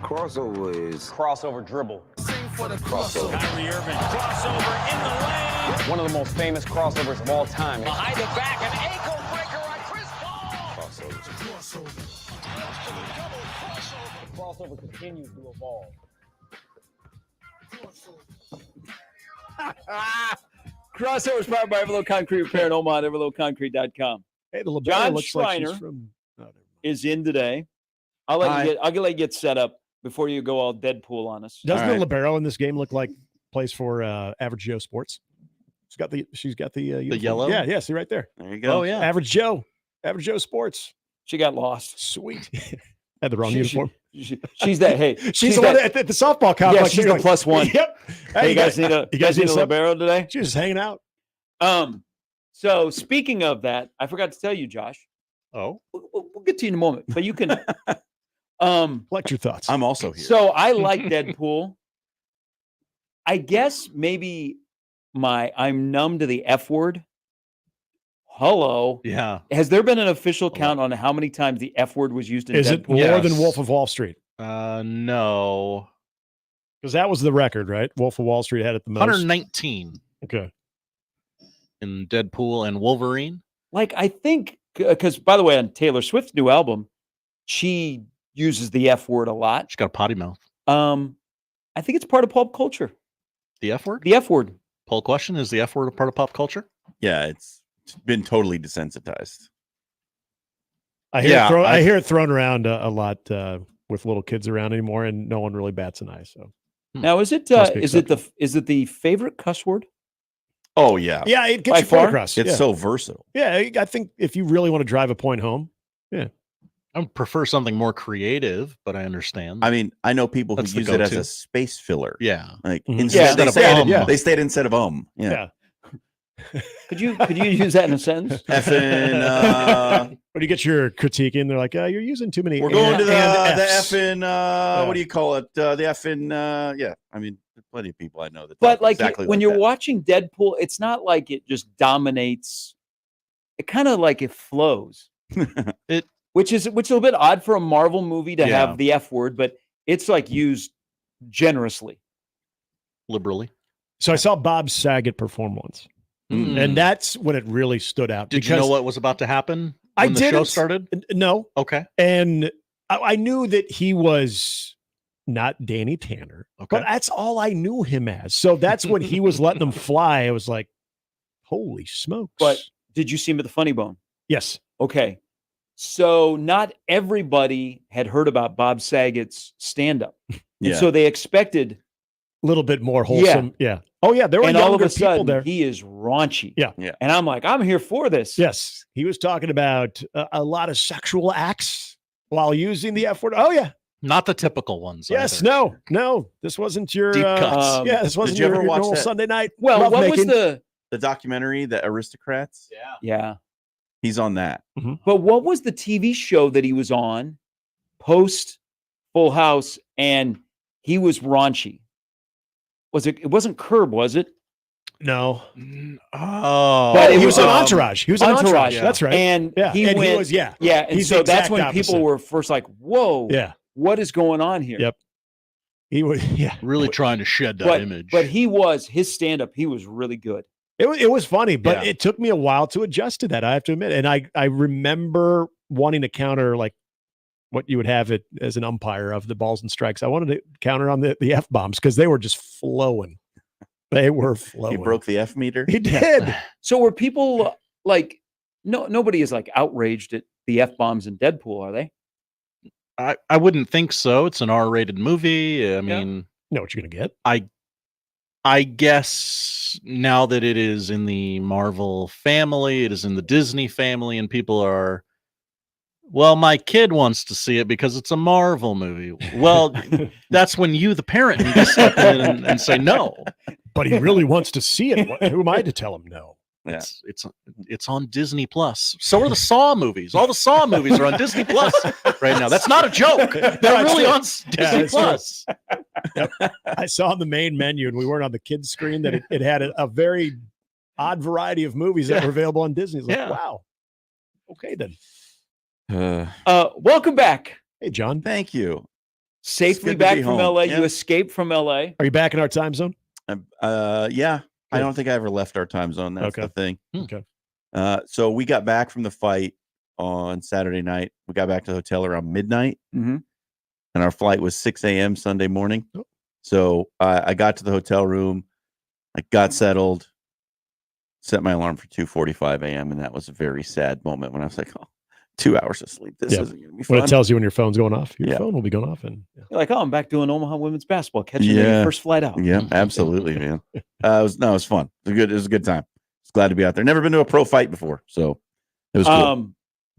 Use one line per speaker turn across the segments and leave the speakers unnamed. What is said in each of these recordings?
Crossover is
crossover dribble.
sing for the crossover.
Kyrie Irving, crossover in the lane.
One of the most famous crossovers of all time.
Behind the back, an ankle breaker on Chris Paul.
Crossover.
The crossover continues to evolve.
Crossover is powered by Everlow Concrete Repair and Omaha at everlowconcrete.com.
Hey, the
Jon
looks like she's
Schriner
from,
is in today. I'll let you get set up before you go all Deadpool on us.
Doesn't the libero in this game look like plays for Average Joe Sports? She's got the
yellow.
Yeah. See right there.
There you go.
Oh yeah,
Average Joe Sports.
she got lost.
Sweet. Had the wrong uniform.
She's that. Hey,
she's the one at the softball complex.
Yeah, she's the
going,
+1.
Yep.
Hey, you guys need a libero today?
She's just hanging out.
So speaking of that, I forgot to tell you, Josh.
Oh,
we'll get to you in a moment, but you can
collect your thoughts.
I'm also here.
So I like Deadpool. I guess maybe I'm numb to the F word. Hello.
Yeah.
Has there been an official count on how many times the F word was used in
Is
Deadpool?
it more than Wolf of Wall Street?
No.
Because that was the record, right? Wolf of Wall Street had it the most.
119
Okay.
in Deadpool and Wolverine.
Like, I think, because by the way, on Taylor Swift's new album, she uses the F word a lot.
She's got a potty mouth.
I think it's part of pop culture.
The F word?
The F word.
Poll question: is the F word a part of pop culture?
Yeah, it's been totally desensitized.
I hear it thrown around a lot with little kids around anymore, and no one really bats an eye. So
now, is it the favorite cuss word?
Oh yeah,
yeah, it gets
By
you
far?
across.
it's so versatile.
Yeah, I think if you really want to drive a point home,
I would prefer something more creative, but I understand.
I mean, I know people who
That's the
use it as
go-to.
a space filler.
Yeah.
Like
Mhm.
instead,
Yeah.
they stayed instead of
yeah.
Could you use that in a sentence?
Effing,
When you get your critique in, they're like, you're using too many.
we're going to the
Fs.
effing. What do you call it? The effing. Yeah, I mean, there's plenty of people I know that.
But
talk
like
exactly
when
like
you're
that.
watching Deadpool, it's not like it just dominates. It kind of like it flows. Which is a little bit odd for a Marvel movie to
Yeah.
have the F word, but it's like used generously.
liberally.
So I saw Bob Saget perform once,
Mm.
and that's when it really stood out.
Did you know what was about to happen
I
when the show
didn't.
started?
No,
Okay.
and I knew that he was not Danny Tanner,
Okay.
but that's all I knew him as. So that's when he was letting them fly. I was like, holy smokes.
But did you see him at the Funny Bone?
yes.
Okay. So not everybody had heard about Bob Saget's stand-up. And
Yeah.
so they expected,
A little bit more wholesome. Yeah. Oh, yeah. There were
and
younger
all of a
people
sudden
there.
he is raunchy.
Yeah.
Yeah.
And I'm like, I'm here for this.
Yes. He was talking about a lot of sexual acts while using the F word. Oh, yeah.
Not the typical ones.
Yes.
either.
No. This wasn't your.
Deep cuts.
Yeah. This wasn't
Did you
your,
ever
your
watch
normal
that?
Sunday night.
Well, what was
lovemaking.
the documentary, The Aristocrats.
Yeah.
He's on that.
But what was the TV show that he was on post Full House and he was raunchy? It wasn't Curb, was it?
No.
Oh.
But
He
it
was
was,
on Entourage. He was on Entourage.
yeah.
That's right.
And
Yeah.
he
And
went,
was, yeah.
yeah. And
He's
so
the
that's
exact
when
opposite.
people were first like, whoa,
Yeah.
what is going on here?
Yep. He was, yeah.
Really trying to shed that image.
But his stand-up, he was really good.
It was funny, but
Yeah.
it took me a while to adjust to that. I have to admit. And I remember wanting to counter like what you would have it as an umpire of the balls and strikes. I wanted to counter on the F bombs because they were just flowing. They were flowing.
He broke the F meter.
He did.
So were people like, nobody is like outraged at the F-bombs in Deadpool, are they?
I wouldn't think so. It's an R-rated movie. I mean,
Know what you're gonna get.
I guess now that it is in the Marvel family, it is in the Disney family, and people are, well, my kid wants to see it because it's a Marvel movie. Well, that's when you, the parent, need to step in and say no.
But he really wants to see it. Who am I to tell him no?
Yeah.
It's on Disney Plus. So are the Saw movies. All the Saw movies are on Disney Plus right now. That's not a joke. They're really on Disney
it's true.
Plus.
Yep. I saw on the main menu, and we weren't on the kids' screen, that it had a very odd variety of movies that were available on Disney. It's like,
Yeah.
wow. Okay, then.
Welcome back.
Hey, John.
Thank you.
Safely
good to
back
be
from
home.
LA.
Yeah.
You escaped from LA.
Are you back in our time zone?
Yeah. I
Good.
don't think I ever left our time zone. That's
Okay.
the thing.
Okay.
So we got back from the fight on Saturday night. We got back to the hotel around midnight,
Mhm.
and our flight was 6 a.m. Sunday morning.
Oh.
So I got to the hotel room, I got settled, set my alarm for 2:45 a.m., and that was a very sad moment when I was like, "Oh, 2 hours of sleep. This
Yeah.
isn't going to be
When
fun."
it tells you when your phone's going off, your
Yeah.
phone will be going off. And
You're like, oh, I'm back doing Omaha women's basketball, catching
Yeah.
the first flight out.
Yeah, absolutely, man. It was fun. It was a good time. It's glad to be out there. Never been to a pro fight before, so it was cool.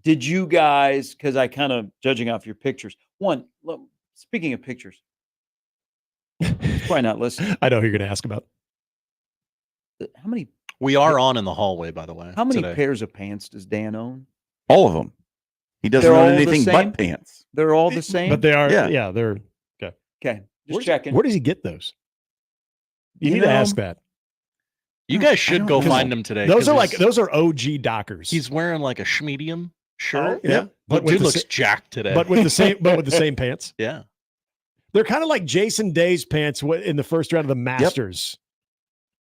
Did you guys, because I kind of judging off your pictures. One, look, speaking of pictures, probably not listening.
I know who you're going to ask about.
How many
We are on in the hallway, by the way.
how many
today.
pairs of pants does Dan own?
All of them. He doesn't
They're
own
all the
anything
same?
but pants.
They're all the same.
But they are,
Yeah.
yeah, they're.
Okay, just checking.
Where does he get those? You
You
need to
know,
ask that.
You guys should
don't
go
know.
find him today.
Those
'cause
are like
he's-
those are OG Dockers.
He's wearing like a schmedium shirt.
yeah,
But
with
dude
the
looks
sa-
jacked today.
but with the same pants.
yeah.
They're kind of like Jason Day's pants in the first round of the Masters.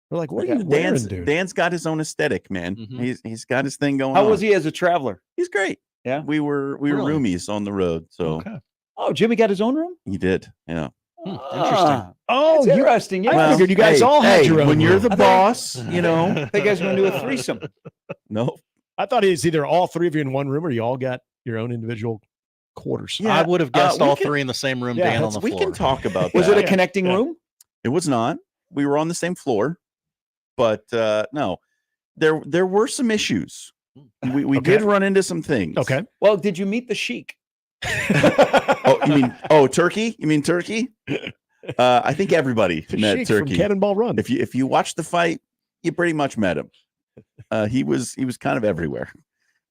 We're like, what are you wearing, dude?
Dan's got his own aesthetic, man.
Mhm.
He's got his thing going
How
on.
was he as a traveler?
He's great.
Yeah?
We were
Really?
roomies on the road, so
Okay.
Oh, Jimmy got his own room?
he did. Yeah.
Interesting.
Oh,
That's interesting. Yeah.
I figured you guys all had your own
when you're
room.
the
I thought-
boss, you know.
I think you guys are going to do a threesome.
No.
I thought it's either all three of you in one room or you all got your own individual quarters.
Yeah,
I would have guessed
we
all
can-
three in the same room,
Yeah,
Dan on the
We
floor.
can talk about
Was
that.
it a connecting
Yeah.
room?
It was not. We were on the same floor, but no, there were some issues. We
Okay.
did run into some things.
Okay.
Well, did you meet the Sheik?
Oh, you mean Turkey? You mean Turkey? I think everybody met
Sheik from
Turkey.
Cannonball Run.
If you watch the fight, you pretty much met him. He was kind of everywhere.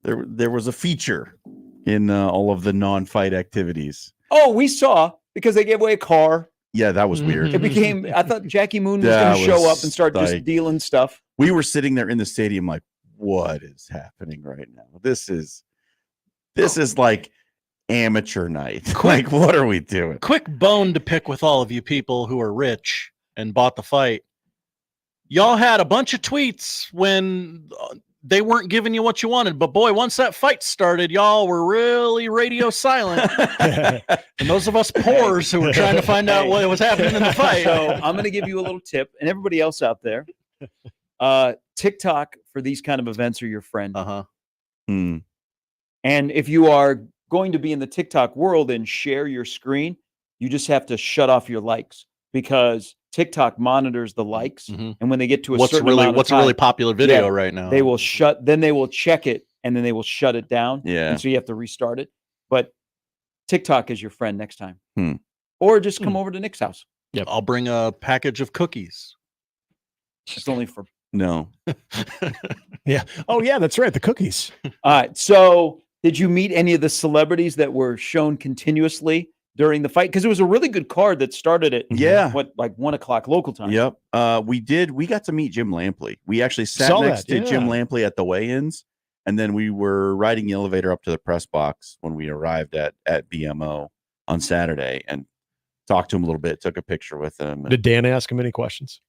There was a feature in all of the non-fight activities.
Oh, we saw because they gave away a car.
Yeah, that was weird.
It became, I thought Jackie Moon was
That
going to show
was
up and start just
like-
dealing stuff.
We were sitting there in the stadium like, what is happening right now? This is like amateur night. Like, what are we doing?
Quick bone to pick with all of you people who are rich and bought the fight. Y'all had a bunch of tweets when they weren't giving you what you wanted, but boy, once that fight started, y'all were really radio silent. And those of us poors who were trying to find out what was happening in the fight.
So I'm going to give you a little tip, and everybody else out there, TikTok for these kind of events are your friend.
Uh-huh.
Hmm.
And if you are going to be in the TikTok world and share your screen, you just have to shut off your likes because TikTok monitors the likes,
Mhm.
and when they get to a
What's
certain
really
amount of
what's a
time,
really popular video
Yeah,
right now?
they will check it, and then they will shut it down.
Yeah.
And so you have to restart it. But TikTok is your friend next time.
Hmm.
Or just come over to Nick's house.
I'll bring a package of cookies.
It's only for.
No.
Yeah. Oh, yeah, that's right. The cookies.
All right. So did you meet any of the celebrities that were shown continuously during the fight? Because it was a really good card that started at
Yeah.
like 1:00 local time.
Yep. We did. We got to meet Jim Lampley. We actually sat
Saw
next
that,
to Jim
yeah.
Lampley at the weigh-ins, and then we were riding the elevator up to the press box when we arrived at BMO on Saturday and talked to him a little bit, took a picture with him.
Did Dan ask him any questions?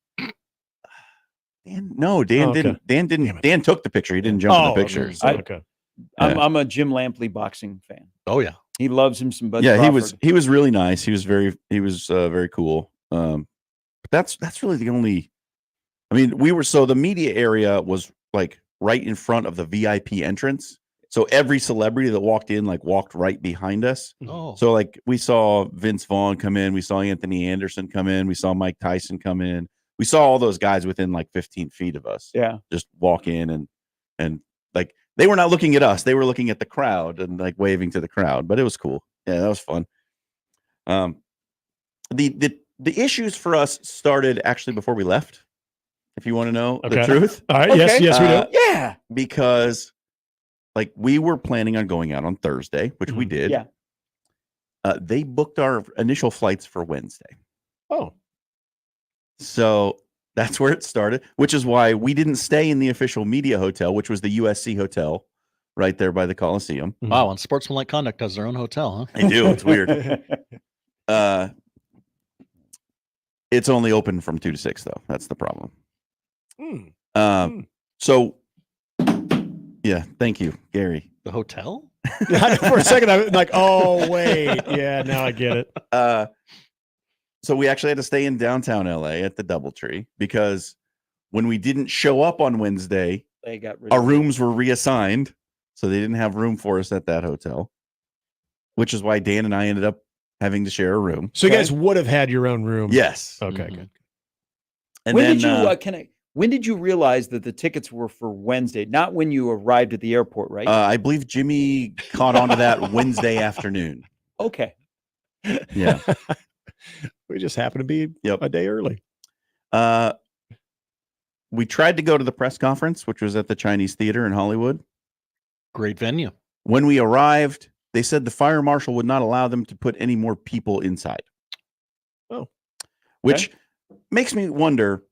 Dan
Oh, okay.
didn't. Dan didn't.
Damn it.
Dan took the picture. He didn't jump in the
okay.
picture.
So,
So,
okay.
I'm a Jim Lampley boxing fan.
Oh yeah.
He loves him some Bud
yeah,
Crawford.
he was really nice. He was very cool. But that's really the only. I mean, the media area was like right in front of the VIP entrance. So every celebrity that walked in walked right behind us.
Oh.
So like we saw Vince Vaughn come in, we saw Anthony Anderson come in, we saw Mike Tyson come in. We saw all those guys within like 15 feet of us.
Yeah.
Just walk in and like they were not looking at us. They were looking at the crowd and like waving to the crowd, but it was cool. Yeah, that was fun. The issues for us started actually before we left. If you want to know the
Okay.
truth,
All right. Yes,
Okay.
yes, we do.
Yeah.
because like we were planning on going out on Thursday, which we did.
Yeah.
They booked our initial flights for Wednesday.
Oh,
So that's where it started, which is why we didn't stay in the official media hotel, which was the USC hotel right there by the Coliseum.
Wow, and Sportsmanlike Conduct has their own hotel, huh?
They do. It's weird. It's only open from 2 to 6, though. That's the problem.
Mm.
So, yeah, thank you, Gary.
The hotel?
For a second, I was like, oh, wait. Yeah, now I get it.
So we actually had to stay in downtown LA at the DoubleTree because when we didn't show up on Wednesday,
They got rid
our
of
rooms were reassigned. So they didn't have room for us at that hotel, which is why Dan and I ended up having to share a room.
So you guys would have had your own room.
Yes.
Okay,
Mhm.
good.
And
when
then,
did you when did you realize that the tickets were for Wednesday, not when you arrived at the airport, right?
I believe Jimmy caught on to that Wednesday afternoon.
Okay.
Yeah.
We just happened to be a day early.
We tried to go to the press conference, which was at the Chinese Theater in Hollywood.
Great venue.
When we arrived, they said the fire marshal would not allow them to put any more people inside.
Oh.
Which makes me wonder,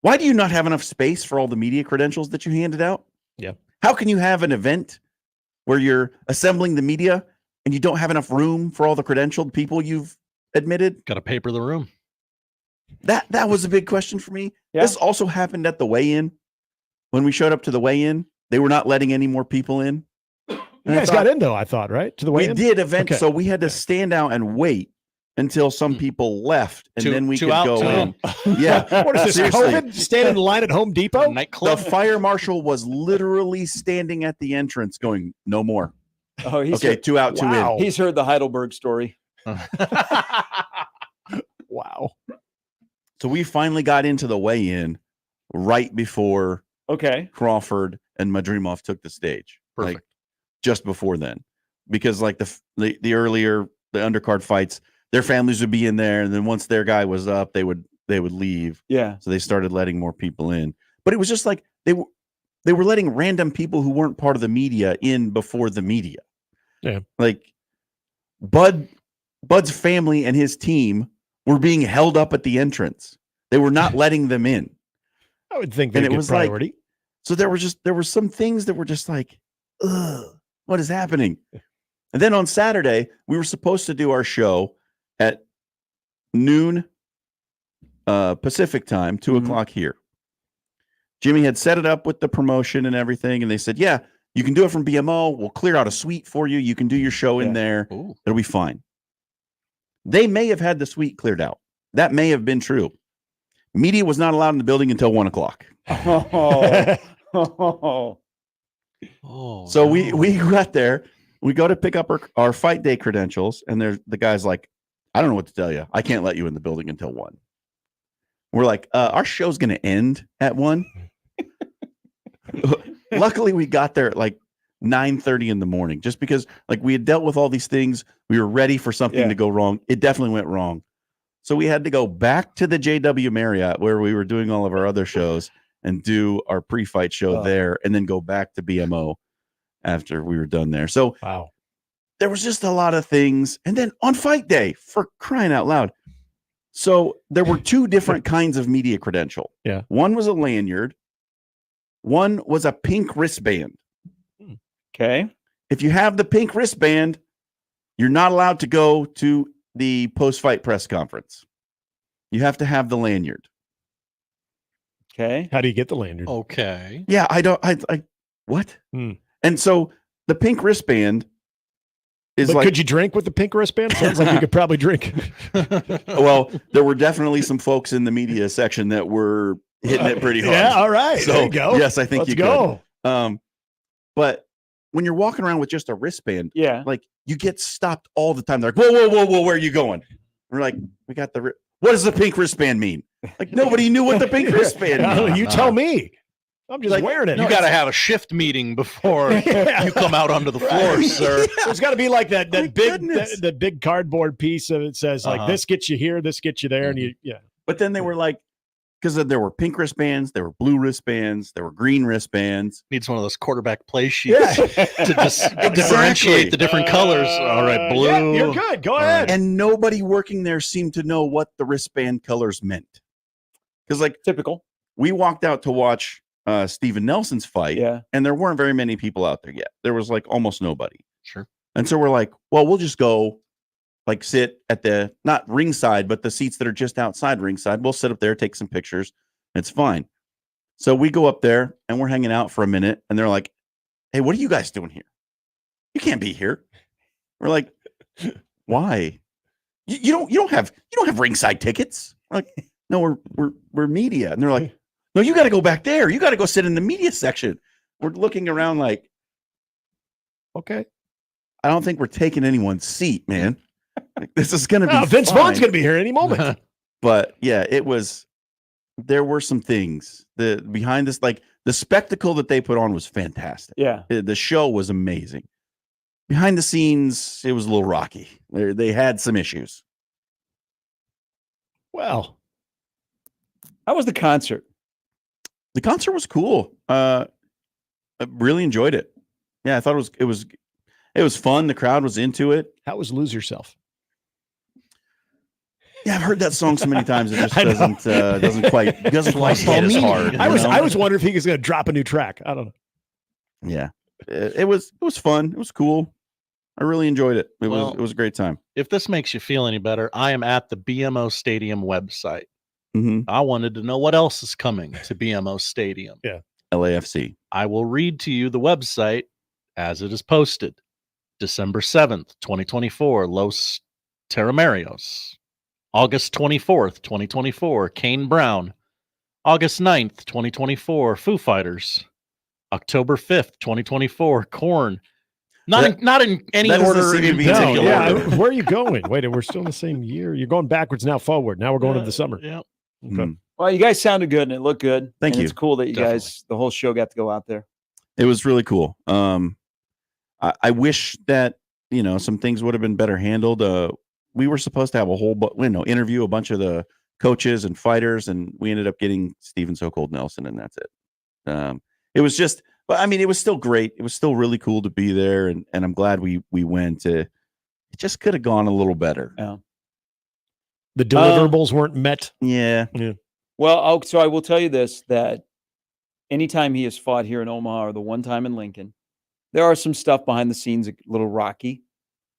why do you not have enough space for all the media credentials that you handed out?
Yeah.
How can you have an event where you're assembling the media and you don't have enough room for all the credentialed people you've admitted?
Got to paper the room.
That was a big question for me.
Yeah.
This also happened at the weigh-in. When we showed up to the weigh-in, they were not letting any more people in.
You guys got in, though, I thought, right? To the
We
weigh-in?
did event,
Okay.
so we had to stand out and wait until some people left, and then we could go in. Yeah.
What is this,
Seriously.
COVID? Stand in line at Home Depot?
The
Nightclub.
fire marshal was literally standing at the entrance going, no more.
Oh, he's
Okay, 2 out, 2
Wow.
in.
he's heard the Heidelberg story.
Wow.
So we finally got into the weigh-in right before
Okay.
Crawford and Madrimov took the stage.
Perfect.
Like, just before then. Because like the earlier, the undercard fights, their families would be in there, and then once their guy was up, they would leave.
Yeah.
So they started letting more people in. But it was just like they were letting random people who weren't part of the media in before the media.
Yeah.
Like Bud's family and his team were being held up at the entrance. They were not letting them in.
I would think
And
they'd
it
get
was like-
priority.
So there were some things that were just like, ugh, what is happening? And then on Saturday, we were supposed to do our show at noon Pacific time, 2 o'clock here. Jimmy had set it up with the promotion and everything, and they said, yeah, you can do it from BMO. We'll clear out a suite for you. You can do your show in there.
Ooh.
It'll be fine. They may have had the suite cleared out. That may have been true. Media was not allowed in the building until 1 o'clock.
Oh.
Oh,
So
no.
we got there. We go to pick up our fight day credentials, and the guy's like, I don't know what to tell you. I can't let you in the building until 1. We're like, our show's going to end at 1. Luckily, we got there at like 9:30 in the morning, just because like we had dealt with all these things. We were ready for something to go wrong. It definitely went wrong. So we had to go back to the JW Marriott where we were doing all of our other shows and do our pre-fight show there, and then go back to BMO after we were done there. So
Wow.
there was just a lot of things. And then on fight day, for crying out loud. So there were 2 different kinds of media credential.
Yeah.
One was a lanyard. One was a pink wristband.
Okay.
If you have the pink wristband, you're not allowed to go to the post-fight press conference. You have to have the lanyard.
Okay.
How do you get the lanyard?
Okay.
Yeah, I what?
Hmm.
And so the pink wristband is
But
like,
could you drink with the pink wristband? Sounds like you could probably drink.
well, there were definitely some folks in the media section that were hitting it pretty hard.
Yeah, all right.
So,
there you go.
yes, I think
Let's
you
go.
could. But when you're walking around with just a wristband,
Yeah.
like you get stopped all the time. They're like, whoa, where are you going? We're like, we got what does the pink wristband mean? Like nobody knew what the pink wristband meant.
You tell me. I'm just
Like,
wearing it.
You got to have a shift meeting before you come out onto the floor, sir.
There's got to be like that
My
big
goodness.
the big cardboard piece of it says like this gets you here, this gets you there, and you
But then they were like, because there were pink wristbands, there were blue wristbands, there were green wristbands.
Needs one of those quarterback play sheets to just differentiate the different colors. All right, blue.
Yeah, you're good. Go ahead.
And nobody working there seemed to know what the wristband colors meant. Because like
Typical.
we walked out to watch Steven Nelson's fight,
Yeah.
and there weren't very many people out there yet. There was like almost nobody.
Sure.
And so we're like, well, we'll just go like sit at the not ringside, but the seats that are just outside ringside. We'll sit up there, take some pictures. It's fine. So we go up there and we're hanging out for a minute, and they're like, "Hey, what are you guys doing here? You can't be here." We're like, "Why? You don't have ringside tickets?" We're like, "No, we're media." And they're like, "No, you got to go back there. You got to go sit in the media section." We're looking around like,
Okay.
I don't think we're taking anyone's seat, man. Like, this is going to be
Vince
fine.
Vaughn's going to be here any moment.
But yeah, there were some things behind this, like the spectacle that they put on was fantastic.
Yeah.
The show was amazing. Behind the scenes, it was a little rocky. They had some issues.
Well,
How was the concert?
The concert was cool. I really enjoyed it. Yeah, I thought it was fun. The crowd was into it.
how was Lose Yourself?
Yeah, I've heard that song so many times it just
I know.
doesn't quite hit as hard.
I
you know?
was wondering if he was going to drop a new track. I don't know.
Yeah, it was fun. It was cool. I really enjoyed it. It
Well,
was a great time.
If this makes you feel any better, I am at the BMO Stadium website.
Mm-hmm.
I wanted to know what else is coming to BMO Stadium.
LAFC.
I will read to you the website as it is posted. December 7th, 2024, Los Terramarios. August 24th, 2024, Kane Brown. August 9th, 2024, Foo Fighters. October 5th, 2024, Korn. Not in any
that doesn't
order
seem to
in
be
particular.
yeah.
Where are you going? Wait, we're still in the same year. You're going backwards now, forward. Now we're going to the summer.
Yeah.
Okay.
Mm.
Well, you guys sounded good and it looked good.
Thank
and
you.
It's cool that you
Definitely.
guys, the whole show got to go out there.
It was really cool. I wish that some things would have been better handled. We were supposed to have a whole interview a bunch of the coaches and fighters, and we ended up getting Steven So Cold Nelson, and that's it. It was just, but I mean, it was still great. It was still really cool to be there, and I'm glad we went. It just could have gone a little better.
Yeah.
The deliverables weren't met.
Yeah.
Well, so I will tell you this, that anytime he has fought here in Omaha or the one time in Lincoln, there are some stuff behind the scenes, a little rocky.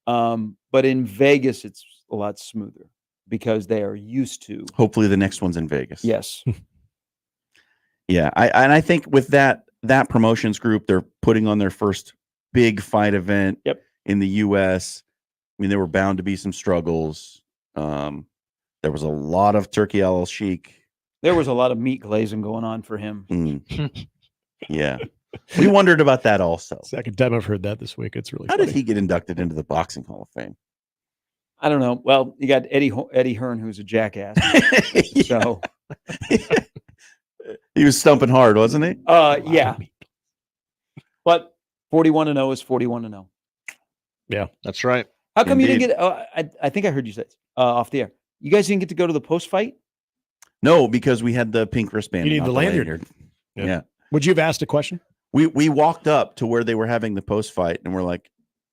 But in Vegas, it's a lot smoother because they are used to.
Hopefully, the next one's in Vegas.
Yes.
Yeah. I think with that promotions group, they're putting on their first big fight event in the U.S. I mean, there were bound to be some struggles. There was a lot of Turkey al Sheikh.
There was a lot of meat glazing going on for him.
Yeah. We wondered about that also.
Second time I've heard that this week. It's really
How
funny.
did he get inducted into the Boxing Hall of Fame?
I don't know. Well, you got Eddie Hearn, who's a jackass. So,
he was stumping hard, wasn't he?
yeah. But 41-0 is 41-0.
Yeah,
that's right.
How come you
Indeed.
didn't get? I think I heard you say this, off the air. You guys didn't get to go to the post fight.
No, because we had the pink wristband.
You need
not
the lanyard.
Yeah.
Would you have asked a question?
We walked up to where they were having the post fight, and we're like,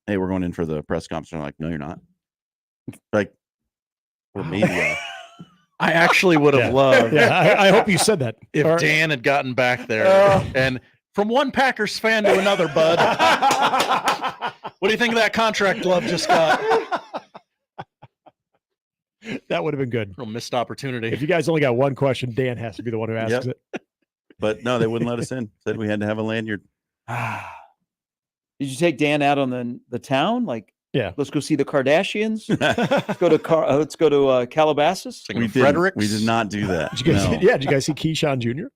"Hey, we're going in for the press conference." And they're like, "No, you're not." Like, we're media.
I actually would have loved
Yeah, I hope you said that.
if
Or-
Dan had gotten back there and from one Packers fan to another, bud. What do you think of that contract glove just got?
That would have been good.
Real missed opportunity.
If you guys only got one question, Dan has to be the one who asks
Yep.
it.
But no, they wouldn't let us in. Said we had to have a lanyard.
Did you take Dan out on the town? Like,
Yeah.
let's go see the Kardashians. Let's go to Calabasas.
Thinking
We
of
didn't.
Fredericks?
We did not do that.
Did you guys,
No.
yeah, did you guys see Keyshawn Jr.?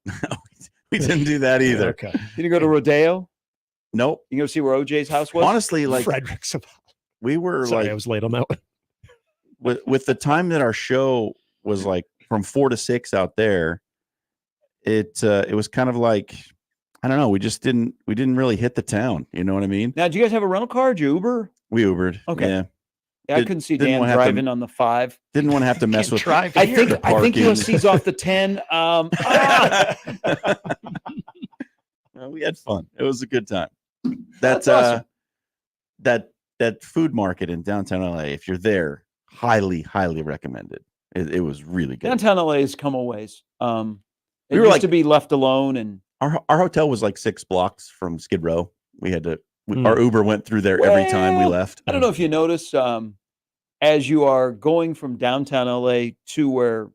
We didn't do that either.
Okay.
Did you go to Rodeo?
Nope.
You go see where OJ's house was?
Honestly, like
Fredericks.
we were
Sorry, I was late on that one.
with the time that our show was like from 4 to 6 out there, it was kind of like, I don't know, we didn't really hit the town. You know what I mean?
Now, do you guys have a rental car? Did you Uber?
We Ubered.
Okay.
Yeah.
Yeah, I
Did-
couldn't see
didn't
Dan
wanna have to-
driving on the 5.
Didn't want to have to mess with.
drive
I
here.
think
the
I think
parking.
USC's off the 10.
Well, we had fun. It was a good time. That's
awesome.
that food market in downtown LA. If you're there, highly recommended. It was really good.
Downtown LA has come a ways. It
We were
used
like-
to be left alone, and
Our hotel was like 6 blocks from Skid Row. We had to.
Hmm.
Our Uber went through there every time we
Well,
left.
I don't know if you notice. as you are going from downtown LA to where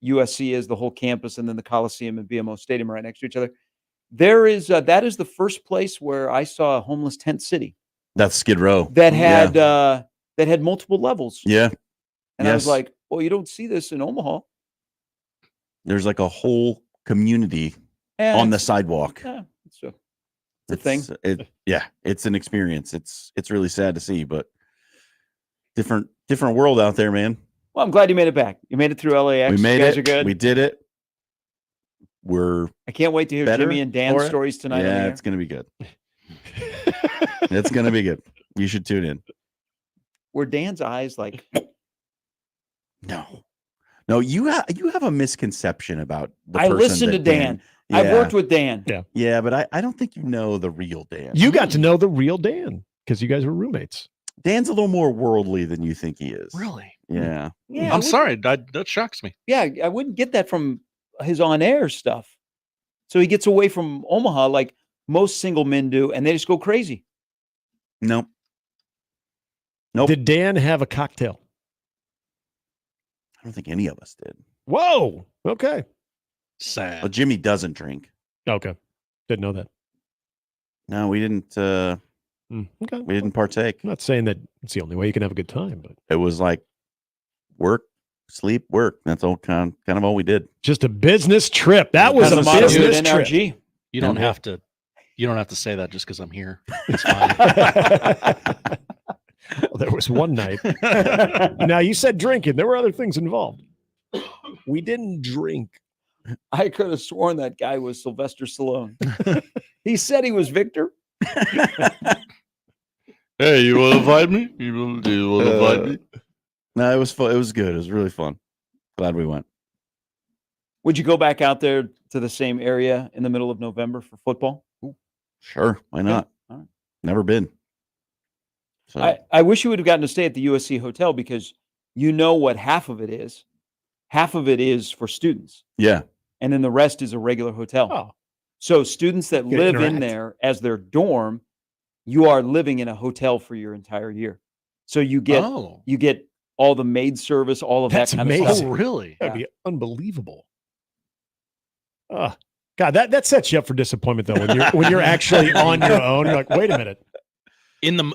USC is, the whole campus, and then the Coliseum and BMO Stadium are right next to each other. There is that is the first place where I saw a homeless tent city
That's Skid Row.
that had multiple levels.
Yeah.
And I was like, well, you don't see this in Omaha.
There's like a whole community
And
on the sidewalk.
yeah, it's a thing.
It's an experience. It's really sad to see, but different world out there, man.
Well, I'm glad you made it back. You made it through LAX.
We made
you guys
it.
are good.
We did it.
I can't wait to hear
better
Jimmy and Dan's
for it.
stories tonight. on the
Yeah,
air.
it's gonna be good. It's gonna be good. You should tune in.
Were Dan's eyes like
No, you have a misconception about the
I
person
listened to
that
Dan. I've worked with Dan.
Yeah, but I don't think you know the real Dan.
You got to know the real Dan because you guys were roommates.
Dan's a little more worldly than you think he is.
Really?
Yeah.
Yeah,
I'm sorry. That shocks me.
Yeah, I wouldn't get that from his on-air stuff. So he gets away from Omaha like most single men do, and they just go crazy.
Nope.
Did Dan have a cocktail?
I don't think any of us did.
Whoa. Okay.
Sad.
Well, Jimmy doesn't drink.
Okay. Didn't know that.
No, we didn't.
Okay.
We didn't partake.
I'm not saying that it's the only way you can have a good time, but
It was like work, sleep, work. That's all kind of all we did.
just a business trip. That was
Kind
a
of motto here
business
at
trip.
NRG.
You don't have to. You don't have to say that just because I'm here. It's fine.
Well, there was one night. Now you said drinking. There were other things involved. We didn't drink.
I could have sworn that guy was Sylvester Stallone. He said he was Victor.
Hey, you want to invite me? You want to invite me?
No, it was fun. It was good. It was really fun. Glad we went.
Would you go back out there to the same area in the middle of November for football?
Sure, why not?
All right.
Never been. So
I wish you would have gotten to stay at the USC hotel because you know what half of it is. Half of it is for students,
yeah,
and then the rest is a regular hotel.
Oh,
So students that
Get to
live in
interact.
there as their dorm, you are living in a hotel for your entire year. So you get
Oh.
all the maid service, all of
That's
that kind of
amazing.
stuff.
Oh, really?
that'd be unbelievable. God, that sets you up for disappointment though. When you're actually on your own, you're like, wait a minute.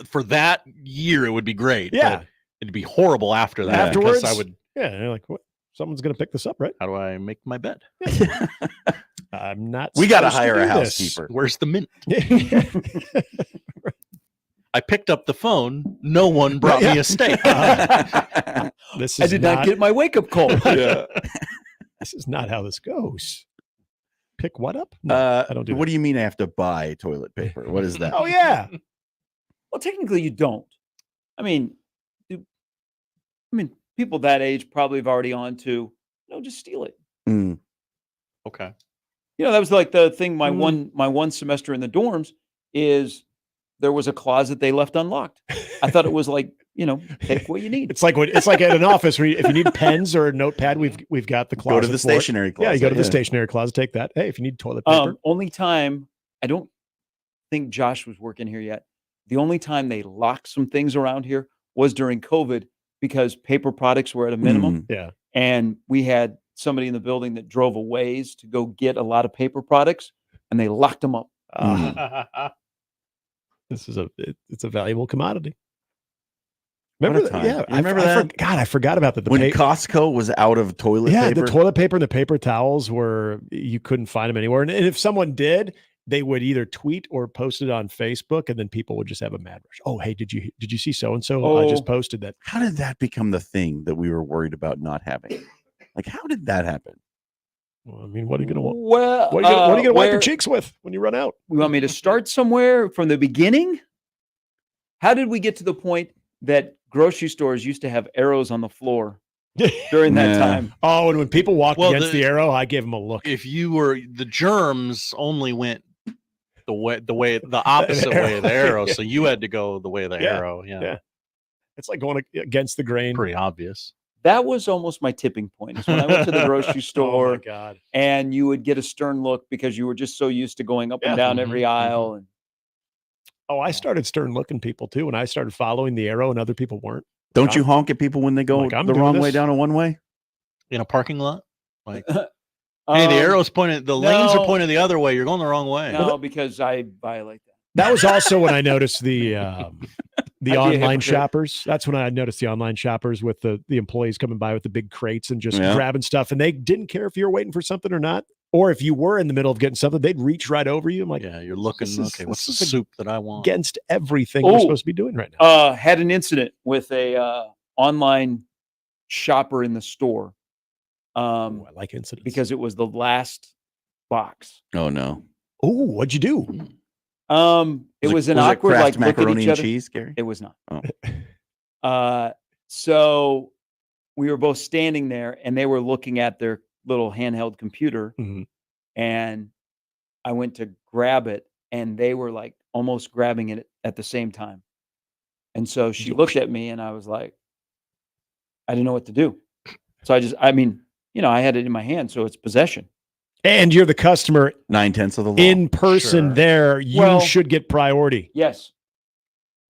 For that year, it would be great.
Yeah.
but it'd be horrible after that.
Afterwards,
because I would.
Yeah, and you're like, what? Someone's gonna pick this up, right?
How do I make my bed?
I'm not.
we got to
supposed
hire
do
a
this.
housekeeper.
Where's the mint? I picked up the phone. No one brought me a steak.
This is
I did not get my wake up call.
Yeah.
This is not how this goes. Pick what up? No, I don't do
What
that.
do you mean I have to buy toilet paper? What is that?
Oh yeah.
Well, technically, you don't. I mean, people that age probably have already on to, just steal it.
Mm.
Okay.
That was like the thing. My
Mm.
one semester in the dorms is there was a closet they left unlocked. I thought it was like, take what you need.
It's like at an office where if you need pens or a notepad, we've got the closet.
Go to the
for it.
stationery closet.
Yeah, you go to the stationery closet, take that. Hey, if you need toilet paper.
Only time, I don't think Josh was working here yet. The only time they locked some things around here was during COVID because paper products were at a minimum.
Yeah.
And we had somebody in the building that drove a ways to go get a lot of paper products and they locked them up.
This is it's a valuable commodity.
What a
Remember that?
time.
Yeah,
You remember that?
God, I forgot about that.
When Costco was out of toilet paper.
the toilet paper and the paper towels you couldn't find them anywhere. And if someone did, they would either tweet or post it on Facebook, and then people would just have a mad rush. Oh, hey, did you see so and so? I just posted that.
How did that become the thing that we were worried about not having? Like, how did that happen?
Well, I mean, what are you gonna want?
Well,
What are you gonna wipe your
where-
cheeks with when you run out?
We want me to start somewhere from the beginning? How did we get to the point that grocery stores used to have arrows on the floor during that
Yeah.
time?
Oh, and when people walked
Well,
against the arrow, I gave them a look.
If you were the germs only went the opposite way of the arrow, so you had to go the way of the
Yeah.
arrow. Yeah.
Yeah. It's like going against the grain.
Pretty obvious.
That was almost my tipping point. Is when I went to the grocery
Oh my
store
God.
and you would get a stern look because you were just so used to going up
Yeah.
and down
Mhm,
every aisle. And
Oh, I started stern looking people too when I started following the arrow and other people weren't.
Don't you honk at people when they go
Like, I'm
the
doing
wrong way
this.
down a one way?
In a parking lot? Like, hey, the arrow's pointed, the lanes are
no.
pointed the other way. You're going the wrong way.
No, because I violate that.
That was also when I noticed the
I'd be a
online
hypocrite.
shoppers. That's when I noticed the online shoppers with the employees coming by with the big crates and just
Yeah.
grabbing stuff. And they didn't care if you were waiting for something or not. Or if you were in the middle of getting something, they'd reach right over you. I'm like,
Yeah, you're looking,
this is-
okay, what's the
this is
soup that I want?
against everything we're
Oh.
supposed to be doing right now.
Had an incident with a online shopper in the store.
Ooh, I like incidents.
Because it was the last box.
Oh no.
Oh, what'd you do?
It was an awkward
Kraft
like look at
macaroni
each
and
other.
cheese, Gary?
It was not.
Oh.
So we were both standing there, and they were looking at their little handheld computer,
Mhm.
and I went to grab it, and they were like almost grabbing it at the same time. And so she looked at me, and I was like, I didn't know what to do. So I mean, I had it in my hand, so it's possession.
And you're the customer
9/10 of the law.
in person
Sure.
there. You
Well-
should get priority.
Yes,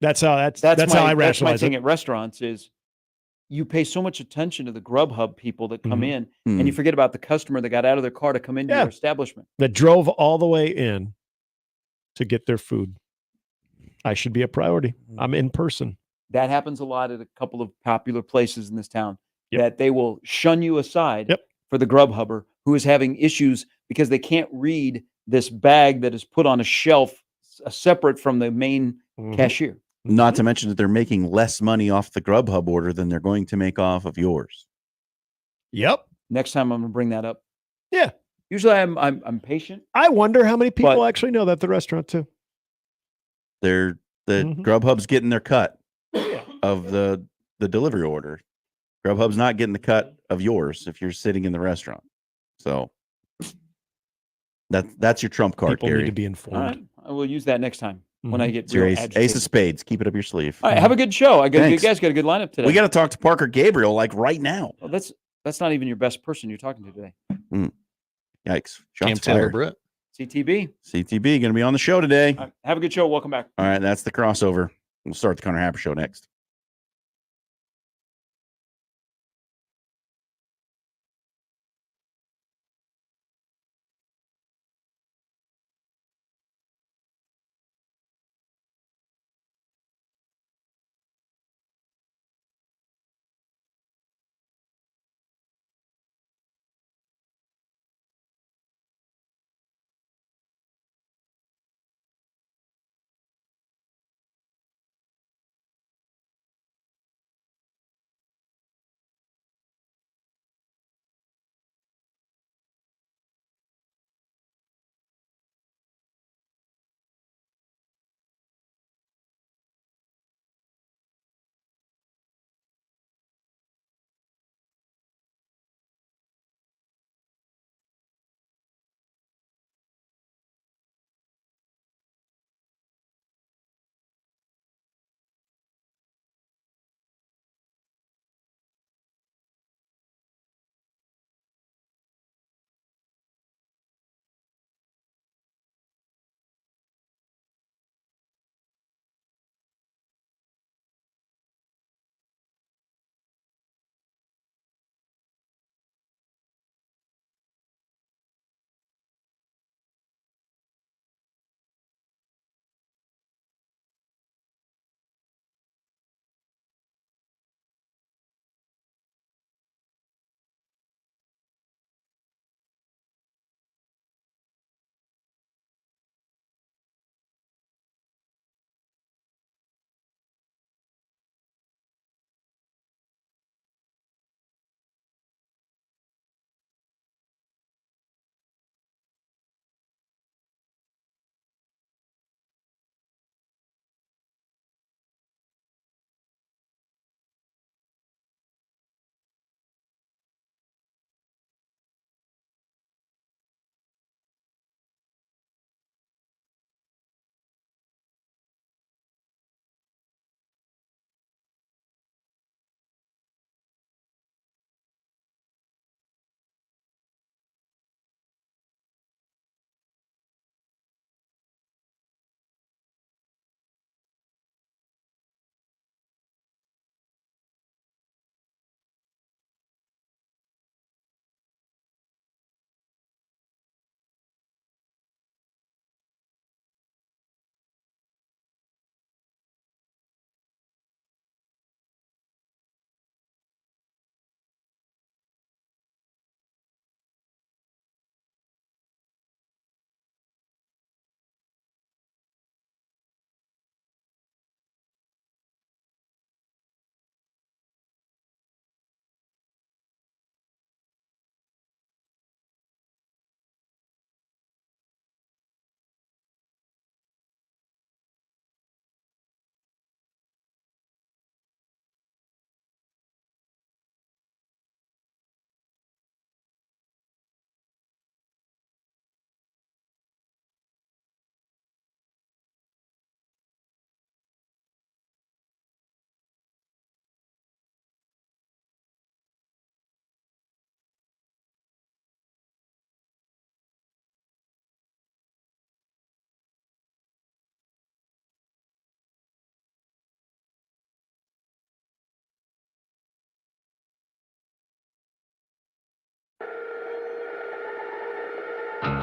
That's how that's
that's
how I
that's my
rationalize
thing
it.
at restaurants is you pay so much attention to the Grubhub people that come
Mhm.
in,
Hmm.
and you forget about the customer that got out of their car to come into
Yeah.
your establishment.
That drove all the way in to get their food. I should be a priority. I'm in person.
That happens a lot at a couple of popular places in this town.
Yep.
That they will shun you aside
Yep.
for the Grubhubber who is having issues because they can't read this bag that is put on a shelf separate from the main
Mhm.
cashier.
Not to mention that they're making less money off the Grubhub order than they're going to make off of yours.
Yep.
Next time I'm going to bring that up.
Yeah.
Usually I'm patient.
I wonder how many people
But-
actually know that at the restaurant too.
The
Mhm.
Grubhub's getting their cut
Yeah.
of the delivery order. Grubhub's not getting the cut of yours if you're sitting in the restaurant. So that's your trump card,
People
Gary.
need to be
All
informed.
right. I will use that next time when I get
It's your
real
ace
agitated.
of spades. Keep it up your sleeve.
All right, have a good show.
Thanks.
You guys got a good lineup today.
We got to talk to Parker Gabriel like right now.
Well, that's not even your best person you're talking to today.
Yikes.
Cam
Shots fired.
Taylor-Britt.
CTB.
CTB going to be on the show today.
All right, have a good show. Welcome back.
All right, that's the crossover. We'll start the Connor Happer show next.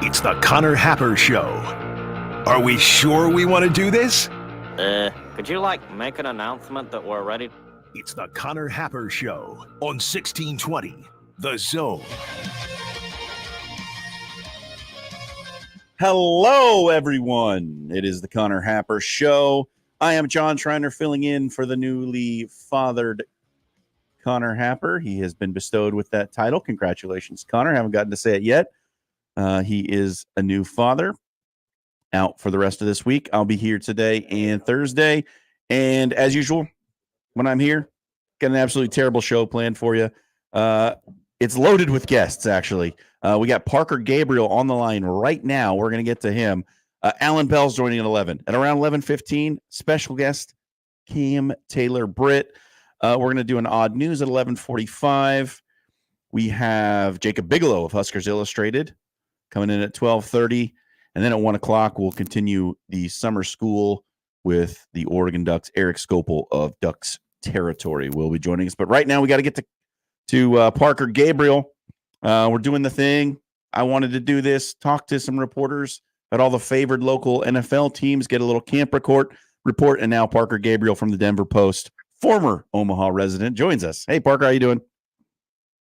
It's the Connor Happer Show. Are we sure we want to do this?
Could you, make an announcement that we're ready?
It's the Connor Happer Show on 1620, The Zone.
Hello, everyone. It is the Connor Happer Show. I am Jon Schriner, filling in for the newly fathered Connor Happer. He has been bestowed with that title. Congratulations, Connor. Haven't gotten to say it yet. He is a new father, out for the rest of this week. I'll be here today and Thursday. And as usual, when I'm here, got an absolutely terrible show planned for you. It's loaded with guests, actually. We got Parker Gabriel on the line right now. We're going to get to him. Allan Bell's joining at 11. At around 11:15, special guest Cam Taylor-Britt. We're going to do an odd news at 11:45. We have Jacob Bigelow of Huskers Illustrated coming in at 12:30. And then at 1 o'clock, we'll continue the summer school with the Oregon Ducks. Erik Skopil of Ducks Territory will be joining us. But right now, we got to get to Parker Gabriel. We're doing the thing. I wanted to do this, talk to some reporters at all the favored local NFL teams, get a little camp report, and now Parker Gabriel from the Denver Post, former Omaha resident, joins us. Hey, Parker, how you doing?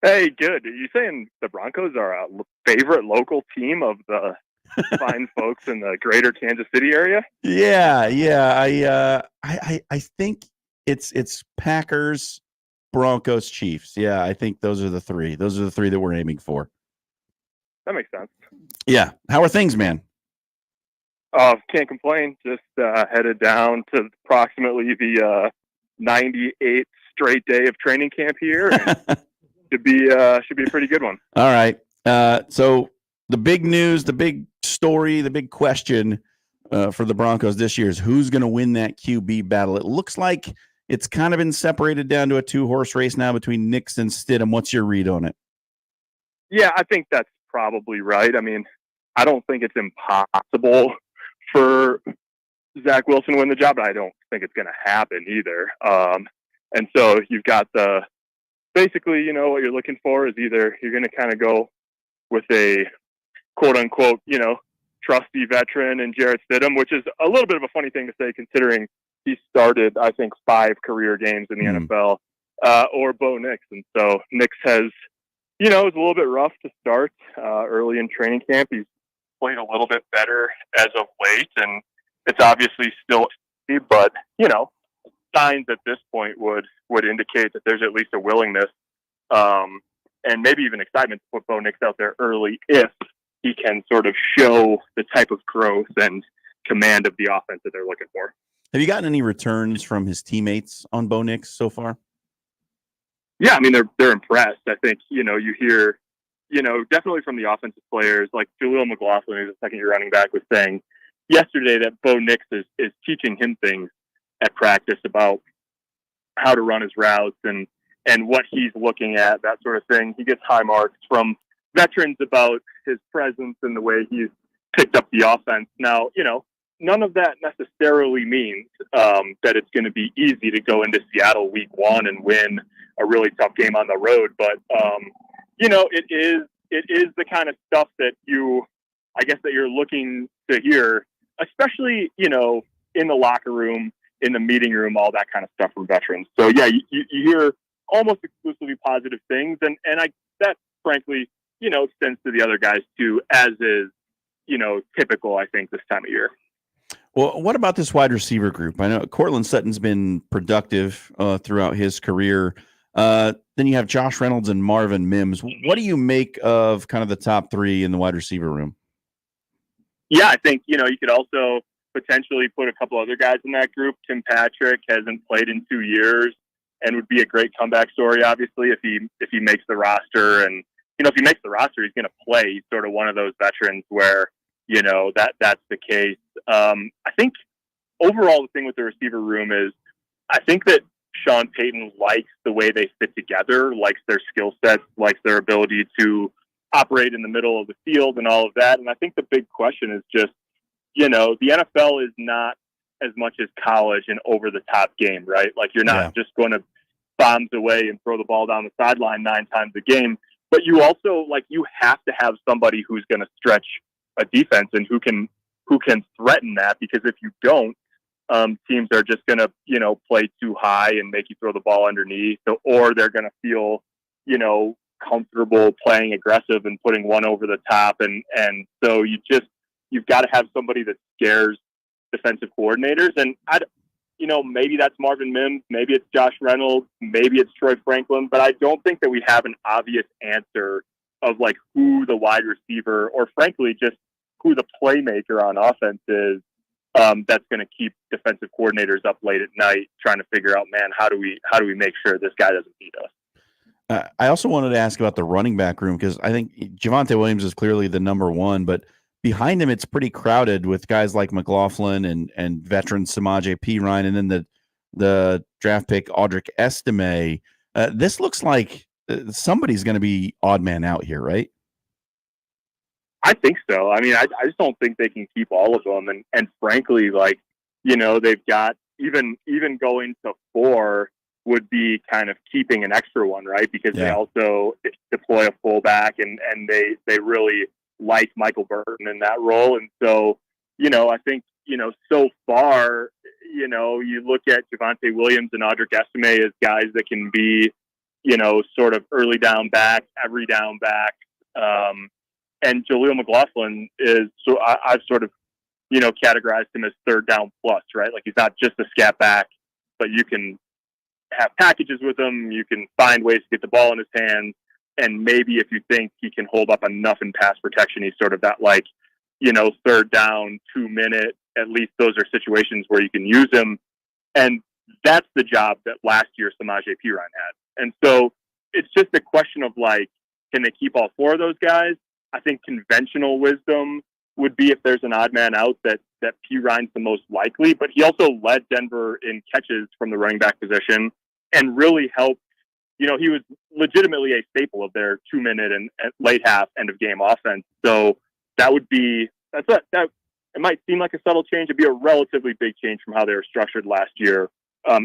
Hey, good. Are you saying the Broncos are a favorite local team of the fine folks in the greater Kansas City area?
Yeah. I think it's Packers, Broncos, Chiefs. Yeah, I think those are the three. Those are the three that we're aiming for.
That makes sense.
Yeah. How are things, man?
Can't complain. Just headed down to approximately the 98th straight day of training camp here. And should be a pretty good one.
All right. So the big news, the big story, the big question for the Broncos this year is who's going to win that QB battle. It looks like it's kind of been separated down to a 2-horse race now between Nix and Stidham. What's your read on it?
Yeah, I think that's probably right. I mean, I don't think it's impossible for Zach Wilson to win the job, but I don't think it's going to happen either. And so you've got basically, what you're looking for is either you're going to kind of go with a quote unquote, trusty veteran and Jarrett Stidham, which is a little bit of a funny thing to say considering he started, I think, 5 career games in the NFL, or Bo Nix. And so Nix has, it was a little bit rough to start early in training camp. He's played a little bit better as of late, and it's obviously still, but, signs at this point would indicate that there's at least a willingness and maybe even excitement to put Bo Nix out there early if he can sort of show the type of growth and command of the offense that they're looking for.
Have you gotten any returns from his teammates on Bo Nix so far?
Yeah, I mean, they're impressed. I think, you hear, definitely from the offensive players, like Jaleel McLaughlin, who's a second-year running back, was saying yesterday that Bo Nix is teaching him things at practice about how to run his routes and what he's looking at, that sort of thing. He gets high marks from veterans about his presence and the way he's picked up the offense. Now, none of that necessarily means that it's going to be easy to go into Seattle week 1 and win a really tough game on the road. But, it is the kind of stuff that you're looking to hear, especially, in the locker room, in the meeting room, all that kind of stuff from veterans. So yeah, you hear almost exclusively positive things. And that frankly, extends to the other guys too, as is, typical, I think, this time of year.
Well, what about this wide receiver group? I know Cortland Sutton's been productive throughout his career. Then you have Josh Reynolds and Marvin Mims. What do you make of kind of the top 3 in the wide receiver room?
Yeah, I think, you could also potentially put a couple other guys in that group. Tim Patrick hasn't played in 2 years and would be a great comeback story, obviously, if he makes the roster. And, if he makes the roster, he's going to play. He's sort of one of those veterans where, that's the case. I think overall the thing with the receiver room is I think that Sean Payton likes the way they fit together, likes their skill sets, likes their ability to operate in the middle of the field and all of that. And I think the big question is just, the NFL is not as much as college an over-the-top game, right? Like you're not just going to bombs away and throw the ball down the sideline 9 times a game, but you also, you have to have somebody who's going to stretch a defense and who can threaten that. Because if you don't, teams are just going to, play too high and make you throw the ball underneath, or they're going to feel, comfortable playing aggressive and putting one over the top. And so you've got to have somebody that scares defensive coordinators. And maybe that's Marvin Mims, maybe it's Josh Reynolds, maybe it's Troy Franklin, but I don't think that we have an obvious answer of like who the wide receiver, or frankly, just who the playmaker on offense is. That's going to keep defensive coordinators up late at night trying to figure out, man, how do we make sure this guy doesn't beat us?
I also wanted to ask about the running back room, because I think Javonte Williams is clearly the number one, but behind him it's pretty crowded with guys like McLaughlin and veteran Samaje Perine, and then the draft pick Audric Estime. This looks like somebody's going to be odd man out here, right?
I think so. I mean, I just don't think they can keep all of them. And frankly, like, they've got even going to 4 would be kind of keeping an extra one, right? Because they also deploy a fullback and they really like Michael Burton in that role. And so, I think, so far, you look at Javonte Williams and Audric Estime as guys that can be, sort of early down back, every down back. And Jaleel McLaughlin is, so I've sort of, categorized him as third down plus, right? Like he's not just a scat back, but you can have packages with him. You can find ways to get the ball in his hands. And maybe if you think he can hold up enough in pass protection, he's sort of that like, third down, 2 minute, at least those are situations where you can use him. And that's the job that last year Samaje Perine had. And so it's just a question of like, can they keep all 4 of those guys? I think conventional wisdom would be if there's an odd man out that Perine's the most likely, but he also led Denver in catches from the running back position and really helped. He was legitimately a staple of their 2 minute and late half end of game offense. So that would be, it might seem like a subtle change. It'd be a relatively big change from how they were structured last year.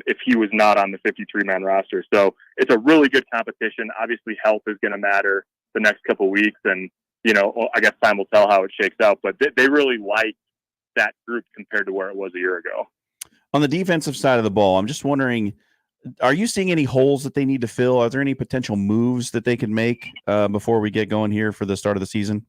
If he was not on the 53-man roster. So it's a really good competition. Obviously health is going to matter the next couple of weeks. And, I guess time will tell how it shakes out, but they really like that group compared to where it was a year ago.
On the defensive side of the ball, I'm just wondering, are you seeing any holes that they need to fill? Are there any potential moves that they can make before we get going here for the start of the season?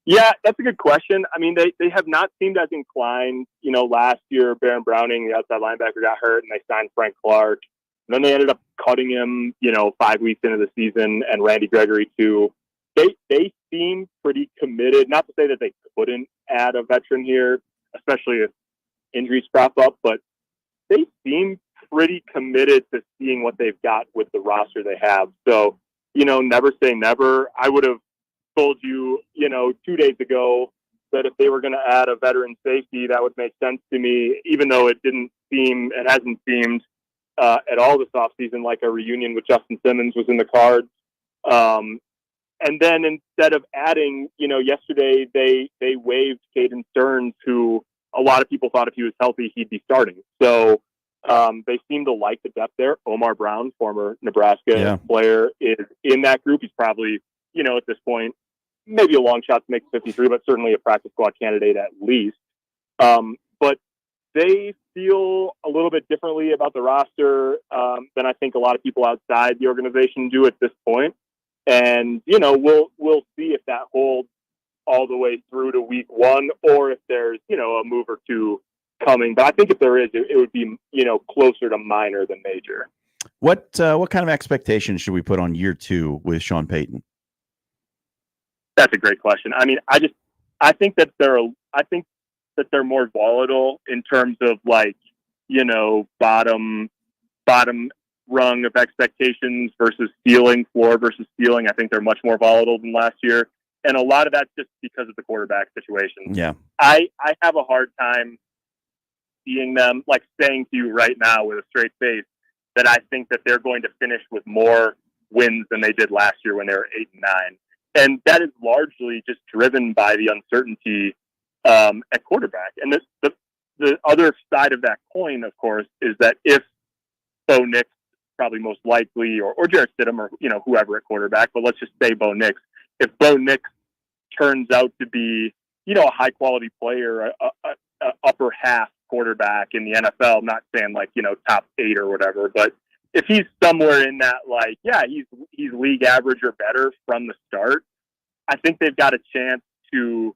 Yeah, that's a good question. I mean, they have not seemed as inclined. Last year, Baron Browning, the outside linebacker, got hurt, and they signed Frank Clark. And then they ended up cutting him, 5 weeks into the season, and Randy Gregory too. They seem pretty committed. Not to say that they couldn't add a veteran here, especially if injuries crop up, but they seem pretty committed to seeing what they've got with the roster they have. So, never say never. I would have told you, 2 days ago that if they were going to add a veteran safety, that would make sense to me, even though it hasn't seemed at all this offseason like a reunion with Justin Simmons was in the cards. And then instead of adding, yesterday they waived Caden Stearns, who a lot of people thought if he was healthy, he'd be starting. So they seem to like the depth there. Omar Brown, former Nebraska player, is in that group. He's probably, at this point, maybe a long shot to make 53, but certainly a practice squad candidate at least. But they feel a little bit differently about the roster than I think a lot of people outside the organization do at this point. And, we'll see if that holds all the way through to week 1, or if there's, a move or two coming. But I think if there is, it would be, closer to minor than major.
What kind of expectations should we put on year 2 with Sean Payton?
That's a great question. I mean, I think that they're more volatile in terms of like, bottom rung of expectations versus floor versus ceiling. I think they're much more volatile than last year. And a lot of that's just because of the quarterback situation.
Yeah.
I have a hard time seeing them, like saying to you right now with a straight face, that I think that they're going to finish with more wins than they did last year when they were 8 and 9. And that is largely just driven by the uncertainty at quarterback. And the other side of that coin, of course, is that if Bo Nix, probably most likely, or Jarrett Stidham, or whoever at quarterback, but let's just say Bo Nix. If Bo Nix turns out to be, a high quality player, a upper half quarterback in the NFL. I'm not saying like, top 8 or whatever, but if he's somewhere in that, like, yeah, he's league average or better from the start, I think they've got a chance to,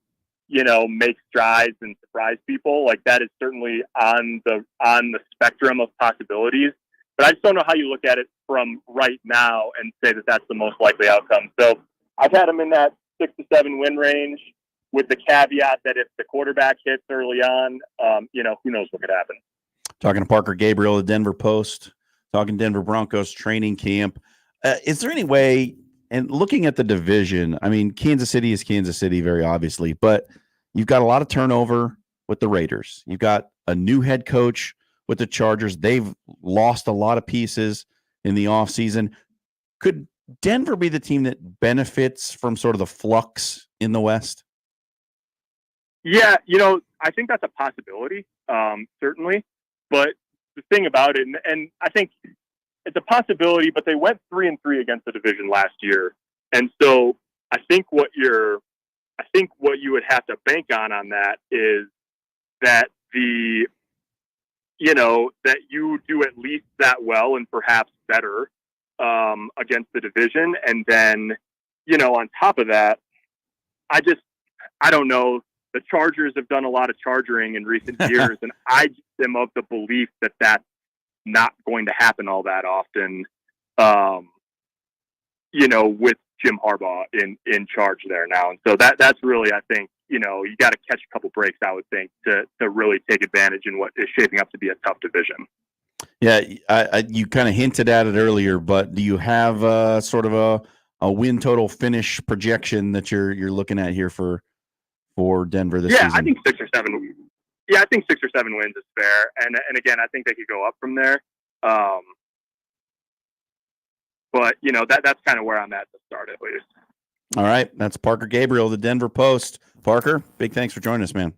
make strides and surprise people. Like, that is certainly on the spectrum of possibilities. But I just don't know how you look at it from right now and say that that's the most likely outcome. So I've had him in that 6 to 7 win range, with the caveat that if the quarterback hits early on, who knows what could happen.
Talking to Parker Gabriel, the Denver Post, talking Denver Broncos training camp. Is there any way, and looking at the division, I mean, Kansas City is Kansas City, very obviously, but you've got a lot of turnover with the Raiders. You've got a new head coach with the Chargers. They've lost a lot of pieces in the offseason. Could Denver be the team that benefits from sort of the flux in the West?
Yeah, I think that's a possibility, certainly. But the thing about it, and I think it's a possibility, but they went 3-3 against the division last year, and so I think what you would have to bank on that is that that you do at least that well and perhaps better against the division, and then on top of that, I don't know. The Chargers have done a lot of chargering in recent years, and I am of the belief that that's not going to happen all that often, with Jim Harbaugh in charge there now. And so that's really, I think, you got to catch a couple breaks, I would think, to really take advantage in what is shaping up to be a tough division.
Yeah, you kind of hinted at it earlier, but do you have sort of a win total finish projection that you're looking at here for Denver this season?
I think 6 or 7. Yeah, I think 6 or 7 wins is fair, and again, I think they could go up from there. But that's kind of where I'm at to start, at least.
All right, that's Parker Gabriel, the Denver Post. Parker, big thanks for joining us, man.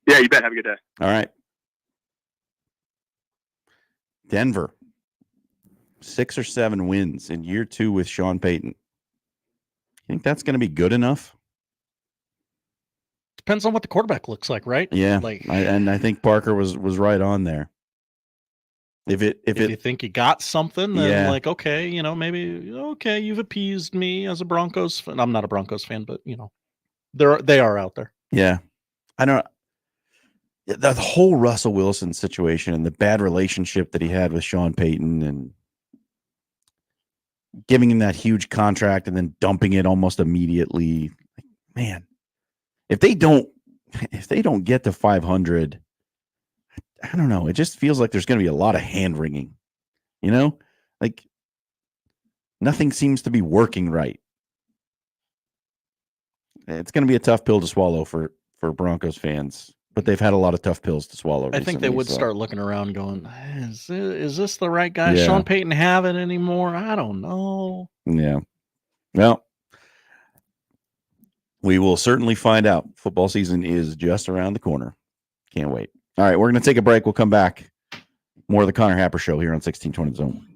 Yeah, you bet. Have a good day.
All right, Denver, 6 or 7 wins in year 2 with Sean Payton. You think that's going to be good enough?
Depends on what the quarterback looks like, right?
Yeah, I think Parker was right on there. If
you think you got something, then
yeah.
okay, maybe okay, you've appeased me as a Broncos fan. I'm not a Broncos fan, but they are out there.
Yeah, I don't. The whole Russell Wilson situation and the bad relationship that he had with Sean Payton and giving him that huge contract and then dumping it almost immediately. Man, if they don't get to 500, I don't know. It just feels like there's going to be a lot of hand wringing, like nothing seems to be working right. It's going to be a tough pill to swallow for Broncos fans, but they've had a lot of tough pills to swallow.
I think they would start looking around going, is this the right guy?
Yeah.
Sean Payton have it anymore? I don't know.
Yeah. Well, we will certainly find out. Football season is just around the corner. Can't wait. All right, we're going to take a break. We'll come back. More of the Connor Happer Show here on 1620 Zone.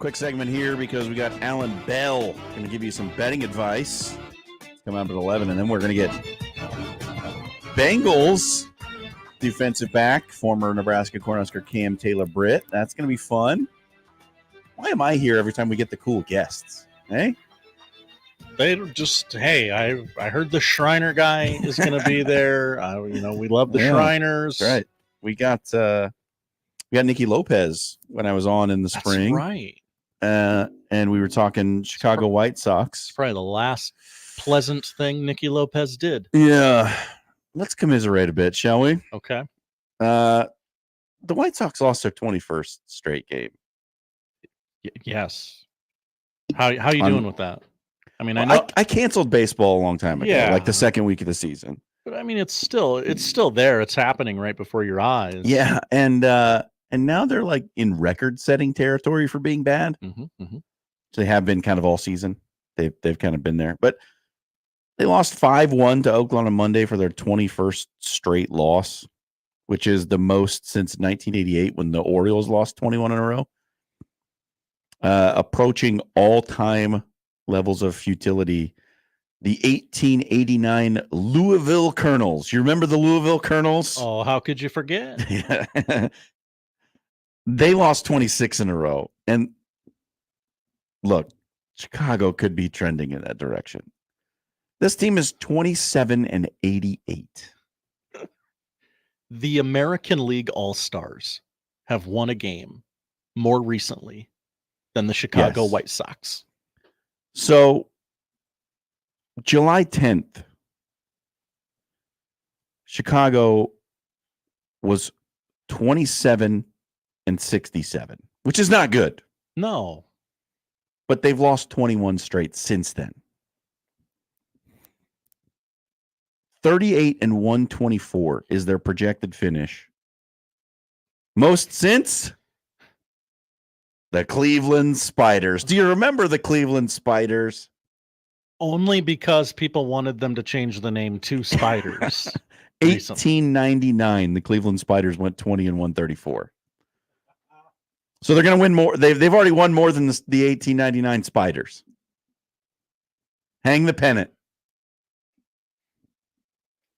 quick segment here because we got Allan Bell going to give you some betting advice. Come out at 11, and then we're going to get Bengals defensive back, former Nebraska Cornhusker Cam Taylor-Britt. That's going to be fun. Why am I here every time we get the cool guests? Hey?
They just, hey, I heard the Schriner guy is going to be there. We love the Shriners.
That's right. We got Nicky Lopez when I was on in the spring.
That's right.
And we were talking Chicago White Sox.
It's probably the last pleasant thing Nicky Lopez did.
Yeah. Let's commiserate a bit, shall we?
Okay.
The White Sox lost their 21st straight game.
Yes. How you doing with that? I mean, I
canceled baseball a long time ago, like the second week of the season.
But I mean, it's still there. It's happening right before your eyes.
Yeah, and now they're like in record-setting territory for being bad. So they have been kind of all season. They've kind of been there, but they lost 5-1 to Oakland on Monday for their 21st straight loss, which is the most since 1988 when the Orioles lost 21 in a row. Approaching all-time levels of futility. The 1889 Louisville Colonels. You remember the Louisville Colonels?
Oh, how could you forget?
Yeah. They lost 26 in a row. And look, Chicago could be trending in that direction. This team is 27-88.
The American League All-Stars have won a game more recently than the Chicago White Sox.
So July 10th, Chicago was 27-67, which is not good.
No.
But they've lost 21 straight since then. 38-124 is their projected finish. Most since the Cleveland Spiders. Do you remember the Cleveland Spiders?
Only because people wanted them to change the name to Spiders.
1899, the Cleveland Spiders went 20-134. So they're going to win more. They've already won more than the 1899 Spiders. Hang the pennant.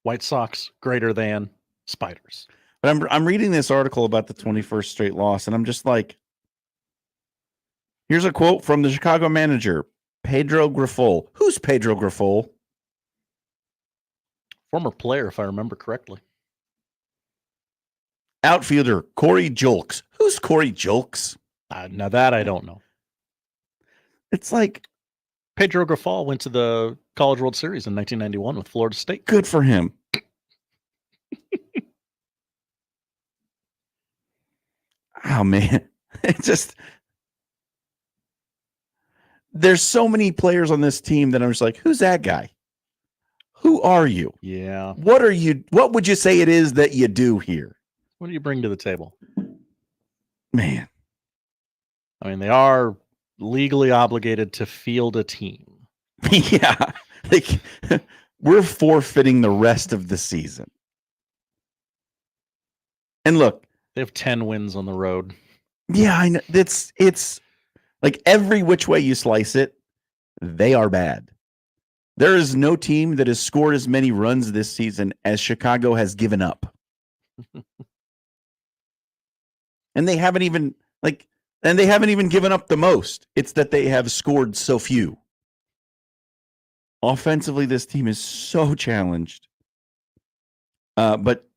White Sox greater than Spiders.
But I'm reading this article about the 21st straight loss, and I'm just like, here's a quote from the Chicago manager, Pedro Grifol. Who's Pedro Grifol?
Former player, if I remember correctly.
Outfielder, Corey Julks. Who's Corey Julks?
Now that I don't know.
It's like
Pedro Grifol went to the College World Series in 1991 with Florida State.
Good for him. Oh, man. It just... There's so many players on this team that I'm just like, who's that guy? Who are you?
Yeah.
What are you? What would you say it is that you do here?
What do you bring to the table?
Man.
I mean, they are legally obligated to field a team.
Yeah. We're forfeiting the rest of the season. And look.
They have 10 wins on the road.
Yeah, I know. It's like every which way you slice it, they are bad. There is no team that has scored as many runs this season as Chicago has given up. And they haven't even given up the most. It's that they have scored so few. Offensively, this team is so challenged. But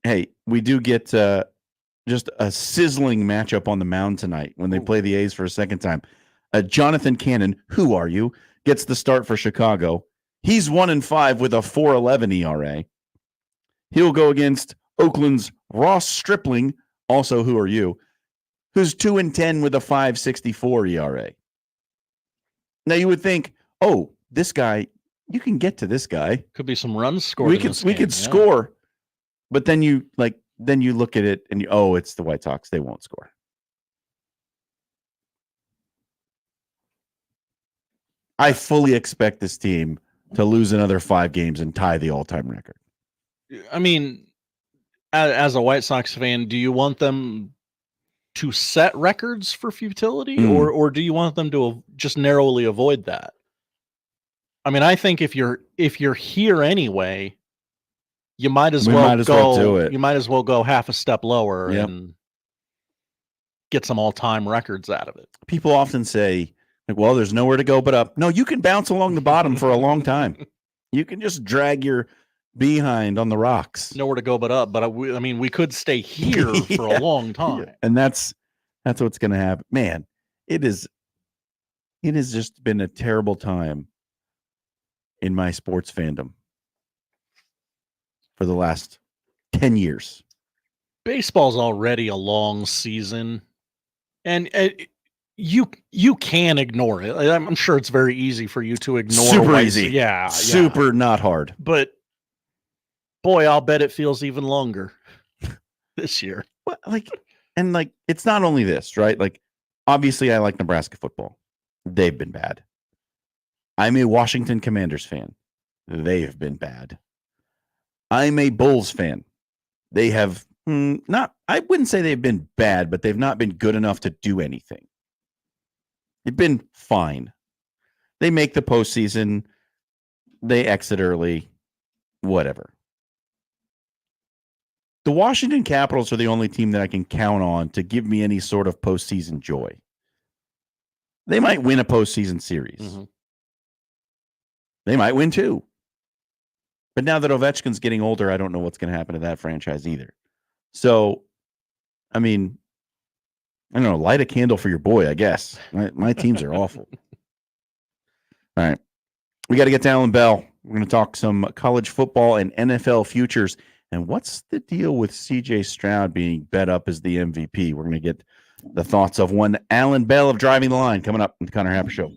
hey, we do get just a sizzling matchup on the mound tonight when they play the A's for a second time. Jonathan Cannon, who are you? Gets the start for Chicago. He's 1-5 with a 4.11 ERA. He'll go against Oakland's Ross Stripling, also who are you, who's 2-10 with a 5.64 ERA. Now you would think, oh, this guy, you can get to this guy.
Could be some runs scored.
We could score, but then you look at it and it's the White Sox. They won't score. I fully expect this team to lose another 5 games and tie the all-time record.
I mean, as a White Sox fan, do you want them to set records for futility,
Mm.
or do you want them to just narrowly avoid that? I mean, I think if you're here anyway, you might as
We
well
might as
go.
well do it.
You might as well go half a step lower
Yep.
and get some all-time records out of it.
People often say, like, well, there's nowhere to go but up. No, you can bounce along the bottom for a long time. You can just drag your behind on the rocks.
Nowhere to go but up. But I mean, we could stay here for a long time.
Yeah. And that's what's going to happen. Man, it has just been a terrible time in my sports fandom for the last 10 years.
Baseball's already a long season, and you can ignore it. I'm sure it's very easy for you to ignore.
Super easy.
Yeah.
Super not hard.
But boy, I'll bet it feels even longer this year.
Well, it's not only this, right? Like, obviously I like Nebraska football. They've been bad. I'm a Washington Commanders fan. They have been bad. I'm a Bulls fan. They have I wouldn't say they've been bad, but they've not been good enough to do anything. They've been fine. They make the postseason. They exit early. Whatever. The Washington Capitals are the only team that I can count on to give me any sort of postseason joy. They might win a postseason series.
Mm-hmm.
They might win two. But now that Ovechkin's getting older, I don't know what's going to happen to that franchise either. So, I mean, I don't know, light a candle for your boy, I guess. My teams are awful. All right. We got to get to Allan Bell. We're going to talk some college football and NFL futures. And what's the deal with CJ Stroud being bet up as the MVP? We're going to get the thoughts of one Allan Bell of Driving the Line coming up on the Connor Happer Show.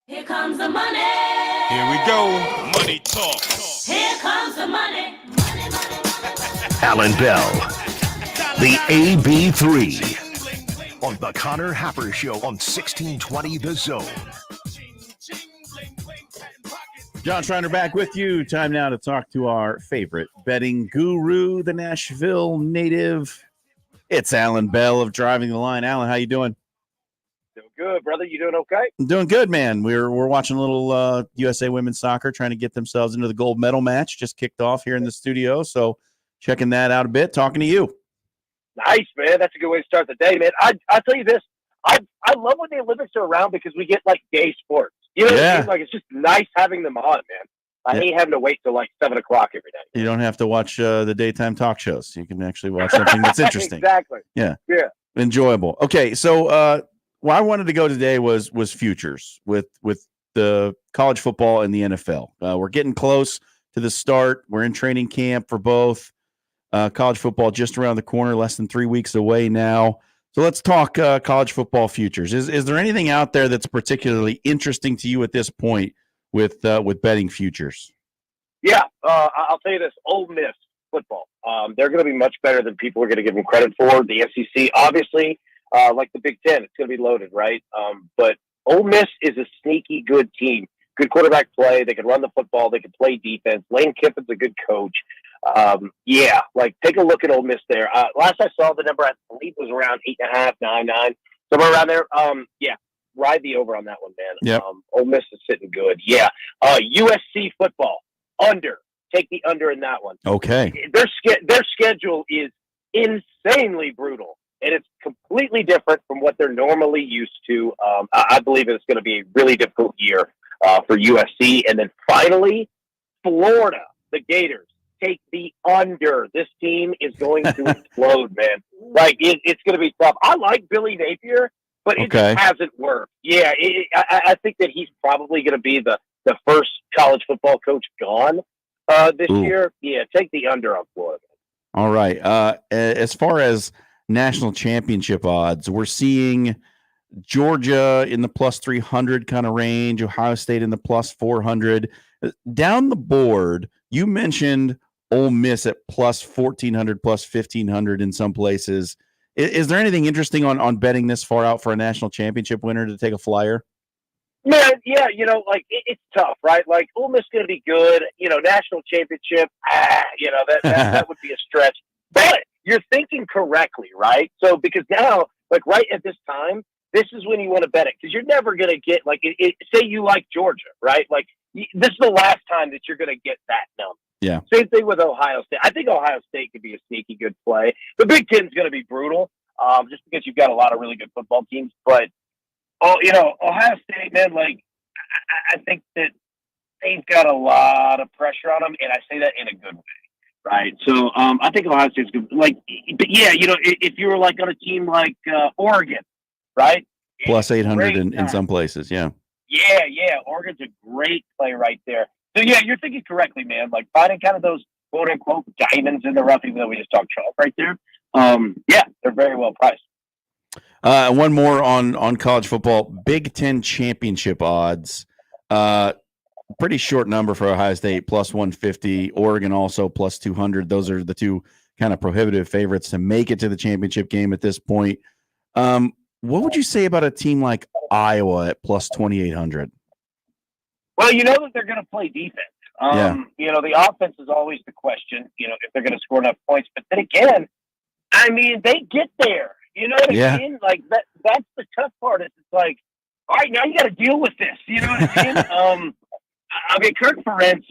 Here comes the money.
Here we go. Money talk.
Here comes the money.
Allan Bell, the AB3 on the Connor Happer Show on 1620 The Zone.
Jon Schriner back with you. Time now to talk to our favorite betting guru, the Nashville native. It's Allan Bell of Driving the Line. Allan, how you doing?
Doing good, brother. You doing okay?
I'm doing good, man. We're watching a little USA women's soccer, trying to get themselves into the gold medal match. Just kicked off here in the studio, so checking that out a bit. Talking to you.
Nice, man. That's a good way to start the day, man. I'll tell you this. I love when the Olympics are around because we get, like, day sports. You know what I mean? Like, it's just nice having them on, man. I hate having to wait till, like, 7 o'clock every day.
You don't have to watch the daytime talk shows. You can actually watch something that's interesting.
Exactly.
Yeah.
Enjoyable.
Okay, so where I wanted to go today was futures with the college football and the NFL. We're getting close to the start. We're in training camp for both. College football just around the corner, less than 3 weeks away now. So let's talk college football futures. Is there anything out there that's particularly interesting to you at this point with betting futures?
Yeah, I'll tell you this. Ole Miss football. They're going to be much better than people are going to give them credit for. The SEC, obviously, like the Big Ten, it's going to be loaded, right? But Ole Miss is a sneaky good team. Good quarterback play. They can run the football. They can play defense. Lane Kiffin's a good coach. Take a look at Ole Miss there. Last I saw, the number I believe was around 8.5, 9, somewhere around there. Ride the over on that one, man.
Yep.
Ole Miss is sitting good. Yeah. USC football under. Take the under in that one.
Okay.
Their schedule is insanely brutal, and it's completely different from what they're normally used to. I believe it's going to be a really difficult year for USC. And then finally, Florida, the Gators. Take the under. This team is going to explode, man. Like, it's going to be tough. I like Billy Napier, but it just hasn't worked. Yeah, I think that he's probably going to be the first college football coach gone this year. Yeah, take the under on Florida.
All right. As far as national championship odds, we're seeing Georgia in the plus 300 kind of range, Ohio State in the plus 400. Down the board, you mentioned Ole Miss at plus 1,400, plus 1,500 in some places. Is there anything interesting on betting this far out for a national championship winner to take a flyer?
Man, yeah, it's tough, right? Like, Ole Miss going to be good. National championship, that would be a stretch. But you're thinking correctly, right? So, because now, like, right at this time, this is when you want to bet it, because you're never going to get, like, say you like Georgia, right? Like, this is the last time that you're going to get that number.
Yeah.
Same thing with Ohio State. I think Ohio State could be a sneaky good play. The Big Ten's going to be brutal, just because you've got a lot of really good football teams. But, Ohio State, man, like, I think that they've got a lot of pressure on them, and I say that in a good way, right? So I think Ohio State's good. Like, but yeah, if you were like on a team like Oregon, right?
Plus 800 in some places, yeah.
Yeah. Oregon's a great play right there. So, yeah, you're thinking correctly, man. Like, finding kind of those quote-unquote diamonds in the rough, even though we just talked chalk right there. They're very well priced.
One more on college football. Big Ten championship odds. Pretty short number for Ohio State, plus 150. Oregon also plus 200. Those are the two kind of prohibitive favorites to make it to the championship game at this point. What would you say about a team like Iowa at plus 2,800?
Well, you know that they're going to play defense. The offense is always the question, if they're going to score enough points. But then again, I mean, they get there. You know what I mean? Like, that's the tough part. It's like, all right, now you got to deal with this. You know what I mean? Kirk Ferentz,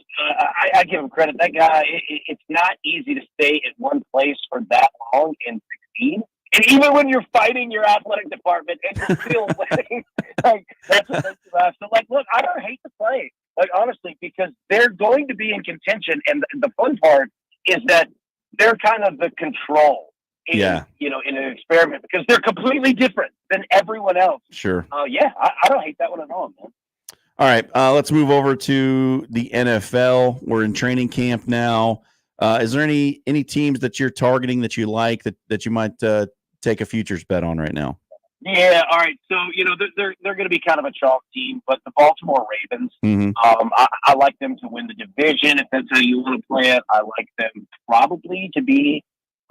I give him credit. That guy, it's not easy to stay at one place for that long and succeed. And even when you're fighting your athletic department and you're still winning, like, that's what makes you laugh. So, like, look, I don't hate the play, like, honestly, because they're going to be in contention. And the fun part is that they're kind of the control in an experiment, because they're completely different than everyone else.
Sure.
I don't hate that one at all, man.
All right, let's move over to the NFL. We're in training camp now. Is there any teams that you're targeting that you like that you might take a futures bet on right now?
Yeah, all right. So they're going to be kind of a chalk team, but the Baltimore Ravens,
Mhm.
I like them to win the division if that's how you want to play it. I like them probably to be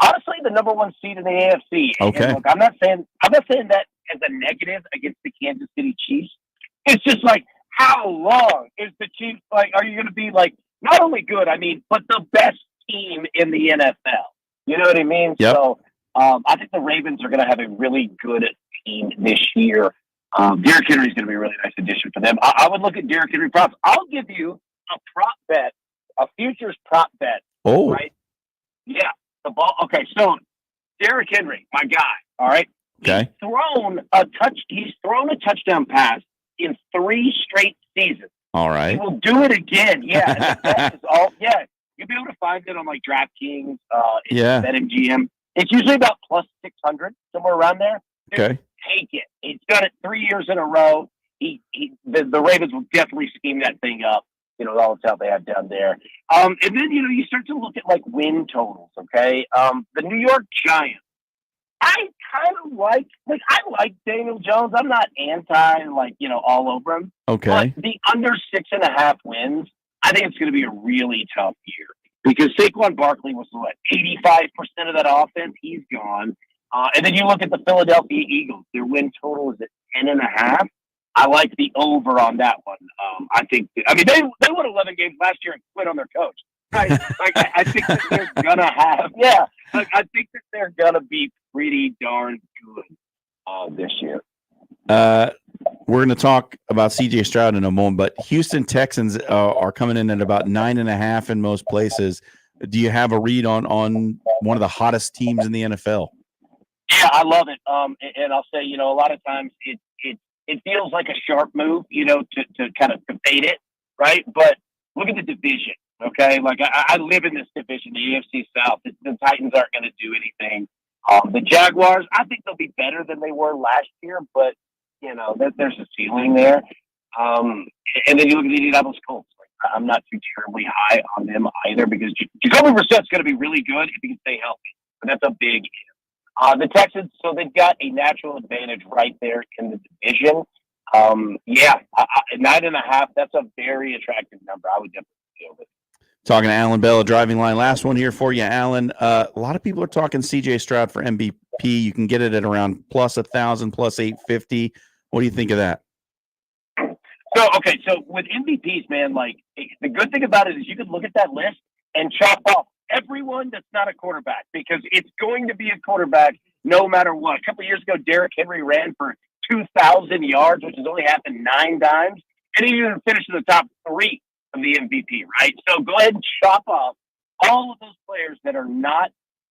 honestly the number one seed in the AFC.
Okay.
And look, I'm not saying that as a negative against the Kansas City Chiefs. It's just like how long is the Chiefs like? Are you going to be like not only good, I mean, but the best team in the NFL? You know what I mean?
Yep.
So I think the Ravens are going to have a really good team this year. Derrick Henry is going to be a really nice addition for them. I would look at Derrick Henry props. I'll give you a prop bet, a futures prop bet.
Oh,
Right? Yeah. The ball. Okay. So Derrick Henry, my guy. All right.
okay.
He's thrown a touchdown pass in 3 straight seasons.
All
He
right.
will do it again. Yeah. And the bet is all. Yeah. You'll be able to find it on like DraftKings,
Yeah.
BetMGM. It's usually about plus 600, somewhere around there.
Okay.
Take it. He's done it 3 years in a row. The Ravens will definitely scheme that thing up. With all the talent they have down there. And then you start to look at like win totals. Okay, the New York Giants. I kind of I like Daniel Jones. I'm not anti all over him.
Okay.
But the under 6.5 wins, I think it's going to be a really tough year because Saquon Barkley was 85% of that offense. He's gone. And then you look at the Philadelphia Eagles. Their win total is at 10.5. I like the over on that one. I think. They won 11 games last year and quit on their coach. Right? I think that they're gonna have. Yeah. I think that they're gonna be pretty darn good this year.
We're going to talk about CJ Stroud in a moment, but Houston Texans are coming in at about 9.5 in most places. Do you have a read on one of the hottest teams in the NFL?
Yeah, I love it. And I'll say, a lot of times it feels like a sharp move, to kind of fade it, right? But look at the division, okay? Like I live in this division, the AFC South. The Titans aren't going to do anything. The Jaguars, I think they'll be better than they were last year, but there's a ceiling there. And then you look at the Indianapolis Colts. I'm not too terribly high on them either because Jacoby Brissett's going to be really good if he can stay healthy, but that's a big if. The Texans, so they've got a natural advantage right there in the division. 9.5. That's a very attractive number. I would definitely deal with it.
Talking to Allan Bell, Driving Line. Last one here for you, Allan. A lot of people are talking CJ Stroud for MVP. You can get it at around plus 1,000, plus 850. What do you think of that?
So with MVPs, man, the good thing about it is you can look at that list and chop off everyone that's not a quarterback because it's going to be a quarterback no matter what. A couple of years ago, Derrick Henry ran for 2,000 yards, which has only happened 9 times, and he even finished in the top 3 of the MVP, right? So go ahead and chop off all of those players that are not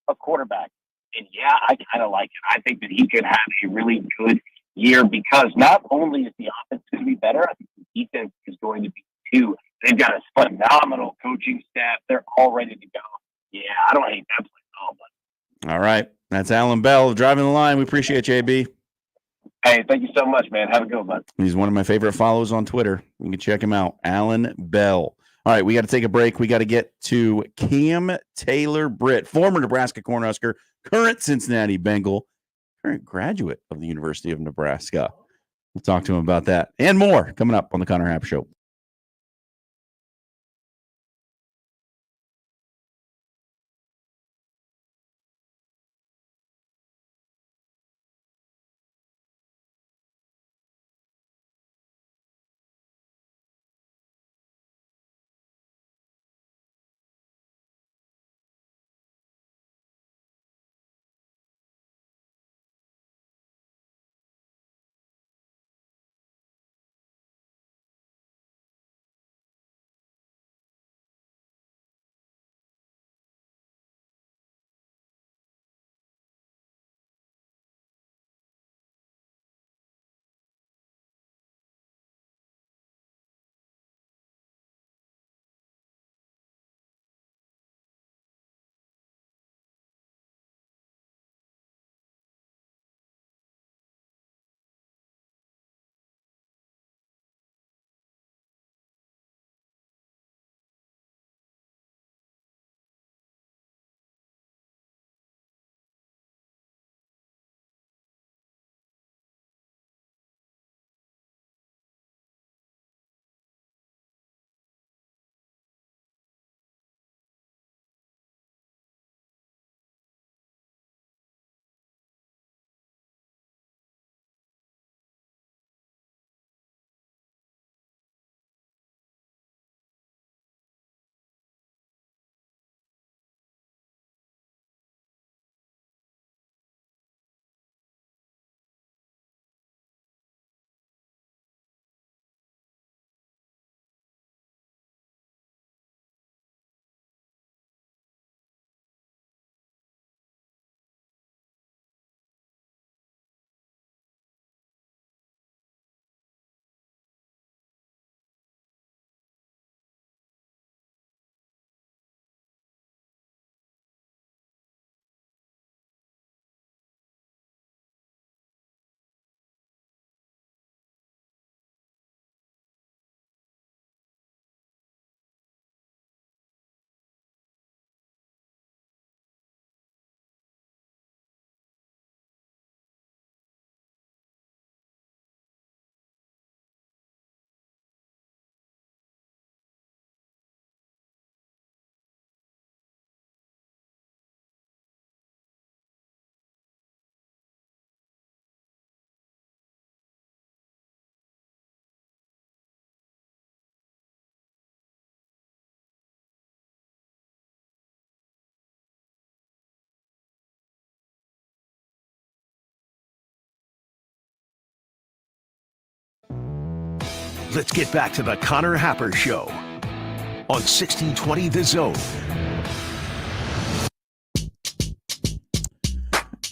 a quarterback. And yeah, I kind of like it. I think that he could have a really good year because not only is the offense going to be better, I think the defense is going to be too. They've got a phenomenal coaching staff. They're all ready to go. Yeah, I don't hate that play at all. But.
All right. That's Allan Bell, Driving the Line. We appreciate you, AB.
Hey, thank you so much, man. Have a good one.
He's one of my favorite follows on Twitter. You can check him out, Allan Bell. All right, we got to take a break. We got to get to Cam Taylor-Britt, former Nebraska Cornhusker, current Cincinnati Bengal, current graduate of the University of Nebraska. We'll talk to him about that and more coming up on the Connor Happer Show.
Let's get back to the Connor Happer Show on 1620 The Zone.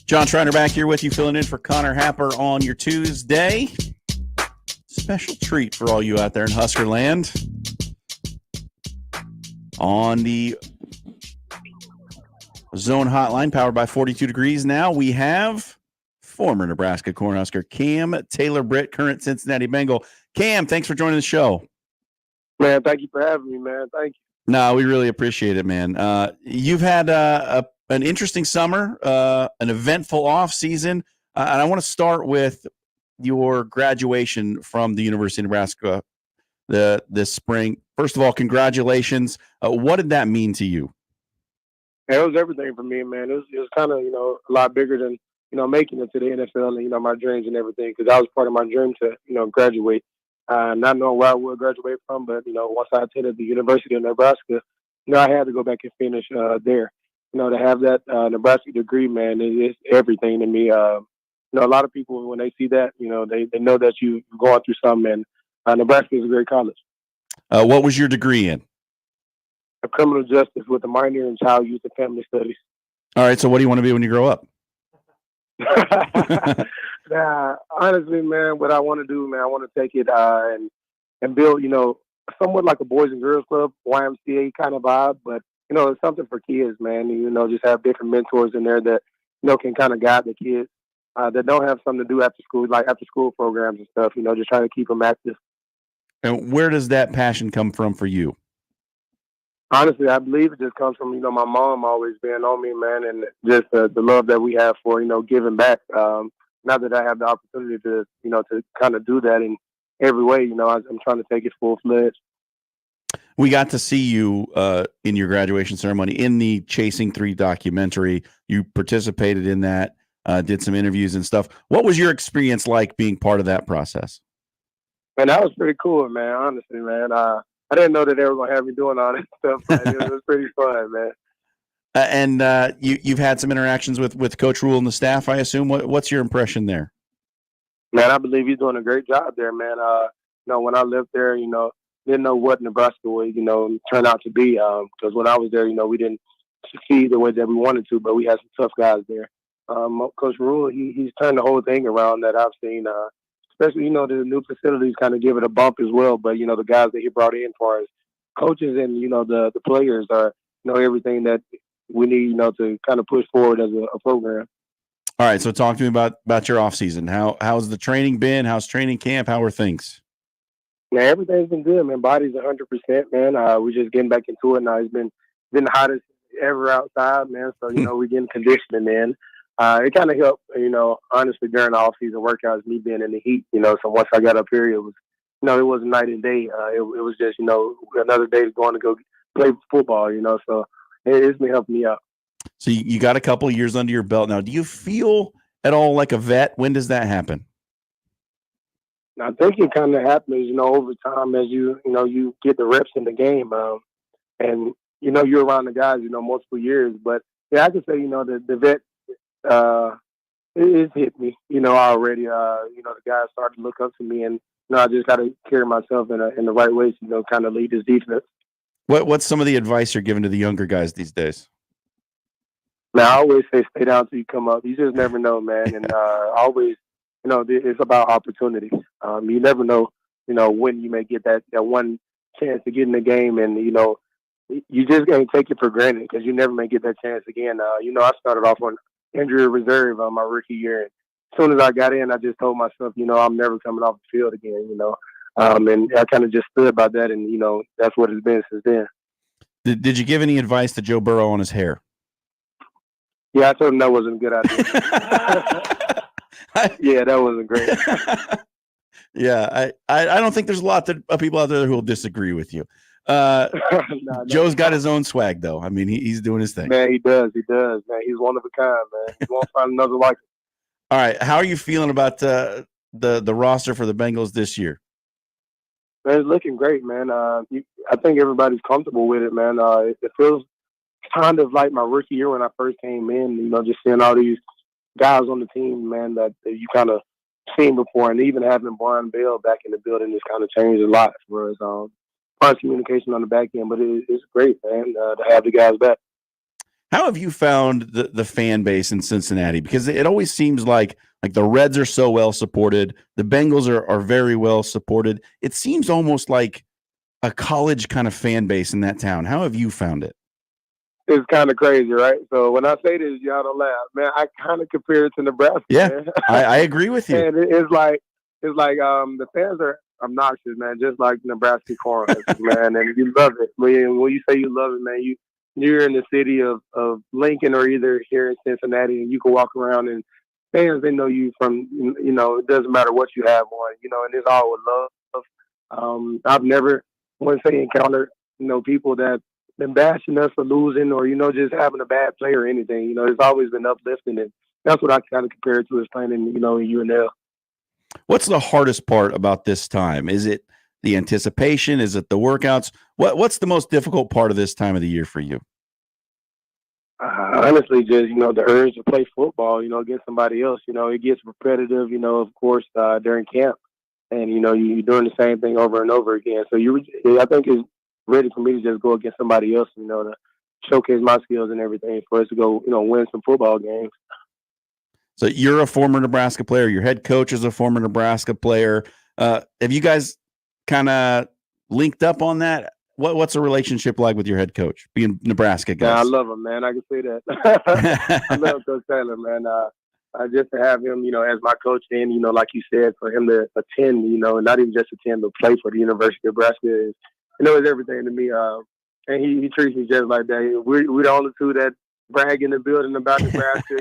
Jon Schriner back here with you, filling in for Connor Happer on your Tuesday. Special treat for all you out there in Husker land. On the Zone Hotline, powered by 42 Degrees now, we have former Nebraska Cornhusker Cam Taylor-Britt, current Cincinnati Bengal. Cam, thanks for joining the show.
Man, thank you for having me, man. Thank you.
No, we really appreciate it, man. You've had an interesting summer, an eventful off season, and I want to start with your graduation from the University of Nebraska this spring. First of all, congratulations. What did that mean to you?
It was everything for me, man. It was kind of, a lot bigger than, making it to the NFL and, my dreams and everything, because that was part of my dream to, graduate. Not knowing where I would graduate from, but, once I attended the University of Nebraska, I had to go back and finish there. To have that Nebraska degree, man, it's everything to me. A lot of people, when they see that, they know that you're going through something, and Nebraska is a great college.
What was your degree in?
A criminal justice with a minor in child youth and family studies.
All right, so what do you want to be when you grow up?
Honestly, man, what I want to do, man, I want to take it and build, somewhat like a Boys and Girls Club, YMCA kind of vibe, but, it's something for kids, man. Just have different mentors in there that, can kind of guide the kids that don't have something to do after school, like after school programs and stuff, just trying to keep them active.
And where does that passion come from for you?
Honestly, I believe it just comes from, my mom always being on me, man, and just the love that we have for, giving back. Now that I have the opportunity to, to kind of do that in every way, I'm trying to take it full-fledged.
We got to see you in your graduation ceremony in the Chasing 3 documentary. You participated in that, did some interviews and stuff. What was your experience like being part of that process?
Man, that was pretty cool, man, honestly, man. I didn't know that they were going to have me doing all this stuff, but it was pretty fun, man.
And you've had some interactions with Coach Rule and the staff, I assume. What's your impression there?
Man, I believe he's doing a great job there, man. When I lived there, didn't know what Nebraska would, turn out to be. Because when I was there, we didn't succeed the way that we wanted to, but we had some tough guys there. Coach Rule, he's turned the whole thing around that I've seen. Especially, the new facilities kind of give it a bump as well. But, the guys that he brought in for us, coaches and, the players are, everything that we need, to kind of push forward as a program.
All right. So talk to me about your off season. How's the training been? How's training camp? How are things?
Man, everything's been good, man. Body's 100%, man. We're just getting back into it now. It's been the hottest ever outside, man. So, we're getting conditioning in. It kind of helped, honestly, during the off-season workouts, me being in the heat, so once I got up here, it was, it wasn't night and day. It was just, another day going to go play football, so it's been helping me out.
So you got a couple of years under your belt now. Do you feel at all like a vet? When does that happen?
I think it kind of happens, over time as you get the reps in the game. And, you're around the guys, multiple years. But, yeah, I can say, the vet, it's hit me, already. The guys started to look up to me, and I just got to carry myself in the right way to, kind of lead this defense.
What's some of the advice you're giving to the younger guys these days?
Man, I always say stay down till you come up. You just never know, man. And always, it's about opportunity. You never know, when you may get that one chance to get in the game, and you just can't take it for granted because you never may get that chance again. I started off on injury reserve on my rookie year. And as soon as I got in, I just told myself, I'm never coming off the field again, and I kind of just stood by that, and, that's what it's been since then.
Did you give any advice to Joe Burrow on his hair?
Yeah, I told him that wasn't a good idea. Yeah, that wasn't great.
Yeah, I don't think there's a lot of people out there who will disagree with you. Joe's got his own swag, though. I mean, he's doing his thing.
Man, he does, man. He's one of a kind, man. He won't find another like him.
All right, how are you feeling about the roster for the Bengals this year?
Man, it's looking great, man. I think everybody's comfortable with it, man. It feels kind of like my rookie year when I first came in, just seeing all these guys on the team, man, that you kind of seen before. And even having Brian Bell back in the building has kind of changed a lot for us. Part communication on the back end, but it's great, man, to have the guys back.
How have you found the fan base in Cincinnati? Because it always seems like the Reds are so well supported. The Bengals are very well supported. It seems almost like a college kind of fan base in that town. How have you found it?
It's kind of crazy, right? So when I say this, y'all don't laugh, man. I kind of compare it to Nebraska.
Yeah,
man.
I agree with you.
And it's like the fans are obnoxious, man, just like Nebraska Cornhuskers, man. And you love it. When you say you love it, man, you're in the city of Lincoln or either here in Cincinnati, and you can walk around and fans, they know you from, it doesn't matter what you have on, and it's all with love. I've never, encountered, people that been bashing us for losing or, just having a bad play or anything. It's always been uplifting, and that's what I kind of compare it to as playing in, in UNL.
What's the hardest part about this time? Is it the anticipation? Is it the workouts? What's the most difficult part of this time of the year for you?
Honestly, just, the urge to play football, against somebody else. It gets repetitive, of course, during camp. And, you're doing the same thing over and over again. So I think it's ready for me to just go against somebody else, to showcase my skills and everything for us to go, win some football games.
So you're a former Nebraska player. Your head coach is a former Nebraska player. Have you guys kind of linked up on that? What's a relationship like with your head coach, being Nebraska guys?
Yeah, I love him, man. I can say that. I love Coach Taylor, man. Just to have him, as my coach, and like you said, for him to attend, and not even just attend, but play for the University of Nebraska is, is everything to me. And he treats me just like that. We're the only two that brag in the building about Nebraska.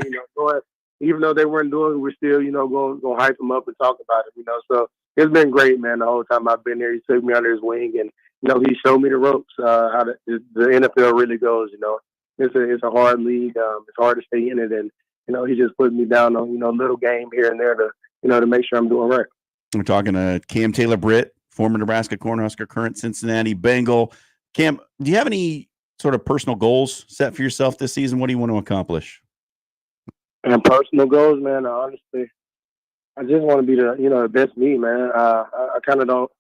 Even though they weren't doing it, we're still, going to hype them up and talk about it. So it's been great, man. The whole time I've been there, he took me under his wing, and he showed me the ropes, how the NFL really goes. It's a hard league. It's hard to stay in it, and he just put me down on little game here and there to make sure I'm doing right.
We're talking to Cam Taylor-Britt, former Nebraska Cornhusker, current Cincinnati Bengal. Cam, do you have any sort of personal goals set for yourself this season? What do you want to accomplish?
And personal goals, man. Honestly, I just want to be the best me, man. I kind of don't.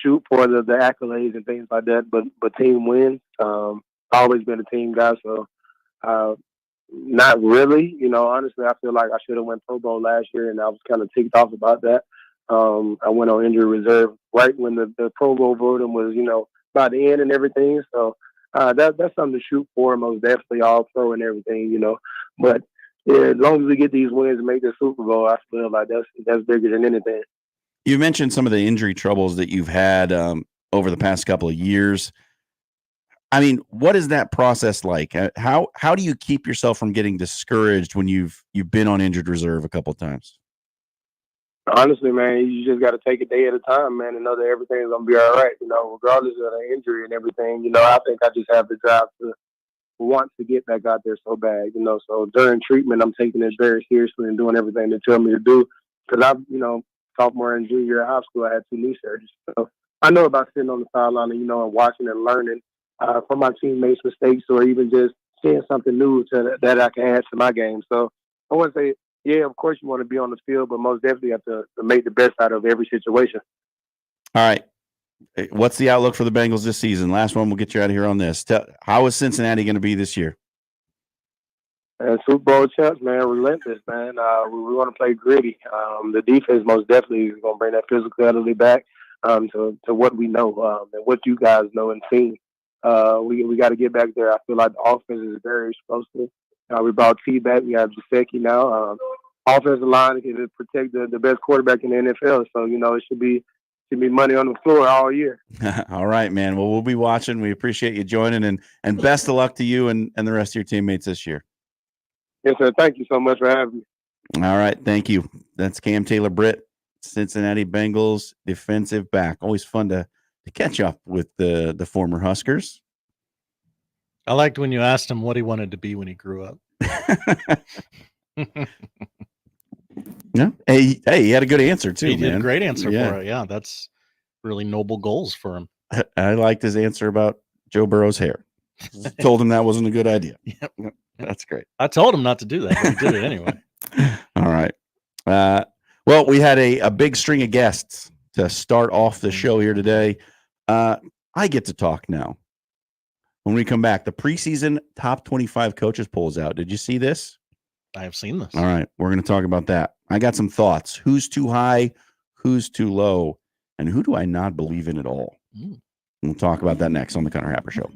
Shoot for the accolades and things like that, but team wins. I've always been a team guy, so not really. Honestly, I feel like I should have went Pro Bowl last year, and I was kind of ticked off about that. I went on injury reserve right when the Pro Bowl voting was, about to end and everything. So that's something to shoot for, most definitely all pro and everything, But yeah, as long as we get these wins and make the Super Bowl, I feel like that's bigger than anything.
You mentioned some of the injury troubles that you've had over the past couple of years. I mean, what is that process like? How do you keep yourself from getting discouraged when you've been on injured reserve a couple of times?
Honestly, man, you just got to take a day at a time, man, and know that everything's going to be all right, regardless of the injury and everything. I think I just have the drive to want to get back out there so bad, So during treatment, I'm taking it very seriously and doing everything they tell me to do because I've, sophomore and junior year of high school, I had 2 knee surgeries. So I know about sitting on the sideline and, and watching and learning from my teammates' mistakes or even just seeing something new that I can add to my game. So I want to say, yeah, of course you want to be on the field, but most definitely you have to make the best out of every situation.
All right. What's the outlook for the Bengals this season? Last one, we'll get you out of here on this. How is Cincinnati going to be this year?
And Super Bowl champs, man, relentless, man. We want to play gritty. The defense most definitely is going to bring that physicality back to what we know and what you guys know and seen. We got to get back there. I feel like the offense is very explosive. We brought T back. We have Jasecki now. Offensive line can protect the best quarterback in the NFL. So, it should be money on the floor all year.
All right, man. Well, we'll be watching. We appreciate you joining, and best of luck to you and the rest of your teammates this year.
Yes, sir. Thank you so much for having me.
All right. Thank you. That's Cam Taylor-Britt, Cincinnati Bengals defensive back. Always fun to catch up with the former Huskers.
I liked when you asked him what he wanted to be when he grew up.
Yeah. Hey, he had a good answer too.
He
man.
did a great answer for it. Yeah, that's really noble goals for him.
I liked his answer about Joe Burrow's hair. Told him that wasn't a good idea.
Yep.
That's great.
I told him not to do that, but he did it anyway.
All right. Well, Well, we had a big string of guests to start off the show here today. I get to talk now. When we come back, the preseason top 25 coaches polls out. Did you see this?
I have seen this.
All right. We're going to talk about that. I got some thoughts. Who's too high? Who's too low? And who do I not believe in at all? We'll talk about that next on the Connor Happer Show.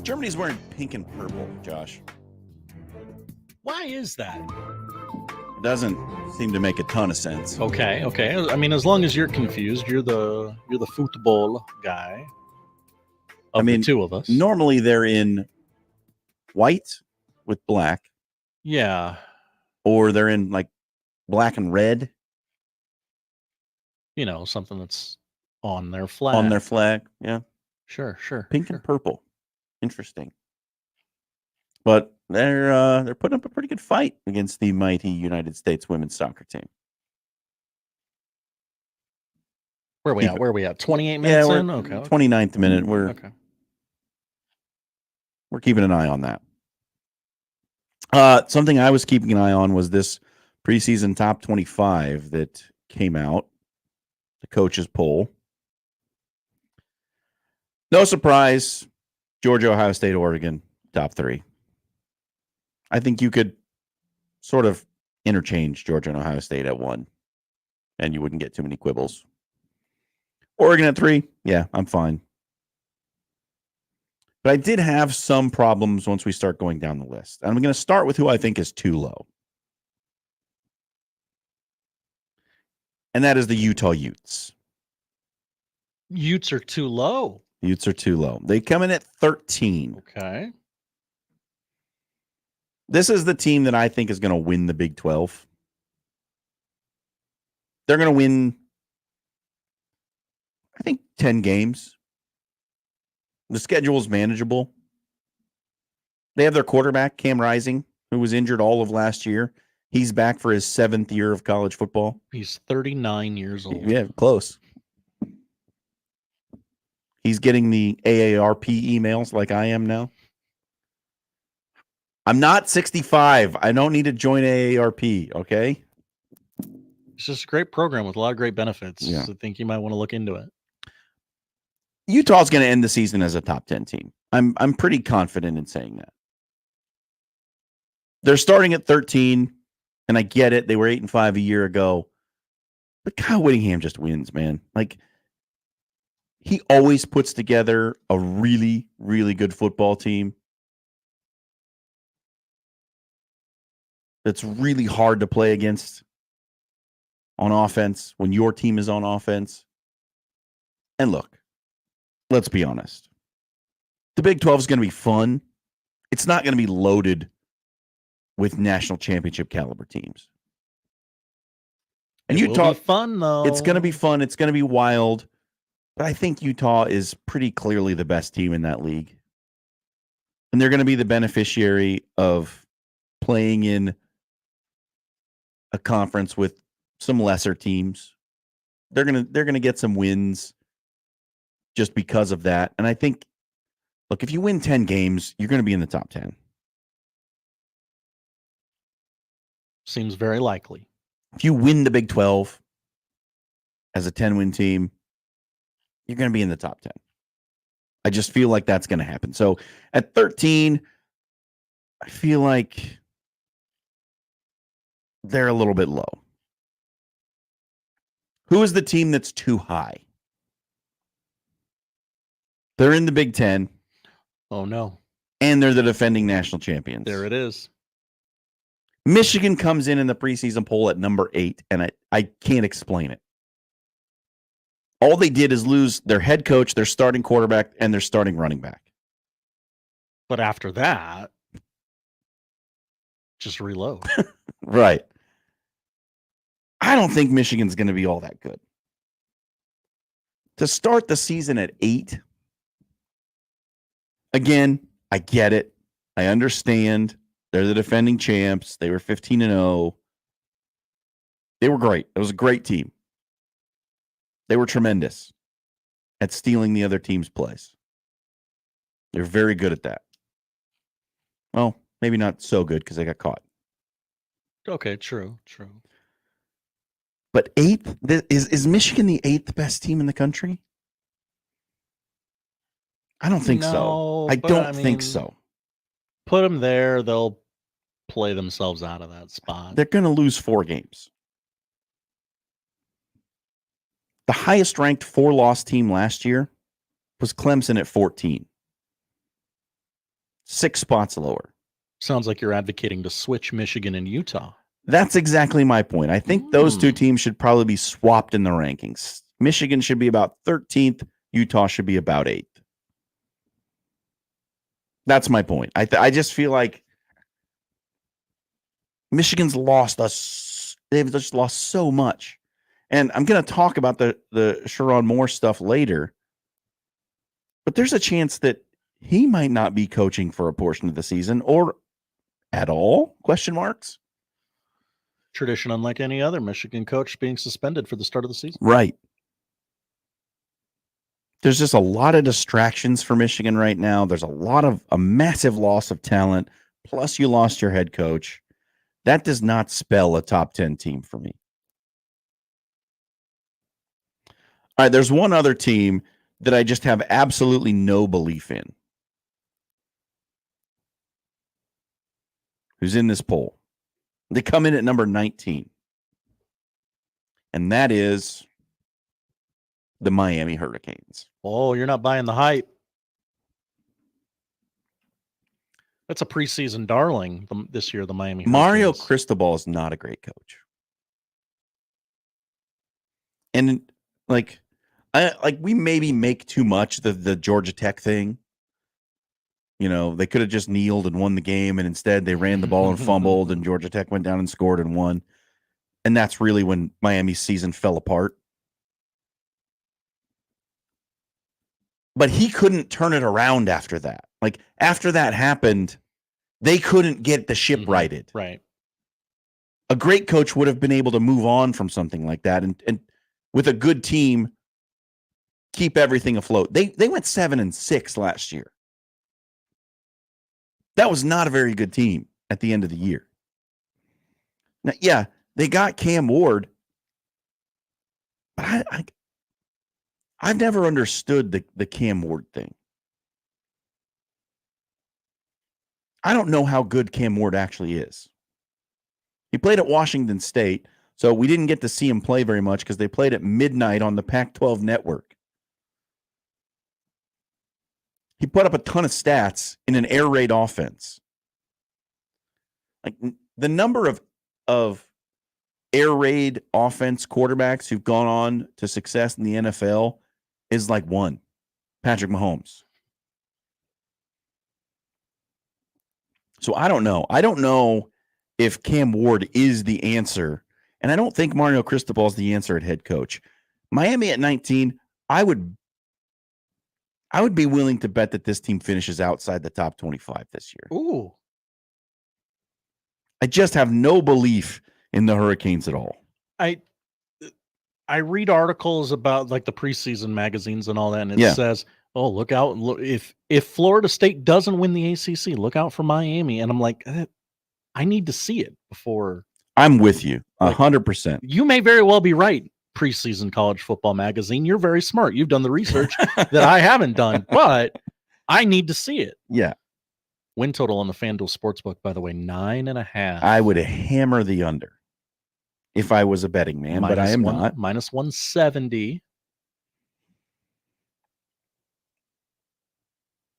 Germany's wearing pink and purple, Josh.
Why is that?
Doesn't seem to make a ton of sense.
Okay. I mean, as long as you're confused, you're the football guy. The two of us.
Normally they're in white with black.
Yeah.
Or they're in like black and red.
You know, something that's on their flag.
On their flag, yeah.
Sure.
Pink and purple. Interesting. But they're putting up a pretty good fight against the mighty United States women's soccer team.
Where are we at? 28 minutes in? Okay.
29th minute. We're keeping an eye on that. Something I was keeping an eye on was this preseason top 25 that came out, the coaches poll. No surprise, Georgia, Ohio State, Oregon, top 3. I think you could sort of interchange Georgia and Ohio State at 1, and you wouldn't get too many quibbles. Oregon at 3. Yeah, I'm fine. But I did have some problems once we start going down the list. And I'm going to start with who I think is too low. And that is the Utah Utes.
Utes are too low.
Utes are too low. They come in at 13.
Okay.
This is the team that I think is going to win the Big 12. They're going to win, I think, 10 games. The schedule is manageable. They have their quarterback, Cam Rising, who was injured all of last year. He's back for his 7th year of college football.
He's 39 years old.
Yeah, close. He's getting the AARP emails like I am now. I'm not 65. I don't need to join AARP, okay?
It's just a great program with a lot of great benefits.
Yeah.
I think you might want to look into it.
Utah's going to end the season as a top 10 team. I'm pretty confident in saying that. They're starting at 13, and I get it. They were 8-5 a year ago. But Kyle Whittingham just wins, man. Like, he always puts together a really, really good football team. That's really hard to play against on offense when your team is on offense. And look, let's be honest. The Big 12 is going to be fun. It's not going to be loaded with national championship caliber teams. And Utah,
will be fun though.
It's going to be fun. It's going to be wild. But I think Utah is pretty clearly the best team in that league. And they're going to be the beneficiary of playing in a conference with some lesser teams. They're going to get some wins just because of that. And I think, look, if you win 10 games, you're going to be in the top 10.
Seems very likely.
If you win the Big 12 as a 10-win team, you're going to be in the top 10. I just feel like that's going to happen. So at 13, I feel like they're a little bit low. Who is the team that's too high? They're in the Big 10.
Oh, no.
And they're the defending national champions.
There it is.
Michigan comes in the preseason poll at number 8, and I can't explain it. All they did is lose their head coach, their starting quarterback, and their starting running back.
But after that, just reload.
Right. I don't think Michigan's going to be all that good. To start the season at 8, again, I get it. I understand. They're the defending champs. They were 15-0. They were great. It was a great team. They were tremendous at stealing the other team's plays. They're very good at that. Well, maybe not so good because they got caught.
Okay, true.
But 8th, is Michigan the 8th best team in the country? I don't think so. I don't think so.
Put them there, they'll play themselves out of that spot.
They're going to lose 4 games. The highest ranked 4-loss team last year was Clemson at 14. 6 spots lower.
Sounds like you're advocating to switch Michigan and Utah.
That's exactly my point. I think those two teams should probably be swapped in the rankings. Michigan should be about 13th. Utah should be about 8th. That's my point. I just feel like Michigan's lost us. They've just lost so much. And I'm going to talk about the Sherrod Moore stuff later. But there's a chance that he might not be coaching for a portion of the season or at all? Question marks.
Tradition unlike any other. Michigan coach being suspended for the start of the season.
Right. There's just a lot of distractions for Michigan right now. There's a massive loss of talent. Plus you lost your head coach. That does not spell a top 10 team for me. All right, there's one other team that I just have absolutely no belief in. Who's in this poll? They come in at number 19. And that is the Miami Hurricanes.
Oh, you're not buying the hype. That's a preseason darling this year, the Miami Hurricanes.
Mario Cristobal is not a great coach. And we maybe make too much the Georgia Tech thing. You know, they could have just kneeled and won the game, and instead they ran the ball and fumbled, and Georgia Tech went down and scored and won. And that's really when Miami's season fell apart. But he couldn't turn it around after that. Like, after that happened, they couldn't get the ship righted.
Right.
A great coach would have been able to move on from something like that and with a good team, keep everything afloat. They went 7-6 last year. That was not a very good team at the end of the year. Now, yeah, they got Cam Ward, but I've never understood the Cam Ward thing. I don't know how good Cam Ward actually is. He played at Washington State, so we didn't get to see him play very much because they played at midnight on the Pac-12 network. He put up a ton of stats in an air raid offense. Like, the number of air raid offense quarterbacks who've gone on to success in the NFL is like one, Patrick Mahomes. So I don't know. I don't know if Cam Ward is the answer, and I don't think Mario Cristobal is the answer at head coach. Miami at 19, I would be willing to bet that this team finishes outside the top 25 this year.
Ooh.
I just have no belief in the Hurricanes at all.
I read articles about like the preseason magazines and all that, and it says, "Oh, look out! Look, if Florida State doesn't win the ACC, look out for Miami." And I'm like, I need to see it before.
I'm with you 100%.
You may very well be right. Preseason college football magazine. You're very smart. You've done the research that I haven't done, but I need to see it.
Yeah.
Win total on the FanDuel Sportsbook, by the way, 9.5.
I would hammer the under if I was a betting man, but I am not.
Minus 170.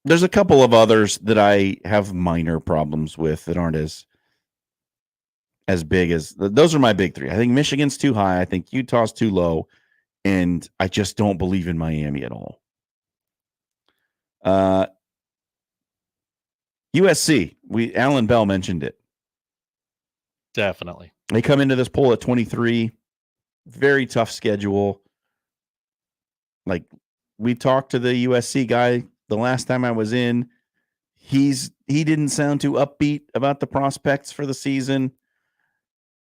There's a couple of others that I have minor problems with that aren't as big as those are my big three. I think Michigan's too high. I think Utah's too low, and I just don't believe in Miami at all. USC, Allan Bell mentioned it.
Definitely.
They come into this poll at 23. Very tough schedule. Like, we talked to the USC guy the last time I was in. He didn't sound too upbeat about the prospects for the season.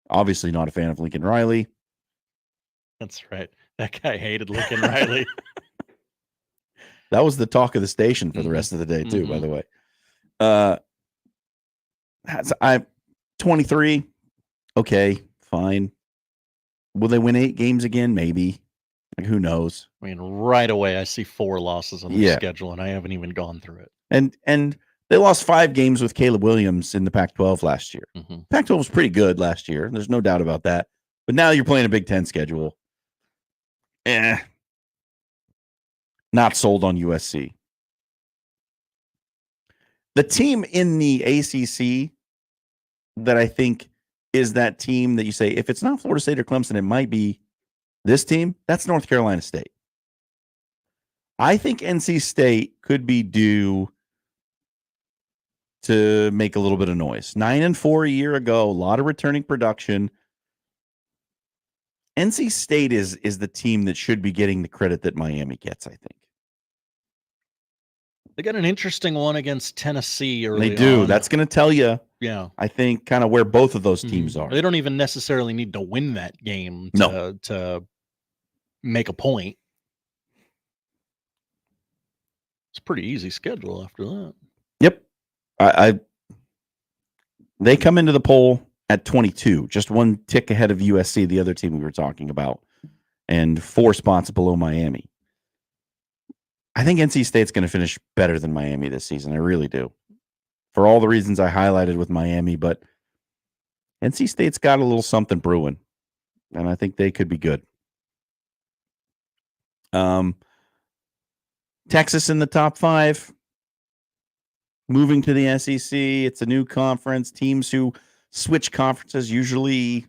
Obviously not a fan of Lincoln Riley.
That's right. That guy hated Lincoln Riley.
That was the talk of the station for the rest of the day too, by the way. I'm 23. Okay, fine. Will they win 8 games again? Maybe. Like, who knows?
I mean, right away, I see 4 losses on the schedule, and I haven't even gone through it.
And they lost 5 games with Caleb Williams in the Pac-12 last year. Pac-12 was pretty good last year. There's no doubt about that. But now you're playing a Big Ten schedule. Not sold on USC. The team in the ACC that I think is that team that you say, if it's not Florida State or Clemson, it might be this team. That's North Carolina State. I think NC State could be due to make a little bit of noise. 9-4 a year ago, a lot of returning production. NC State is the team that should be getting the credit that Miami gets, I think.
They got an interesting one against Tennessee early
They do.
on.
That's going to tell you, I think, kind of where both of those teams are.
They don't even necessarily need to win that game to make a point. It's a pretty easy schedule after that.
Yep. They come into the poll at 22, just one tick ahead of USC, the other team we were talking about, and 4 spots below Miami. I think NC State's going to finish better than Miami this season. I really do. For all the reasons I highlighted with Miami, but NC State's got a little something brewing, and I think they could be good. Texas in the top 5. Moving to the SEC. It's a new conference. Teams who switch conferences usually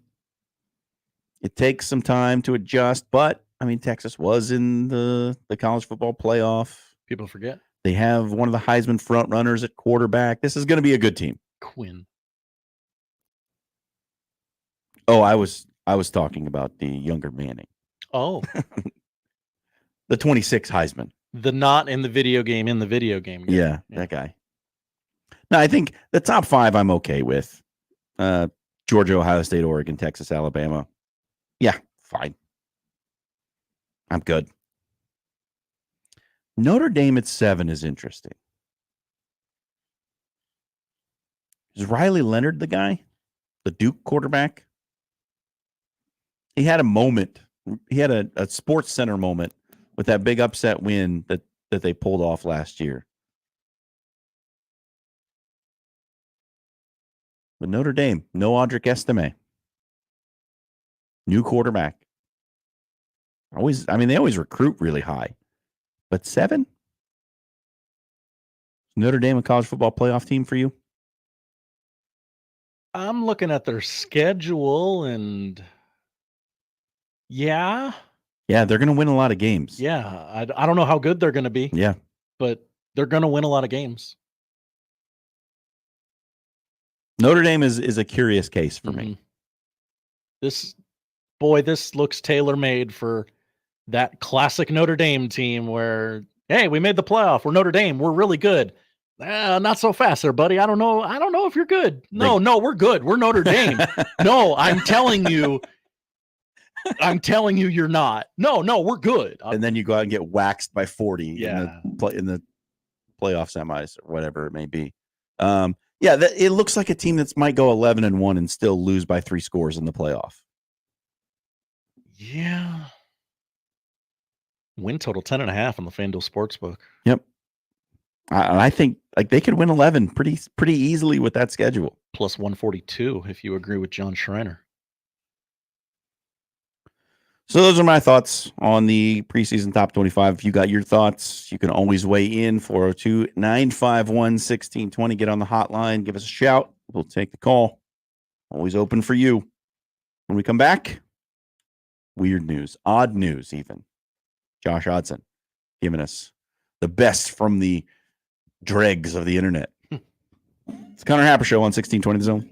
it takes some time to adjust, but I mean Texas was in the college football playoff.
People forget.
They have one of the Heisman front runners at quarterback. This is going to be a good team.
Quinn.
Oh, I was talking about the younger Manning.
Oh.
The 26 Heisman.
The not in the video game guy.
Yeah, that guy. No, I think the top 5 I'm okay with. Georgia, Ohio State, Oregon, Texas, Alabama. Yeah, fine. I'm good. Notre Dame at 7 is interesting. Is Riley Leonard the guy? The Duke quarterback? He had a moment. He had a Sports Center moment with that big upset win that they pulled off last year. But Notre Dame, no Audric Estime. New quarterback. They always recruit really high. But 7? Notre Dame a college football playoff team for you?
I'm looking at their schedule and yeah,
they're going to win a lot of games.
Yeah, I don't know how good they're going to be.
Yeah.
But they're going to win a lot of games.
Notre Dame is a curious case for me.
This looks tailor-made for that classic Notre Dame team where, hey, we made the playoff. We're Notre Dame. We're really good. Not so fast there, buddy. I don't know if you're good. No, we're good. We're Notre Dame. No, I'm telling you you're not. No, we're good.
And then you go out and get waxed by 40
Yeah.
in the playoff semis or whatever it may be. It looks like a team that might go 11-1 and still lose by 3 scores in the playoff.
Yeah. Win total 10.5 on the FanDuel Sportsbook.
Yep. I think like they could win 11 pretty easily with that schedule.
Plus 142 if you agree with Jon Schriner.
So those are my thoughts on the preseason top 25. If you got your thoughts, you can always weigh in. 402-951-1620. Get on the hotline. Give us a shout. We'll take the call. Always open for you. When we come back, weird news, odd news even. Josh Hodson giving us the best from the dregs of the internet. It's Connor Happer Show on 1620 The Zone.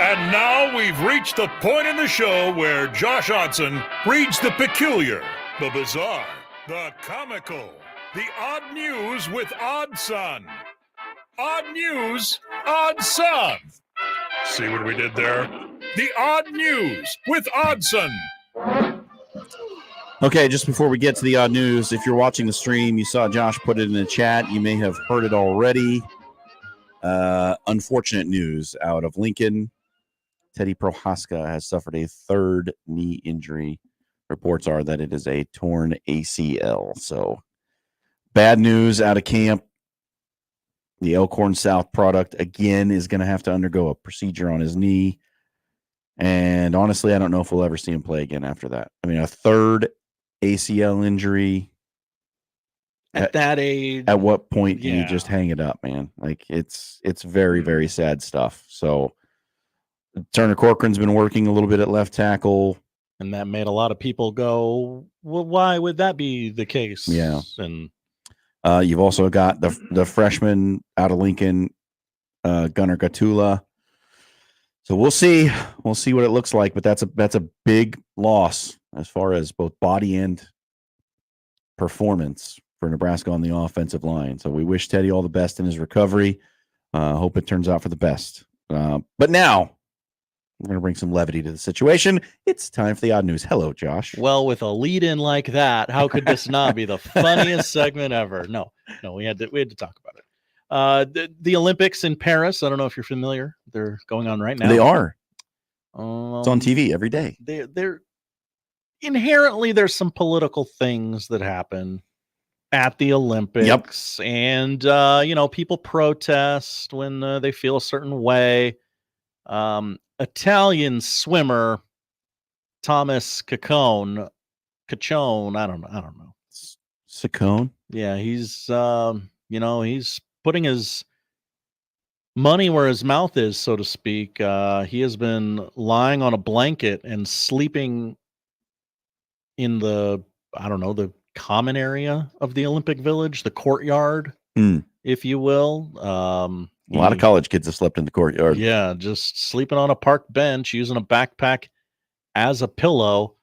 And now we've reached the point in the show where Josh Odson reads the peculiar, the bizarre, the comical, the odd news with Odd Son. Odd news, Odd Son. See what we did there? The odd news with Oddson.
Okay, just before we get to the odd news, if you're watching the stream, you saw Josh put it in the chat. You may have heard it already. Unfortunate news out of Lincoln. Teddy Prohaska has suffered a third knee injury. Reports are that it is a torn ACL. So bad news out of camp. The Elkhorn South product, again, is going to have to undergo a procedure on his knee. And honestly, I don't know if we'll ever see him play again after that. I mean, a third ACL injury.
At that age.
At what point do you just hang it up, man? Like, it's very, very sad stuff. So Turner Corcoran's been working a little bit at left tackle.
And that made a lot of people go, well, why would that be the case?
Yeah.
And
you've also got the freshman out of Lincoln, Gunnar Gatula. So we'll see. We'll see what it looks like, but that's a big loss as far as both body and performance for Nebraska on the offensive line. So we wish Teddy all the best in his recovery. Hope it turns out for the best. But now we're going to bring some levity to the situation. It's time for the odd news. Hello, Josh.
Well, with a lead in like that, how could this not be the funniest segment ever? No, we had to talk about it. The Olympics in Paris. I don't know if you're familiar. They're going on right now.
They are. It's on TV every day.
They're inherently, there's some political things that happen at the Olympics. Yep. And, people protest when they feel a certain way. Italian swimmer Thomas Cacone, I don't know.
Cacone?
Yeah, he's he's putting his money where his mouth is, so to speak. He has been lying on a blanket and sleeping in the common area of the Olympic Village, the courtyard, if you will.
A lot of college kids have slept in the courtyard.
Yeah, just sleeping on a park bench, using a backpack as a pillow.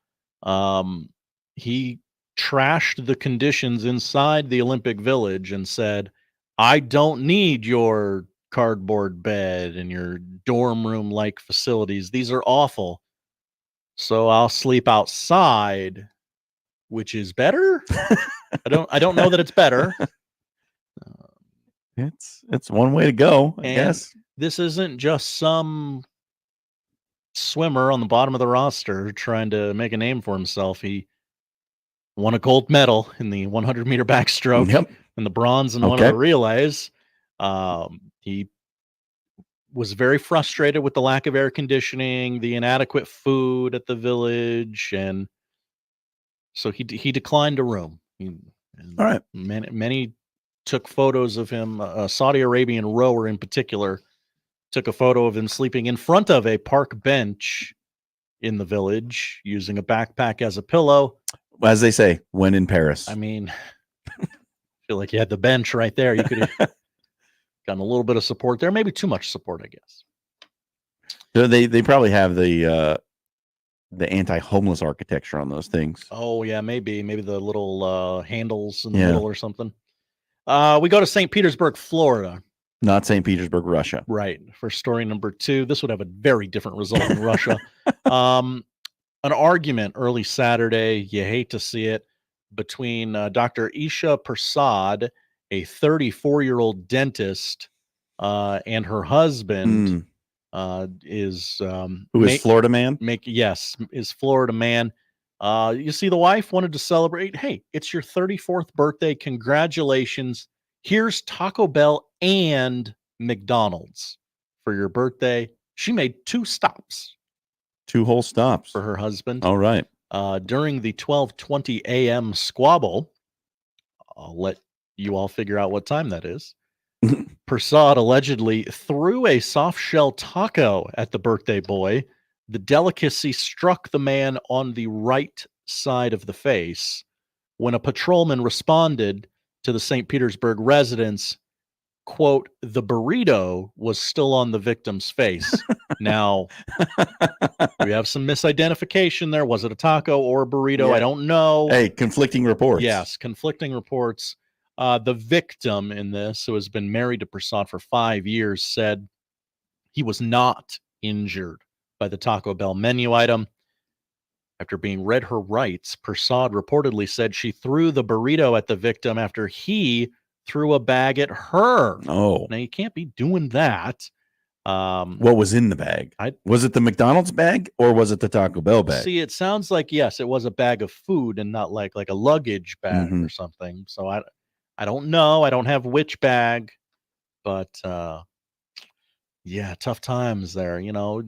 He trashed the conditions inside the Olympic Village and said, I don't need your cardboard bed and your dorm room-like facilities. These are awful. So I'll sleep outside, which is better. I don't know that it's better.
It's one way to go, I guess.
This isn't just some swimmer on the bottom of the roster trying to make a name for himself. He won a gold medal in the 100-meter backstroke and the bronze in one of the relays. He was very frustrated with the lack of air conditioning, the inadequate food at the village, and so he declined a room.
All right.
Many took photos of him. A Saudi Arabian rower in particular took a photo of him sleeping in front of a park bench in the village using a backpack as a pillow.
As they say, when in Paris.
I mean, I feel like you had the bench right there. You could have gotten a little bit of support there. Maybe too much support, I guess.
So they probably have the anti-homeless architecture on those things.
Oh, yeah, maybe the little handles in the middle or something. We go to St. Petersburg, Florida.
Not St. Petersburg, Russia.
Right. For story number 2. This would have a very different result in Russia. An argument early Saturday, you hate to see it, between Dr. Isha Prasad, a 34-year-old dentist, and her husband, who is
Florida man?
Is Florida man. You see, the wife wanted to celebrate. Hey, it's your 34th birthday. Congratulations. Here's Taco Bell and McDonald's for your birthday. She made 2 stops.
2 whole stops.
For her husband.
All right.
During the 12:20 a.m. squabble, I'll let you all figure out what time that is. Prasad allegedly threw a soft shell taco at the birthday boy. The delicacy struck the man on the right side of the face. When a patrolman responded to the St. Petersburg residence, quote, the burrito was still on the victim's face. Now, we have some misidentification there. Was it a taco or a burrito?
Yeah.
I don't know.
Hey, conflicting reports.
Yes, conflicting reports. The victim in this, who has been married to Prasad for 5 years, said he was not injured by the Taco Bell menu item. After being read her rights, Prasad reportedly said she threw the burrito at the victim after he threw a bag at her.
Oh.
Now, you can't be doing that.
What was in the bag? Was it the McDonald's bag or was it the Taco Bell bag?
See, it sounds like, yes, it was a bag of food and not like a luggage bag or something. So I don't know. I don't have which bag, but yeah, tough times there. You know,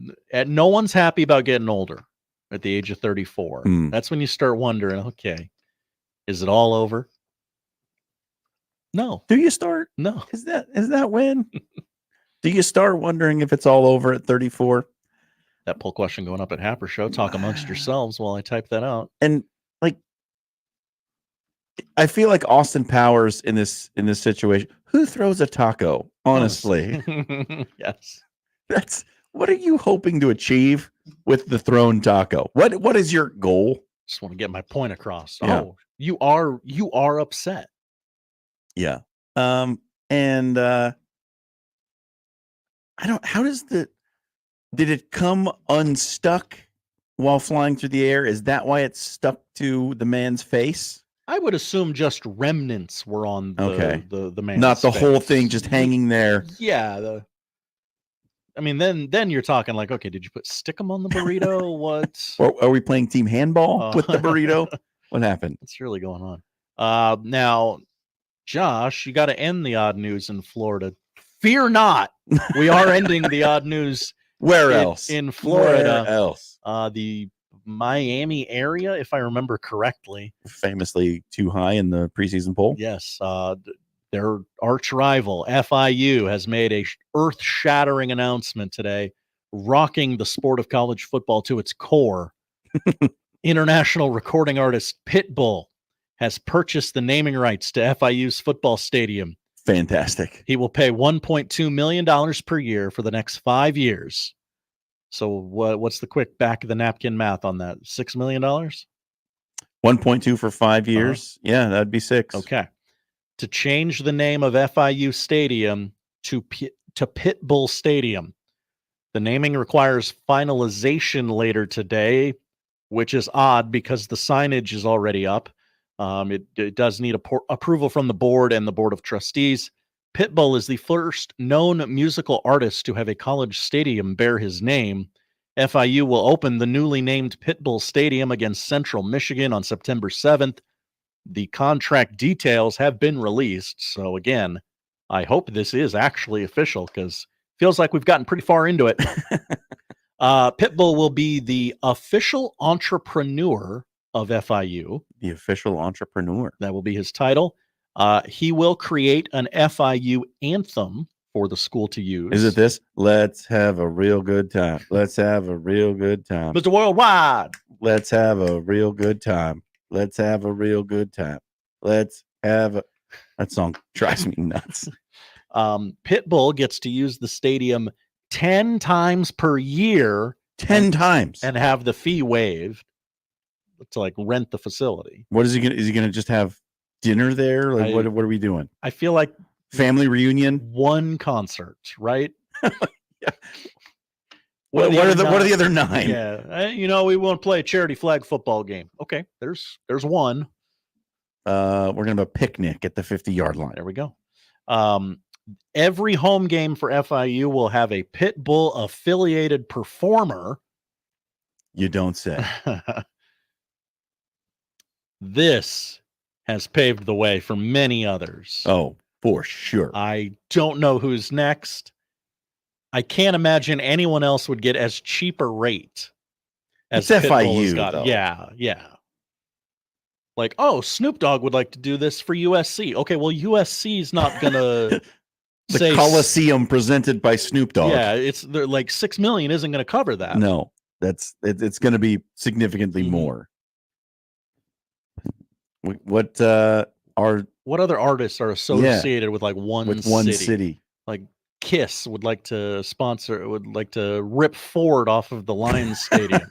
no one's happy about getting older at the age of 34. That's when you start wondering, okay, is it all over? No.
Do you start?
No.
Is that when? Do you start wondering if it's all over at 34?
That poll question going up at Happer Show. Talk amongst yourselves while I type that out.
And like, I feel like Austin Powers in this situation. Who throws a taco? Honestly,
yes.
That's what are you hoping to achieve with the thrown taco? What is your goal?
Just want to get my point across.
Yeah.
Oh, you are upset.
Yeah. And did it come unstuck while flying through the air? Is that why it stuck to the man's face?
I would assume just remnants were on the man's
not the
face.
whole thing just hanging there.
Yeah. I mean, then you're talking like, okay, did you put stickum on the burrito? What?
Or are we playing team handball with the burrito? What happened?
What's really going on? Now, Josh, you got to end the odd news in Florida. Fear not. We are ending the odd news.
Where else?
In Florida.
Where else?
The Miami area, if I remember correctly.
Famously too high in the preseason poll.
Yes. Their arch rival, FIU, has made a earth-shattering announcement today, rocking the sport of college football to its core. International recording artist Pitbull has purchased the naming rights to FIU's football stadium.
Fantastic.
He will pay $1.2 million per year for the next 5 years. So what's the quick back of the napkin math on that? $6 million?
1.2 for 5 years. Yeah, that'd be 6.
Okay. To change the name of FIU Stadium to Pitbull Stadium. The naming requires finalization later today, which is odd because the signage is already up. It does need approval from the board and the board of trustees. Pitbull is the first known musical artist to have a college stadium bear his name. FIU will open the newly named Pitbull Stadium against Central Michigan on September 7th. The contract details have been released. So again, I hope this is actually official because it feels like we've gotten pretty far into it. Pitbull will be the official entrepreneur of FIU.
The official entrepreneur.
That will be his title. He will create an FIU anthem for the school to use.
Is it this? Let's have a real good time. Let's have a real good time.
Mr. Worldwide.
Let's have a real good time. Let's have a real good time. Let's have a... That song drives me nuts.
Pitbull gets to use the stadium 10 times per year.
10 times.
And have the fee waived to like rent the facility.
What is he going to... Is he going to just have dinner there? Like, what are we doing?
I feel like
family reunion,
one concert, right?
Yeah. What are the other 9?
Yeah, we won't play a charity flag football game. Okay, there's one.
We're gonna have a picnic at the 50-yard line.
There we go. Every home game for FIU will have a Pitbull affiliated performer.
You don't say.
This has paved the way for many others.
Oh, for sure.
I don't know who's next. I can't imagine anyone else would get as cheap a rate as
it's
Pitbull
FIU,
has got.
though.
Yeah. Like, oh, Snoop Dogg would like to do this for USC. Okay, well, USC is not gonna
the Coliseum presented by Snoop Dogg.
Yeah, they're like $6 million isn't going to cover that.
No, it's going to be significantly more. What
what other artists are associated with like one
city.
Like Kiss would like to rip Ford off of the Lions Stadium.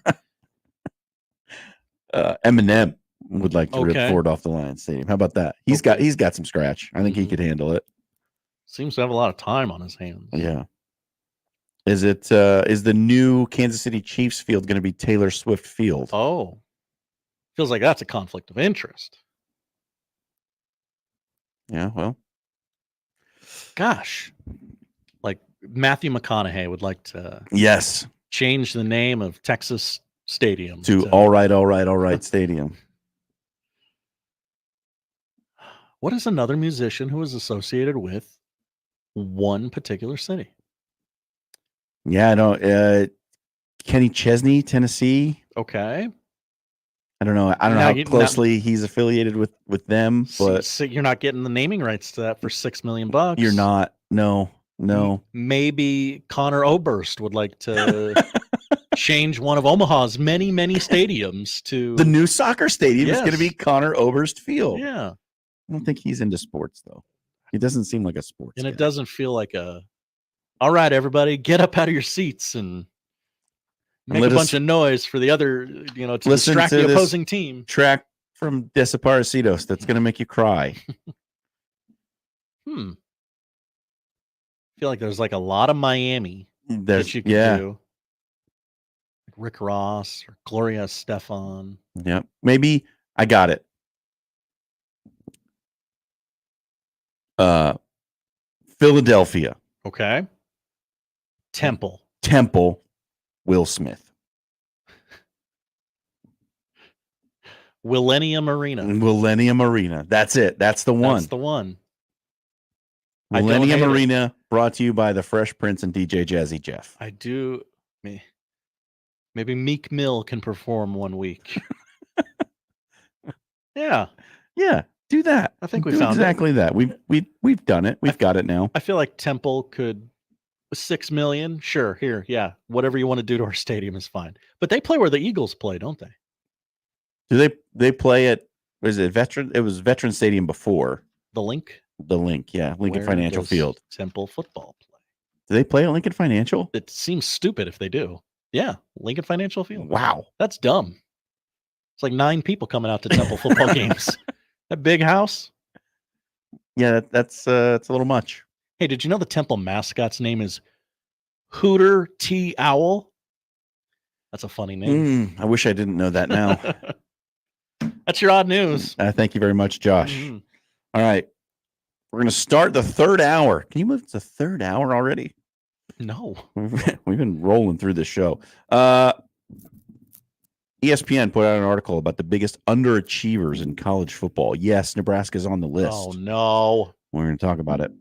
Eminem would like to rip
Okay.
Ford off the Lions Stadium. How about that? He's got some scratch. I think he could handle it.
Seems to have a lot of time on his hands.
Yeah. Is the new Kansas City Chiefs field going to be Taylor Swift Field?
Oh. Feels like that's a conflict of interest.
Yeah, well.
Gosh. Like Matthew McConaughey would like to change the name of Texas Stadium
to All Right Stadium.
What is another musician who is associated with one particular city?
Yeah, I know. Kenny Chesney, Tennessee.
Okay.
I don't know. I don't know how closely he's affiliated with them, but
so you're not getting the naming rights to that for $6 million.
You're not. No.
Maybe Connor Oberst would like to change one of Omaha's many, many stadiums to
the new soccer stadium is going to be Connor Oberst Field.
Yeah.
I don't think he's into sports though. He doesn't seem like a sports
and
guy.
It doesn't feel like all right, everybody, get up out of your seats and make a bunch of noise for the other, to distract the opposing team.
Track from Desaparecidos that's going to make you cry.
I feel like there's like a lot of Miami that you could do. Like Rick Ross or Gloria Estefan.
Yeah. Maybe I got it. Philadelphia.
Okay. Temple.
Will Smith.
Millennium Arena.
That's it. That's the one.
That's the one.
Millennium Arena, brought to you by the Fresh Prince and DJ Jazzy Jeff.
I do. Maybe Meek Mill can perform one week. Yeah.
Do that.
I think we
do
found
exactly that. We've done it. We've got it now.
I feel like Temple could. $6 million, sure. Here, yeah. Whatever you want to do to our stadium is fine. But they play where the Eagles play, don't they?
Do they play at? Was it Veteran? It was Veteran Stadium before.
The Link.
Yeah, Lincoln Financial Field.
Temple football play.
Do they play at Lincoln Financial?
It seems stupid if they do. Yeah, Lincoln Financial Field.
Wow,
that's dumb. It's like 9 people coming out to Temple football games. That big house.
Yeah, that's it's a little much.
Hey, did you know the Temple mascot's name is Hooter T. Owl? That's a funny name.
I wish I didn't know that now.
That's your odd news.
Thank you very much, Josh. All right. We're going to start the third hour. Can you move to the third hour already?
No.
We've been rolling through this show. ESPN put out an article about the biggest underachievers in college football. Yes, Nebraska's on the list.
Oh, no.
We're going to talk about it.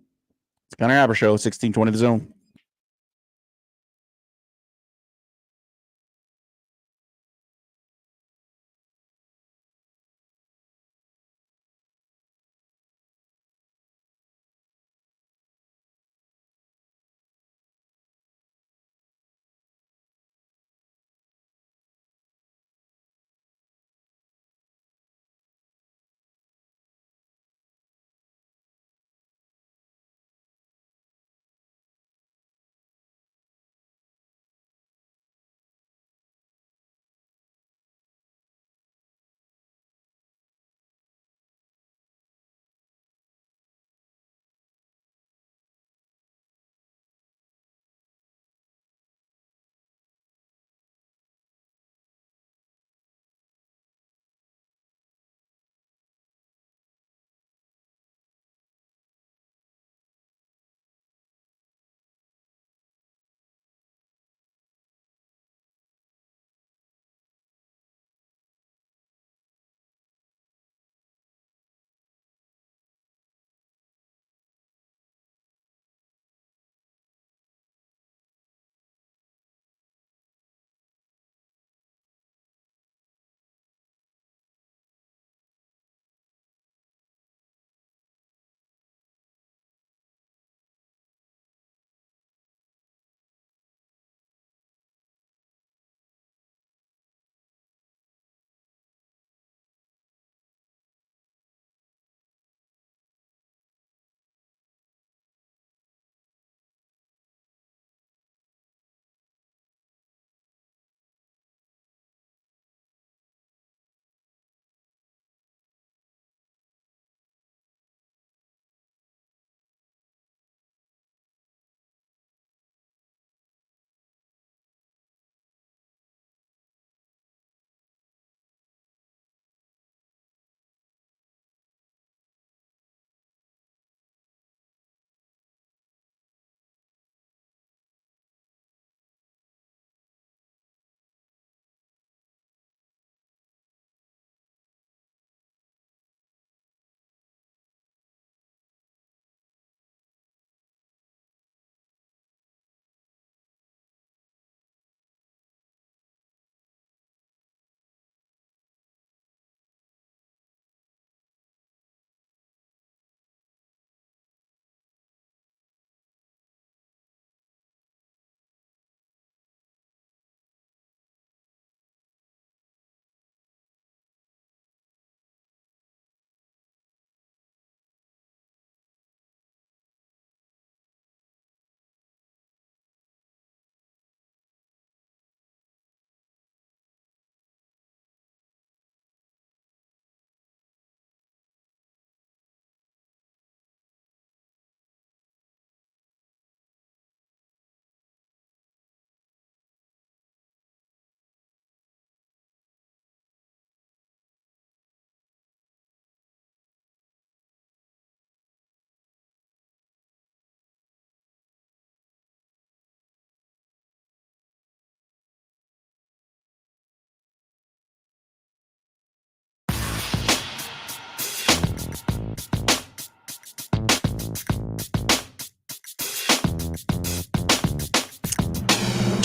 It's Connor Happer Show, 1620 The Zone.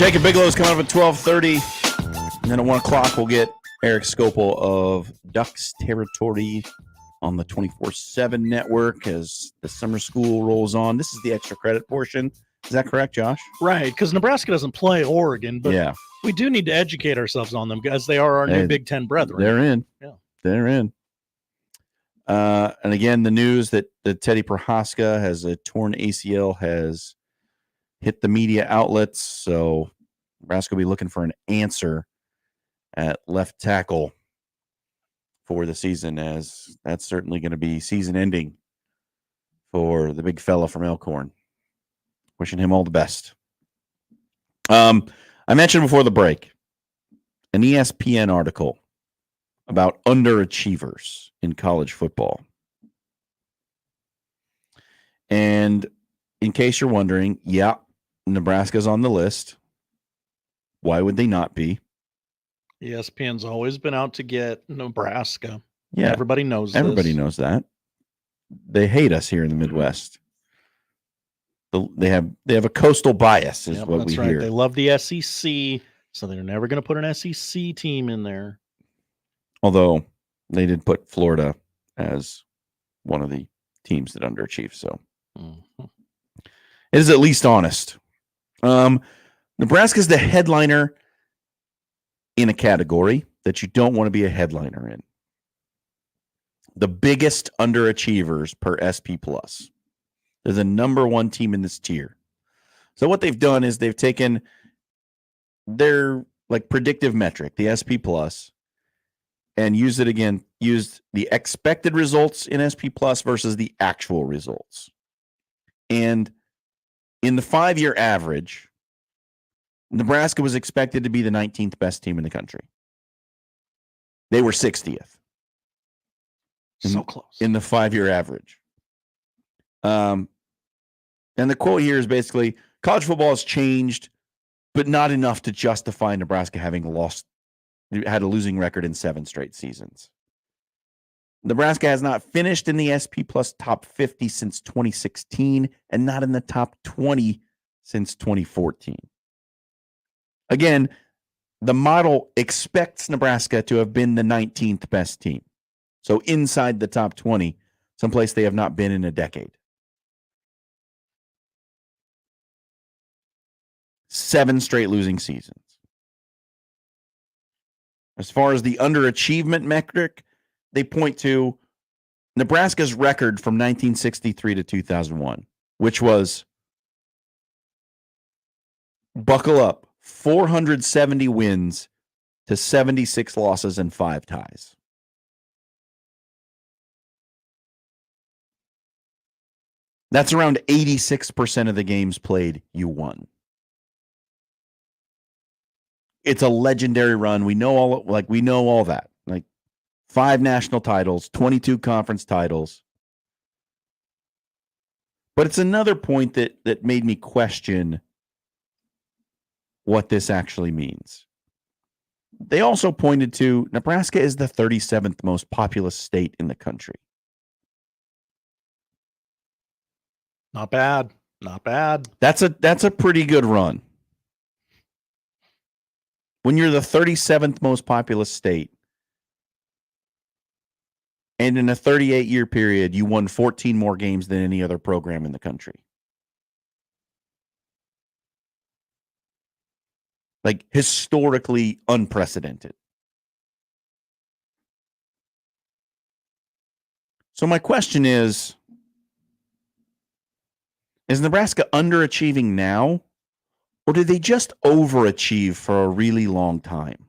Jacob Bigelow is coming up at 12:30. And then at 1 o'clock, we'll get Erik Skopil of Ducks Territory on the 24/7 network as the summer school rolls on. This is the extra credit portion. Is that correct, Josh?
Right, because Nebraska doesn't play Oregon, but
yeah,
we do need to educate ourselves on them because they are our new Big Ten brethren.
They're in.
Yeah.
They're in. And again, the news that Teddy Prohaska has a torn ACL has hit the media outlets. So Nebraska will be looking for an answer at left tackle for the season, as that's certainly going to be season ending for the big fella from Elkhorn. Wishing him all the best. I mentioned before the break an ESPN article about underachievers in college football. And in case you're wondering, yeah, Nebraska's on the list. Why would they not be?
ESPN's always been out to get Nebraska.
Yeah.
Everybody knows
Everybody
this.
knows that. They hate us here in the Midwest. They have a coastal bias, is what we hear.
They love the SEC, so they're never going to put an SEC team in there.
Although they did put Florida as one of the teams that underachieve, so it is at least honest. Nebraska's the headliner in a category that you don't want to be a headliner in. The biggest underachievers per SP Plus. They're the number one team in this tier. So what they've done is they've taken their predictive metric, the SP Plus, and used the expected results in SP Plus versus the actual results. And in the 5-year average, Nebraska was expected to be the 19th best team in the country. They were 60th.
So close.
In the 5-year average. And the quote here is basically, college football has changed, but not enough to justify Nebraska having had a losing record in 7 straight seasons. Nebraska has not finished in the SP Plus top 50 since 2016 and not in the top 20 since 2014. Again, the model expects Nebraska to have been the 19th best team. So inside the top 20, someplace they have not been in a decade. 7 straight losing seasons. As far as the underachievement metric, they point to Nebraska's record from 1963 to 2001, which was, buckle up, 470 wins to 76 losses and 5 ties. That's around 86% of the games played you won. It's a legendary run. We know all that. 5 national titles, 22 conference titles. But it's another point that made me question what this actually means. They also pointed to Nebraska is the 37th most populous state in the country.
Not bad. Not bad.
That's a pretty good run. When you're the 37th most populous state, and in a 38-year period, you won 14 more games than any other program in the country. Historically unprecedented. So my question is Nebraska underachieving now, or did they just overachieve for a really long time?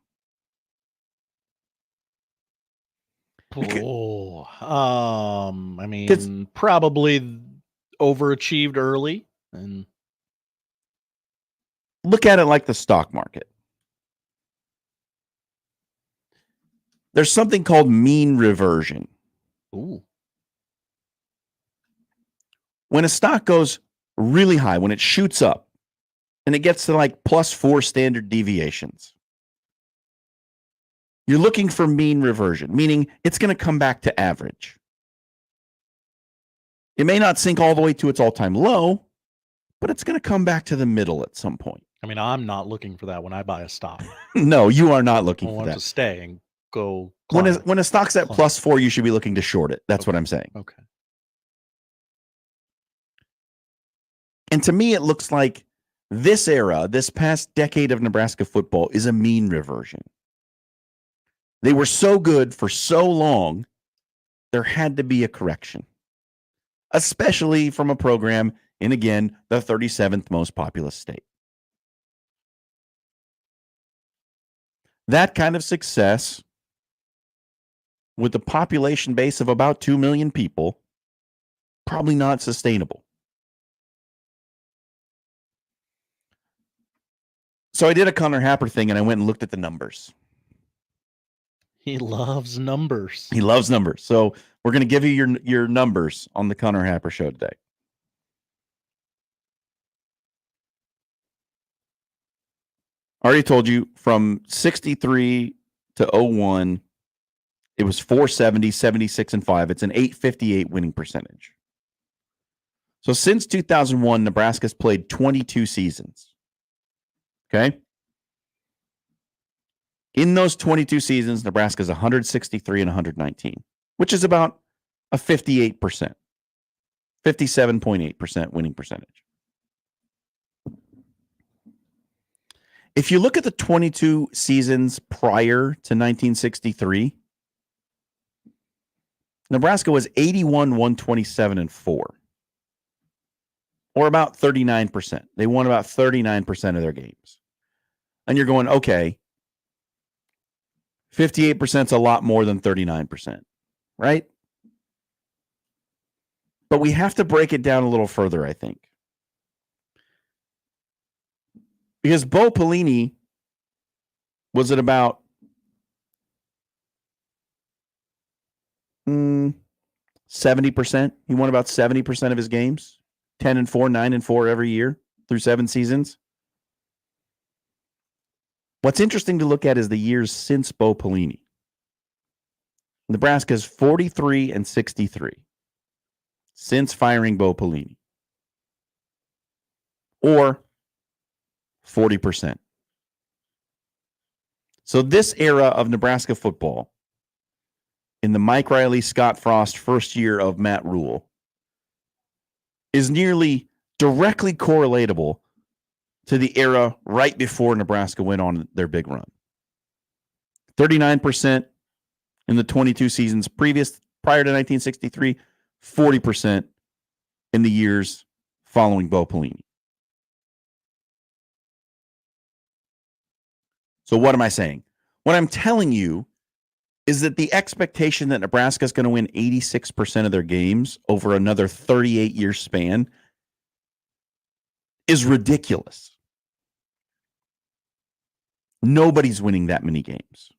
Probably overachieved early. And
look at it like the stock market. There's something called mean reversion.
Ooh.
When a stock goes really high, when it shoots up, and it gets to +4 standard deviations, you're looking for mean reversion, meaning it's going to come back to average. It may not sink all the way to its all-time low, but it's going to come back to the middle at some point.
I mean, I'm not looking for that when I buy a stock.
No, you are not
I
looking for
want it to
that.
stay and go.
When
Climb.
a stock's at
Climb.
+4, you should be looking to short it. That's what I'm saying.
Okay.
And to me, it looks like this era, this past decade of Nebraska football, is a mean reversion. They were so good for so long, there had to be a correction, especially from a program in, again, the 37th most populous state. That kind of success with a population base of about 2 million people, probably not sustainable. So I did a Connor Happer thing and I went and looked at the numbers.
He loves numbers.
He loves numbers. So we're going to give you your numbers on the Connor Happer show today. I already told you from 63 to 01, it was 470, 76, and 5. It's an 858 winning percentage. So since 2001, Nebraska's played 22 seasons. Okay? In those 22 seasons, Nebraska's 163 and 119, which is about a 58%, 57.8% winning percentage. If you look at the 22 seasons prior to 1963, Nebraska was 81, 127, and 4, or about 39%. They won about 39% of their games. And you're going, okay, 58% is a lot more than 39%, right? But we have to break it down a little further, I think. Because Bo Pelini was at about 70%. He won about 70% of his games. 10-4, 9-4 every year through 7 seasons. What's interesting to look at is the years since Bo Pelini. Nebraska's 43 and 63 since firing Bo Pelini. Or 40%. So this era of Nebraska football, in the Mike Riley, Scott Frost first year of Matt Rule, is nearly directly correlatable to the era right before Nebraska went on their big run. 39% in the 22 seasons prior to 1963, 40% in the years following Bo Pelini. So what am I saying? What I'm telling you is that the expectation that Nebraska is going to win 86% of their games over another 38-year span is ridiculous. Nobody's winning that many games.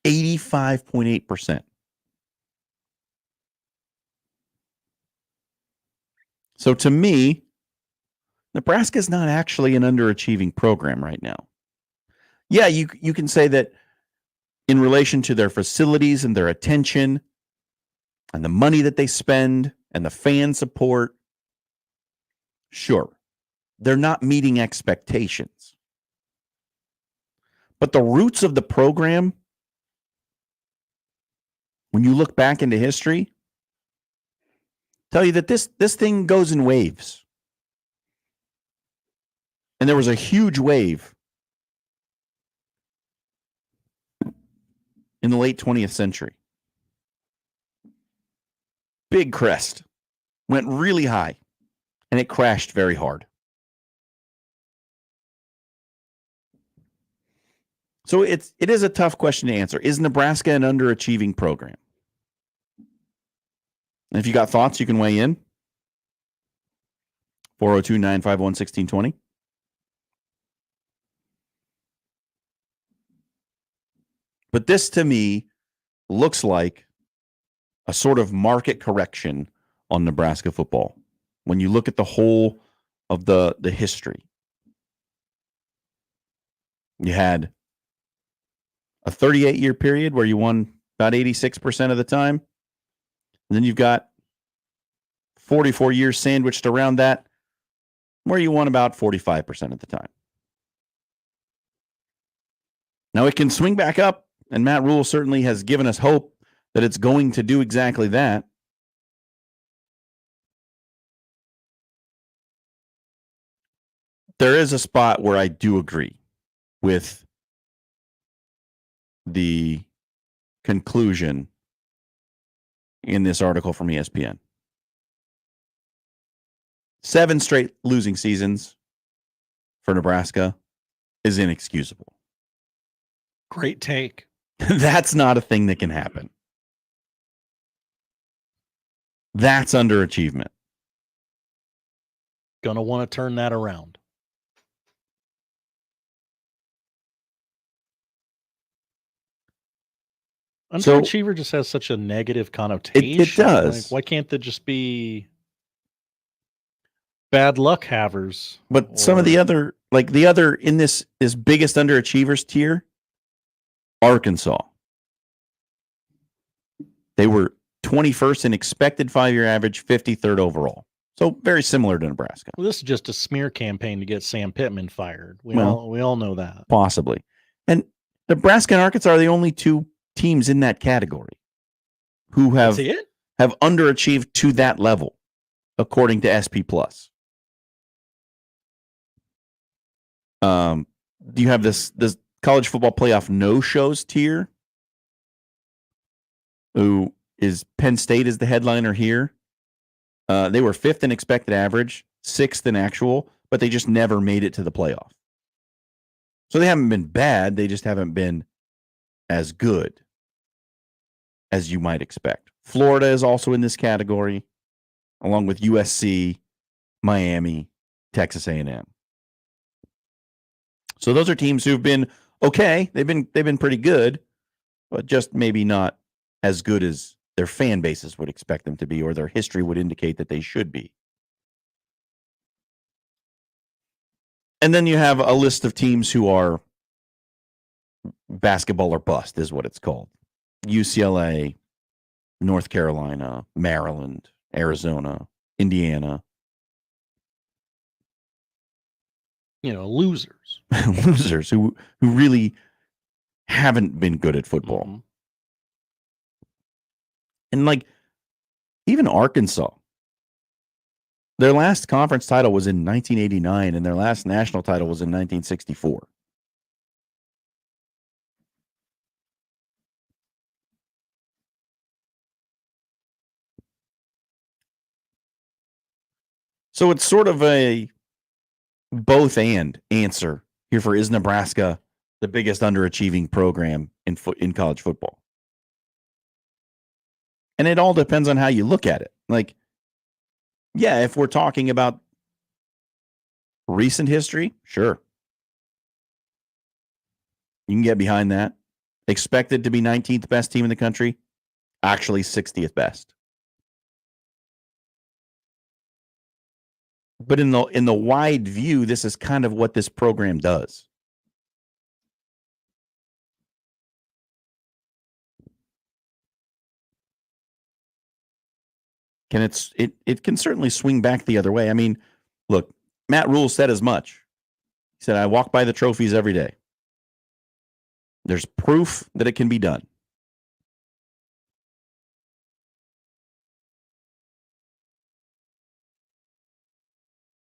%85.8%. So to me, Nebraska is not actually an underachieving program right now. Yeah, you can say that in relation to their facilities and their attention and the money that they spend and the fan support, sure, they're not meeting expectations. But the roots of the program, when you look back into history, tell you that this thing goes in waves. And there was a huge wave in the late 20th century. Big crest. Went really high. And it crashed very hard. So it is a tough question to answer. Is Nebraska an underachieving program? And if you got thoughts, you can weigh in. 402-951-1620. But this, to me, looks like a sort of market correction on Nebraska football when you look at the whole of the history. You had a 38-year period where you won about 86% of the time. And then you've got 44 years sandwiched around that, where you won about 45% of the time. Now it can swing back up, and Matt Rule certainly has given us hope that it's going to do exactly that. There is a spot where I do agree with the conclusion in this article from ESPN. 7 straight losing seasons for Nebraska is inexcusable.
Great take.
That's not a thing that can happen. That's underachievement.
Gonna want to turn that around. Underachiever just has such a negative connotation.
It does.
Like, why can't they just be bad luck havers?
But some of the other, in this biggest underachievers tier, Arkansas. They were 21st in expected 5-year average, 53rd overall. So very similar to Nebraska.
Well, this is just a smear campaign to get Sam Pittman fired. We all know that.
Possibly. And Nebraska and Arkansas are the only 2 teams in that category who have underachieved to that level, according to SP Plus. Do you have this college football playoff no-shows tier? Who is Penn State is the headliner here. They were 5th in expected average, 6th in actual, but they just never made it to the playoff. So they haven't been bad. They just haven't been as good as you might expect. Florida is also in this category, along with USC, Miami, Texas A&M. So those are teams who've been okay. They've been pretty good, but just maybe not as good as their fan bases would expect them to be, or their history would indicate that they should be. And then you have a list of teams who are basketball or bust, is what it's called. UCLA, North Carolina, Maryland, Arizona, Indiana.
Losers.
Losers who really haven't been good at football.
Mm-hmm.
And even Arkansas, their last conference title was in 1989, and their last national title was in 1964. So it's sort of a both and answer here for, is Nebraska the biggest underachieving program in college football? And it all depends on how you look at it. If we're talking about recent history, sure. You can get behind that. Expected to be 19th best team in the country, actually 60th best. But in the wide view, this is kind of what this program does. It can certainly swing back the other way. I mean, look, Matt Rule said as much. He said, I walk by the trophies every day. There's proof that it can be done.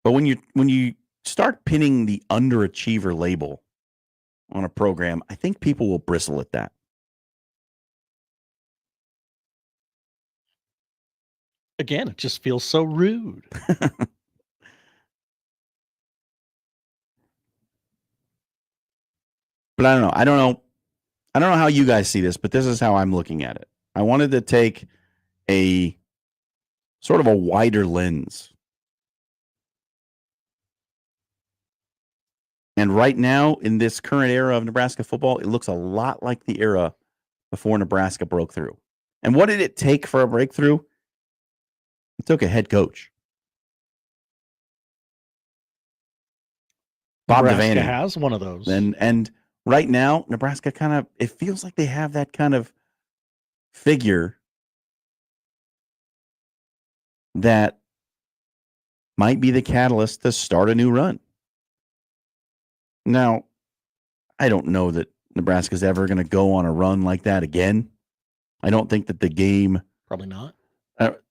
But when you start pinning the underachiever label on a program, I think people will bristle at that.
Again, it just feels so rude.
But I don't know. I don't know how you guys see this, but this is how I'm looking at it. I wanted to take a sort of a wider lens. And right now, in this current era of Nebraska football, it looks a lot like the era before Nebraska broke through. And what did it take for a breakthrough? It took a head coach. Bob
Nebraska
Devaney
has one of those.
And right now, Nebraska it feels like they have that kind of figure that might be the catalyst to start a new run. Now, I don't know that Nebraska's ever going to go on a run like that again. I don't think that the game...
Probably not.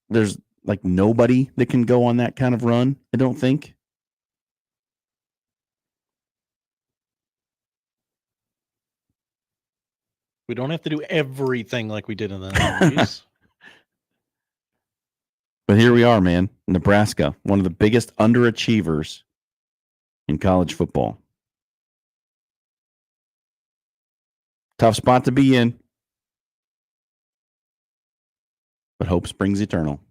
There's like nobody that can go on that kind of run, I don't think.
We don't have to do everything like we did in the 90s.
But here we are, man. Nebraska, one of the biggest underachievers in college football. Tough spot to be in. But hope springs eternal.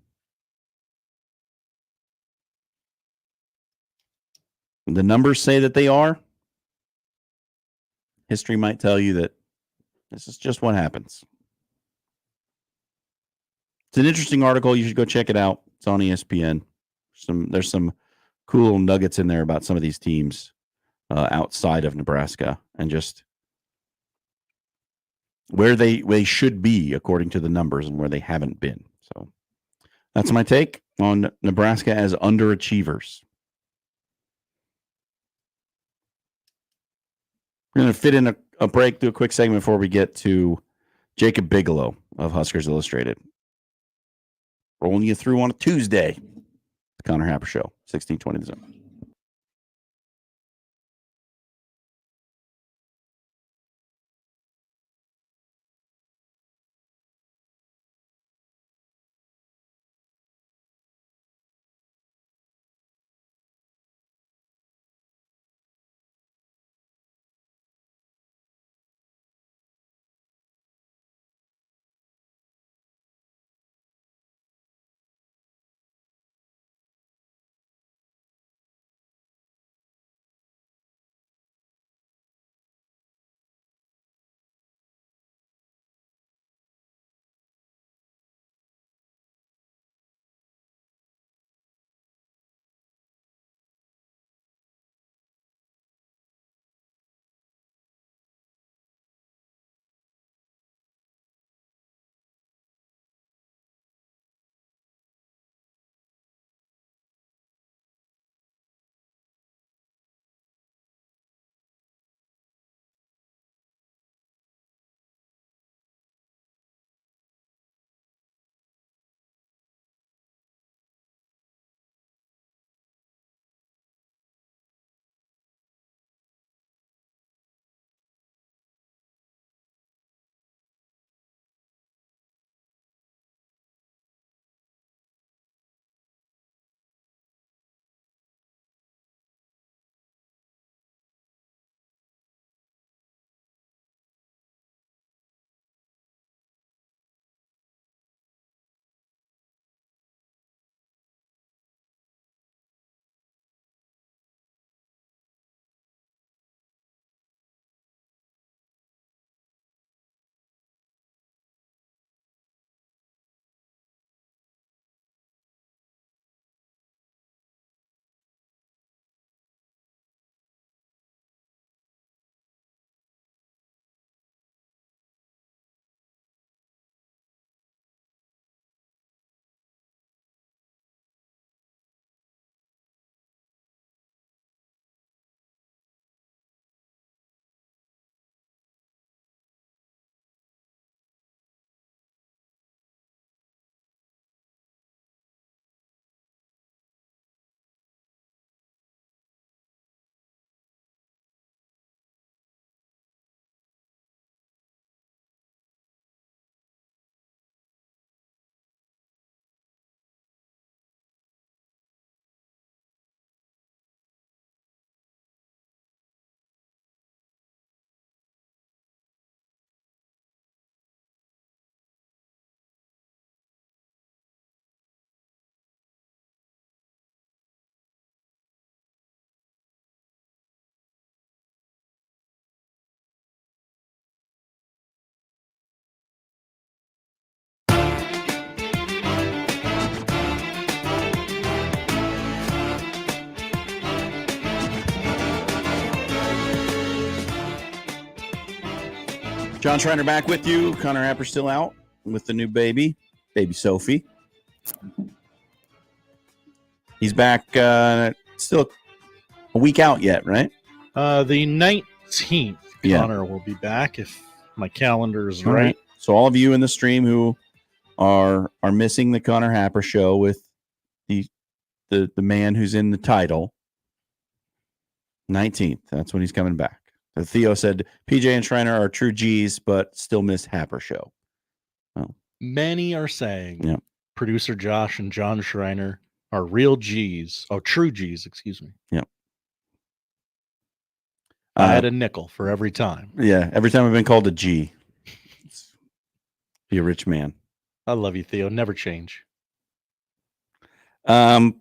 The numbers say that they are. History might tell you that this is just what happens. It's an interesting article. You should go check it out. It's on ESPN. There's some cool little nuggets in there about some of these teams outside of Nebraska and just where they should be according to the numbers and where they haven't been. So that's my take on Nebraska as underachievers. We're going to fit in a break, do a quick segment before we get to Jacob Bigelow of Huskers Illustrated. Rolling you through on a Tuesday. The Connor Happer Show, 1620 The Zone. Jon Schriner back with you. Connor Happer still out with the new baby Sophie. He's back. Still a week out yet, right?
The 19th,
Yeah.
Connor will be back if my calendar is
All
right.
So all of you in the stream who are missing the Connor Happer show with the man who's in the title, 19th. That's when he's coming back. So Theo said PJ and Schriner are true G's, but still miss Happer show. Well,
many are saying
yeah.
Producer Josh and Jon Schriner are real G's. Oh, true G's, excuse me.
Yeah.
I had a nickel for every time.
Yeah, every time I've been called a G. Be a rich man.
I love you, Theo. Never change.
The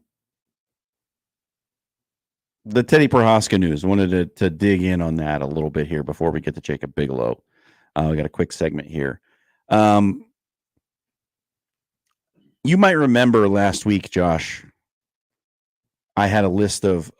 Teddy Prohaska news. I wanted to dig in on that a little bit here before we get to Jacob Bigelow. We got a quick segment here. You might remember last week, Josh, I had a list of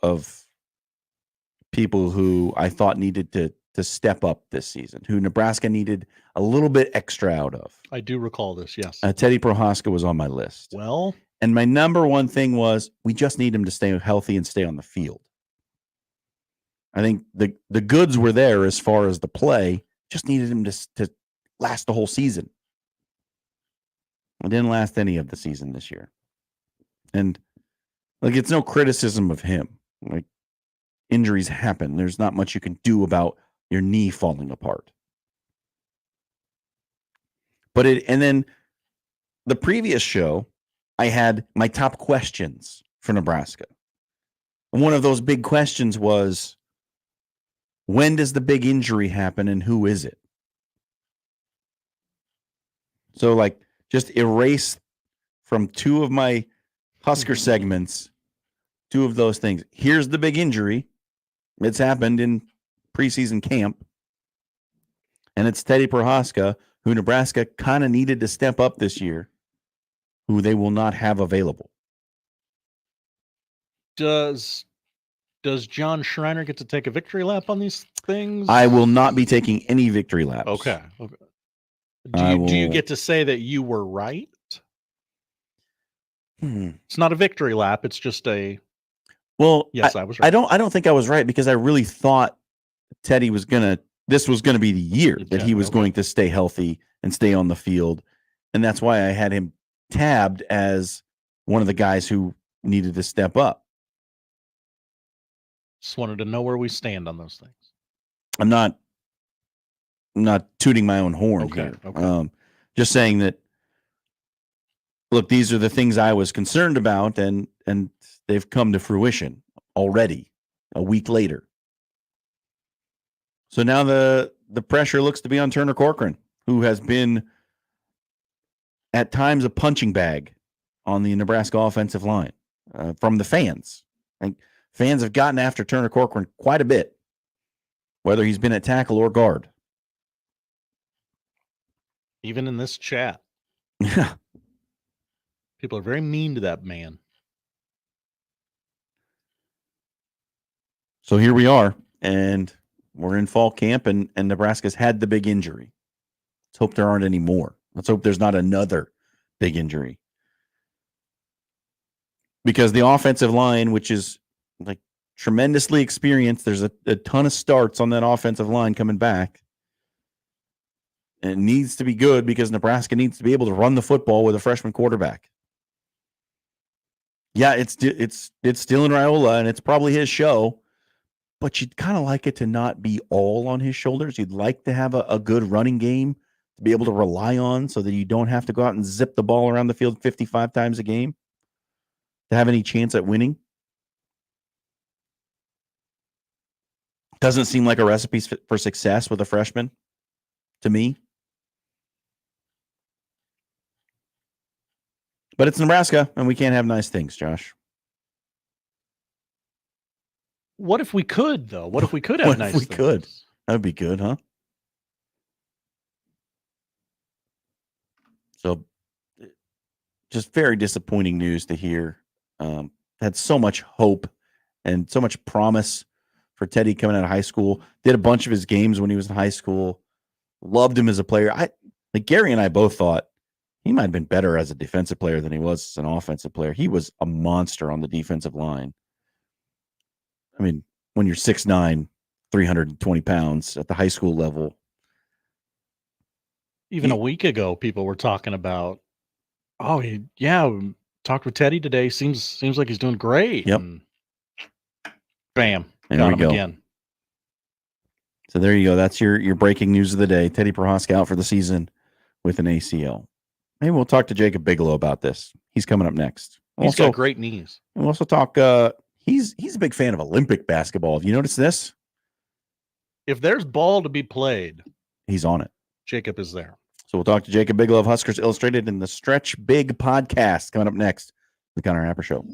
people who I thought needed to step up this season, who Nebraska needed a little bit extra out of.
I do recall this, yes.
Teddy Prohaska was on my list.
Well,
and my number one thing was we just need him to stay healthy and stay on the field. I think the goods were there as far as the play, just needed him to last the whole season. It didn't last any of the season this year. And like, it's no criticism of him. Like, injuries happen. There's not much you can do about your knee falling apart. And then the previous show, I had my top questions for Nebraska. And one of those big questions was, when does the big injury happen and who is it? So, like, just erase from two of my Husker segments, two of those things. Here's the big injury. It's happened in preseason camp. And it's Teddy Prohaska, who Nebraska kind of needed to step up this year, who they will not have available.
Does Jon Schriner get to take a victory lap on these things?
I will not be taking any victory laps.
Okay. Do you get to say that you were right? It's not a victory lap. It's just a.
Well,
yes, I was right.
I don't think I was right because I really thought Teddy was this was gonna be the year that he was going to stay healthy and stay on the field, and that's why I had him tabbed as one of the guys who needed to step up.
Just wanted to know where we stand on those things.
I'm not tooting my own horn here.
Okay.
Just saying that, look, these are the things I was concerned about, and they've come to fruition already a week later. So now the pressure looks to be on Turner Corcoran, who has been at times a punching bag on the Nebraska offensive line from the fans. Like, fans have gotten after Turner Corcoran quite a bit, whether he's been at tackle or guard.
Even in this chat.
Yeah.
People are very mean to that man.
So here we are, and we're in fall camp, and Nebraska's had the big injury. Let's hope there aren't any more. Let's hope there's not another big injury. Because the offensive line, which is like tremendously experienced, there's a ton of starts on that offensive line coming back. And it needs to be good because Nebraska needs to be able to run the football with a freshman quarterback. Yeah, it's still in Raiola, and it's probably his show, but you'd kind of like it to not be all on his shoulders. You'd like to have a good running game to be able to rely on so that you don't have to go out and zip the ball around the field 55 times a game to have any chance at winning. Doesn't seem like a recipe for success with a freshman to me. But it's Nebraska, and we can't have nice things, Josh.
What if we could, though? What if we could have
What
nice
if we
things?
could? That would be good, huh? So, just very disappointing news to hear. Had so much hope and so much promise for Teddy coming out of high school. Did a bunch of his games when he was in high school. Loved him as a player. Like Gary and I both thought He might have been better as a defensive player than he was as an offensive player. He was a monster on the defensive line. I mean, when you're 6'9", 320 pounds at the high school level.
Even a week ago, people were talking about, talked with Teddy today. Seems like he's doing great.
Yep.
And bam,
there
got
we
him
go.
again.
So there you go. That's your breaking news of the day. Teddy Prohaska out for the season with an ACL. Maybe we'll talk to Jacob Bigelow about this. He's coming up next.
He's got great knees.
We'll also talk. He's a big fan of Olympic basketball. Have you noticed this?
If there's ball to be played,
he's on it.
Jacob is there.
So we'll talk to Jacob Bigelow of Huskers Illustrated in the Stretch Big podcast coming up next. The Connor Happer Show.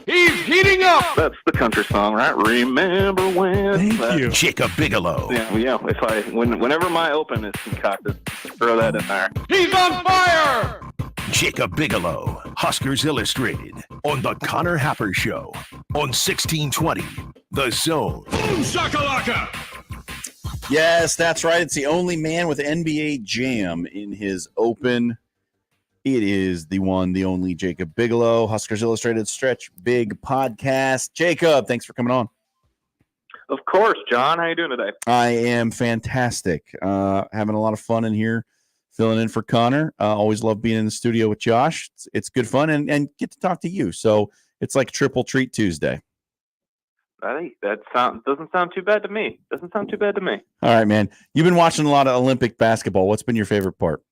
He's heating up.
That's the country song, right? Remember when?
Thank you.
Jacob Bigelow.
Yeah. Whenever my open is concocted, throw that in there.
He's on fire.
Jacob Bigelow, Huskers Illustrated, on the Connor Happer Show, on 1620,
The Zone. Boom shakalaka!
Yes, that's right. It's the only man with NBA Jam in his open. It is the one, the only Jacob Bigelow, Huskers Illustrated Stretch Big Podcast. Jacob, thanks for coming on.
Of course, John. How you doing today?
I am fantastic. Having a lot of fun in here, filling in for Connor. Always love being in the studio with Josh. It's good fun and get to talk to you. So it's like Triple Treat Tuesday.
I think that doesn't sound too bad to me.
All right, man. You've been watching a lot of Olympic basketball. What's been your favorite part?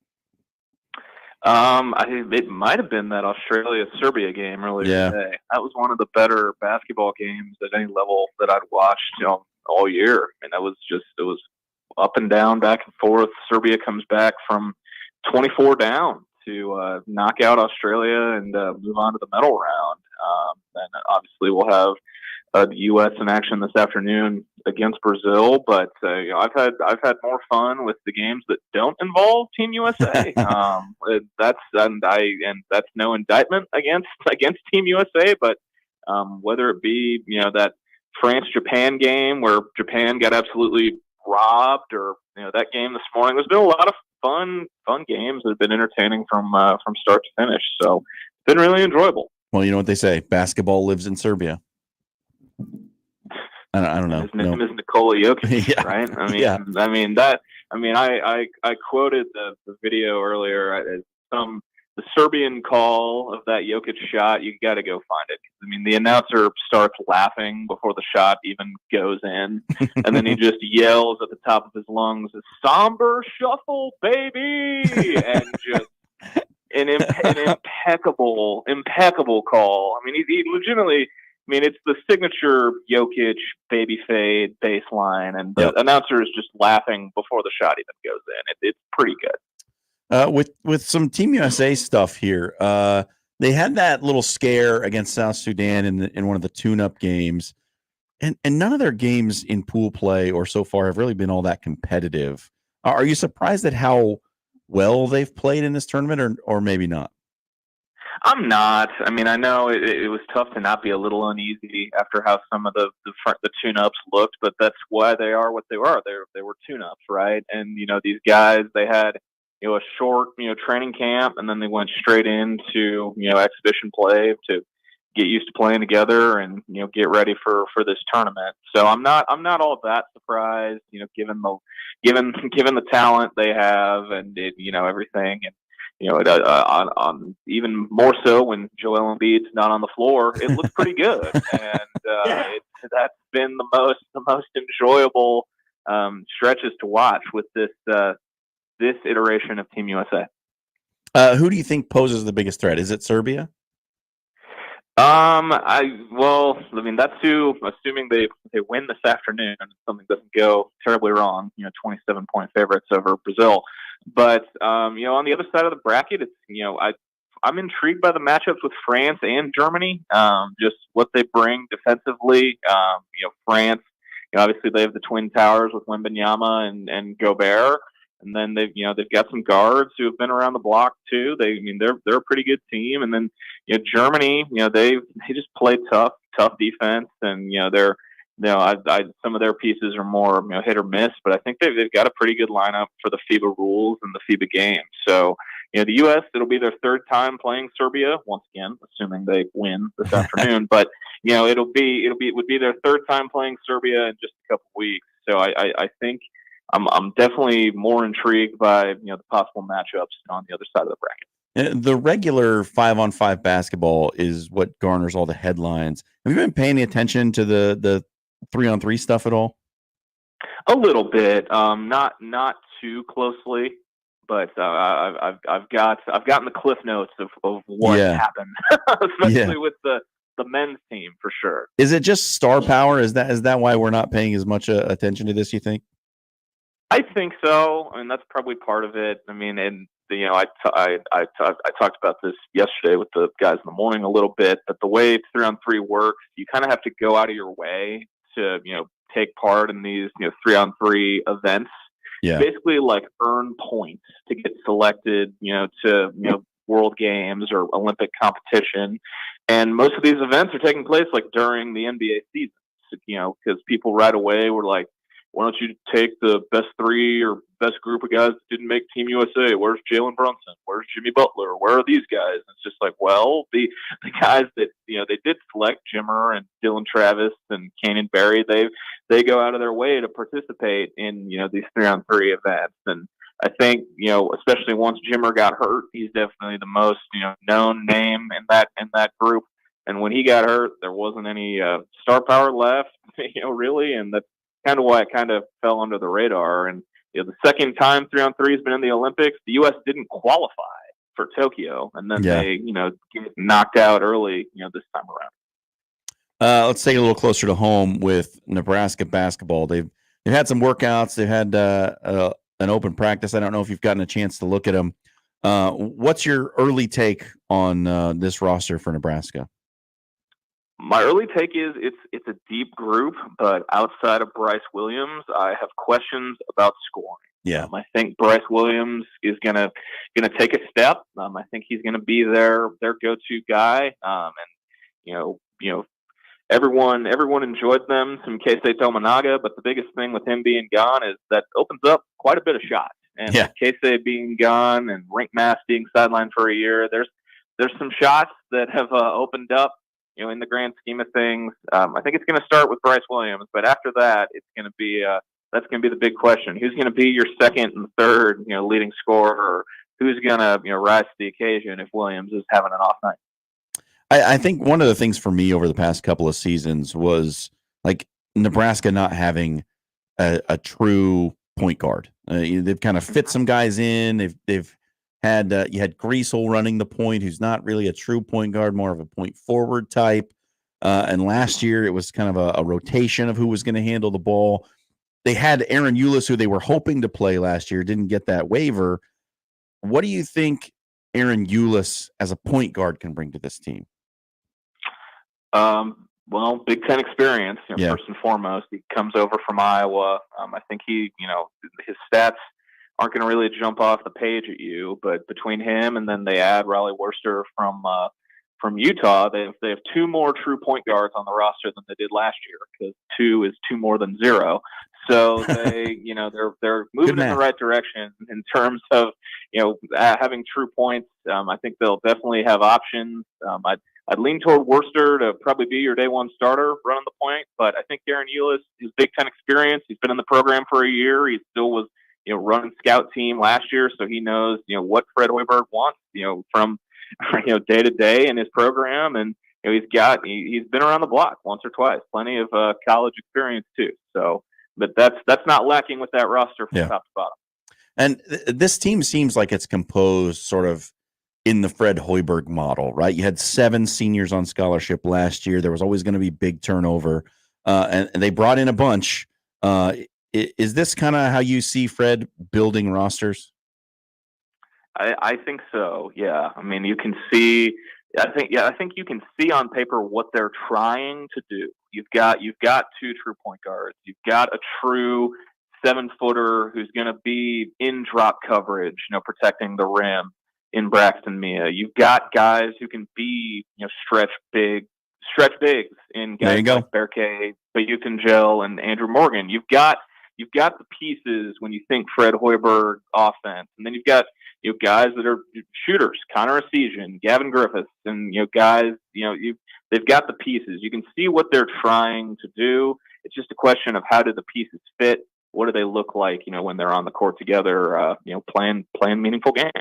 It might have been that Australia-Serbia game earlier today. That was one of the better basketball games at any level that I'd watched, all year. I mean, it was up and down, back and forth. Serbia comes back from 24 down to knock out Australia and move on to the medal round. And obviously, we'll have the U.S. in action this afternoon against Brazil, but I've had more fun with the games that don't involve Team USA. That's no indictment against Team USA, but whether it be that France-Japan game where Japan got absolutely robbed, or that game this morning, there's been a lot of fun games that have been entertaining from start to finish. So it's been really enjoyable.
Well, you know what they say: basketball lives in Serbia. I don't know.
His name is Nikola Jokic,
Yeah.
right?
Yeah.
I quoted the video earlier as the Serbian call of that Jokic shot. You got to go find it. I mean, the announcer starts laughing before the shot even goes in, and then he just yells at the top of his lungs, "Somber shuffle, baby!" and just an impeccable call. I mean, he legitimately. I mean, it's the signature Jokic baby fade baseline, and the announcer is just laughing before the shot even goes in. It's pretty good.
With some Team USA stuff here, they had that little scare against South Sudan in one of the tune-up games, and none of their games in pool play or so far have really been all that competitive. Are you surprised at how well they've played in this tournament, or maybe not?
I'm not. I mean, I know it was tough to not be a little uneasy after how some of the tune-ups looked, but that's why they are what they were. They were tune-ups, right? And these guys, they had a short training camp, and then they went straight into exhibition play to get used to playing together and get ready for this tournament. So I'm not all that surprised, given the talent they have and everything. And on even more so when Joel Embiid's not on the floor, it looks pretty good, and that's been the most enjoyable stretches to watch with this iteration of Team USA.
Who do you think poses the biggest threat? Is it Serbia?
That's who, assuming they win this afternoon, something doesn't go terribly wrong, 27-point favorites over Brazil. But, on the other side of the bracket, it's, I'm intrigued by the matchups with France and Germany, just what they bring defensively. France, obviously they have the Twin Towers with Wembanyama and Gobert. And then they've got some guards who have been around the block too. They're a pretty good team. And then Germany, they just play tough defense, and some of their pieces are more hit or miss. But I think they've got a pretty good lineup for the FIBA rules and the FIBA game. So the U.S. it'll be their third time playing Serbia once again, assuming they win this afternoon. But it would be their third time playing Serbia in just a couple weeks. So I think. I'm definitely more intrigued by the possible matchups on the other side of the bracket.
The regular 5-on-5 basketball is what garners all the headlines. Have you been paying attention to the 3-on-3 stuff at all?
A little bit, not too closely, but I've gotten the cliff notes of what happened, especially with the men's team for sure.
Is it just star power? Is that why we're not paying as much attention to this? You think?
I think so. I mean, that's probably part of it. I mean, and I talked about this yesterday with the guys in the morning a little bit, but the way 3-on-3 works, you kind of have to go out of your way to take part in these 3-on-3 events.
Yeah.
Basically, like earn points to get selected, to World Games or Olympic competition, and most of these events are taking place like during the NBA season. because people right away were like, why don't you take the best 3 or best group of guys that didn't make Team USA? Where's Jalen Brunson? Where's Jimmy Butler? Where are these guys? And it's just like, well, the guys that, they did select, Jimmer and Dylan Travis and Canyon Barry, they go out of their way to participate in, these 3-on-3 events. And I think, especially once Jimmer got hurt, he's definitely the most, known name in that group. And when he got hurt, there wasn't any star power left, really. And that's kind of why it kind of fell under the radar. And the second time 3-on-3 has been in the Olympics, the U.S. didn't qualify for Tokyo, and then they, get knocked out early, this time around.
Let's take it a little closer to home with Nebraska basketball. They've had some workouts. They've had an open practice. I don't know if you've gotten a chance to look at them. What's your early take on this roster for Nebraska?
My early take is it's a deep group, but outside of Bryce Williams, I have questions about scoring.
Yeah,
I think Bryce Williams is gonna take a step. I think he's gonna be their go-to guy. Everyone enjoyed them some Keisei Tominaga, but the biggest thing with him being gone is that opens up quite a bit of shots. And Keisei being gone and Rink Mass being sidelined for a year, there's some shots that have opened up. In the grand scheme of things, I think it's going to start with Bryce Williams, but after that, it's going to be that's going to be the big question. Who's going to be your second and third, leading scorer? Or who's going to, rise to the occasion if Williams is having an off night?
I think one of the things for me over the past couple of seasons was like Nebraska not having a true point guard. They've kind of fit some guys in. They've had you had Griesel running the point, who's not really a true point guard, more of a point forward type. And last year it was kind of a rotation of who was going to handle the ball. They had Aaron Eulis, who they were hoping to play last year, didn't get that waiver. What do you think Aaron Eulis as a point guard can bring to this team?
Well, Big Ten experience, first and foremost. He comes over from Iowa. I think his stats aren't going to really jump off the page at you, but between him and then they add Raleigh Worcester from Utah, they have 2 more true point guards on the roster than they did last year, because 2 is 2 more than 0. So they, they're moving in the right direction in terms of, having true points. I think they'll definitely have options. I'd lean toward Worcester to probably be your day one starter running the point, but I think Aaron Eulis, his Big Ten experience, he's been in the program for a year. He still was, running scout team last year, so he knows, what Fred Hoiberg wants, from, day to day in his program, and he's been around the block once or twice, plenty of college experience too. So, but that's not lacking with that roster from top to bottom.
And this team seems like it's composed sort of in the Fred Hoiberg model, right? You had 7 seniors on scholarship last year. There was always going to be big turnover, and they brought in a bunch. Is this kind of how you see Fred building rosters?
I think so. Yeah. I mean, you can see. I think you can see on paper what they're trying to do. You've got 2 true point guards. You've got a true 7-footer who's going to be in drop coverage, protecting the rim in Braxton Mia. You've got guys who can be, stretch bigs in guys like Berke, Bayukangel, and Andrew Morgan. You've got the pieces when you think Fred Hoiberg offense, and then you've got guys that are shooters, Connor Essegian, Gavin Griffiths, and guys. They've got the pieces. You can see what they're trying to do. It's just a question of how do the pieces fit. What do they look like? When they're on the court together, playing meaningful games.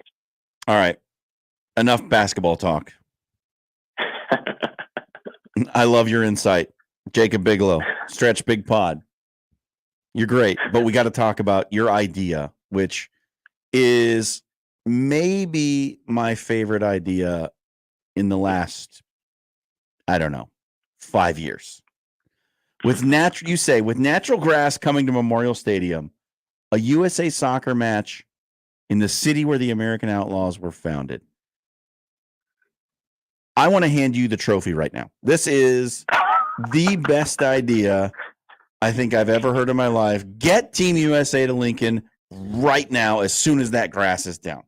All right, enough basketball talk. I love your insight, Jacob Bigelow, Stretch Big Pod. You're great, but we got to talk about your idea, which is maybe my favorite idea in the last, 5 years. With natural grass coming to Memorial Stadium, a USA Soccer match in the city where the American Outlaws were founded. I want to hand you the trophy right now. This is the best idea I think I've ever heard in my life. Get Team USA to Lincoln right now as soon as that grass is down.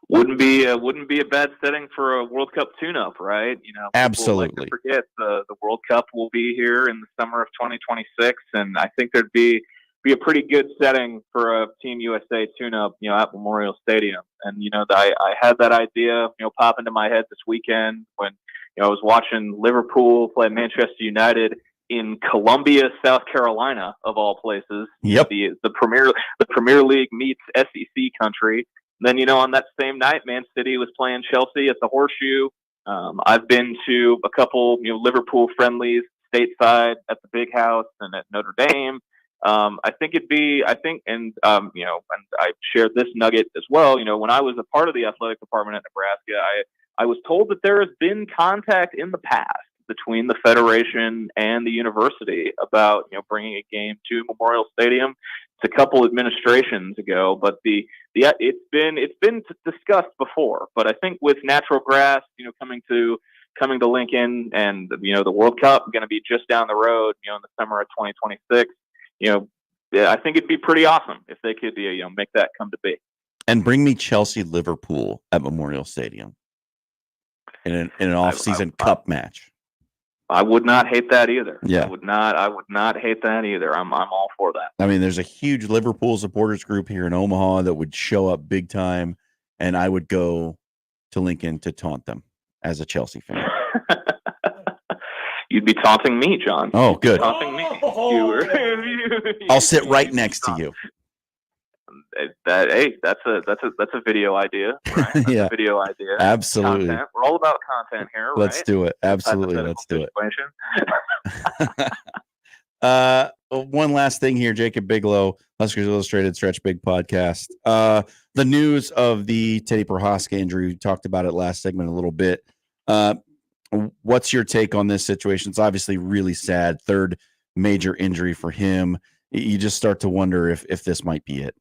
wouldn't be a bad setting for a World Cup tune-up, right? People
Absolutely.
like to forget the World Cup will be here in the summer of 2026, and I think there'd be a pretty good setting for a Team USA tune-up, at Memorial Stadium. And I had that idea, pop into my head this weekend when I was watching Liverpool play Manchester United in Columbia, South Carolina, of all places.
Yep.
The Premier League meets SEC country. Then, on that same night, Man City was playing Chelsea at the Horseshoe. I've been to a couple, Liverpool friendlies stateside at the Big House and at Notre Dame. And I shared this nugget as well. When I was a part of the athletic department at Nebraska, I was told that there has been contact in the past between the federation and the university about, bringing a game to Memorial Stadium. It's a couple administrations ago, but it's been discussed before. But I think with natural grass, coming to Lincoln, and the World Cup going to be just down the road, in the summer of 2026. I think it'd be pretty awesome if they could, make that come to be.
And bring me Chelsea Liverpool at Memorial Stadium in an off-season cup match.
I would not hate that either.
Yeah.
I would not hate that either. I'm all for that.
I mean, there's a huge Liverpool supporters group here in Omaha that would show up big time, and I would go to Lincoln to taunt them as a Chelsea fan.
You'd be taunting me, John.
Oh, good.
Taunting me.
I'll sit right next to you.
That's a video idea. Right? That's
Yeah.
a video idea.
Absolutely.
Content. We're all about content here, right?
Let's do it. Absolutely. Let's do it. One last thing here, Jacob Bigelow, Huskers Illustrated Stretch Big podcast. The news of the Teddy Prohaska injury, we talked about it last segment a little bit. What's your take on this situation? It's obviously really sad. Third major injury for him. You just start to wonder if this might be it.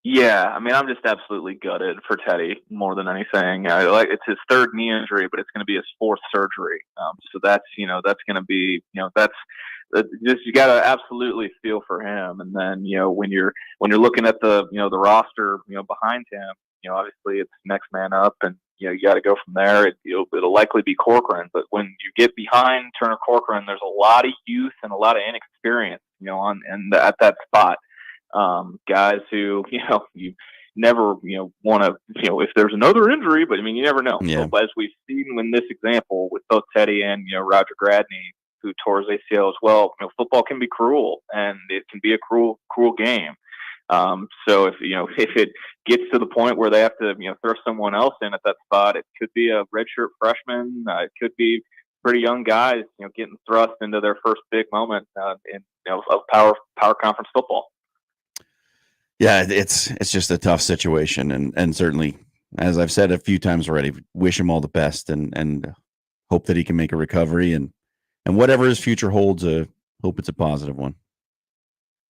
Yeah, I mean, I'm just absolutely gutted for Teddy more than anything. It's his third knee injury, but it's going to be his fourth surgery. So that's going to be, just you got to absolutely feel for him. And then when you're looking at the the roster behind him, obviously it's next man up, and you got to go from there. It'll likely be Corcoran, but when you get behind Turner Corcoran, there's a lot of youth and a lot of inexperience, at that spot. Guys who you never want to if there's another injury, but I mean you never know.
Yeah.
So as we've seen in this example with both Teddy and Roger Gradney, who tore his ACL as well, football can be cruel, and it can be a cruel game. So if it gets to the point where they have to throw someone else in at that spot, it could be a redshirt freshman. It could be pretty young guys getting thrust into their first big moment of power conference football.
Yeah, it's just a tough situation, and certainly, as I've said a few times already, wish him all the best, and hope that he can make a recovery, and whatever his future holds, hope it's a positive one.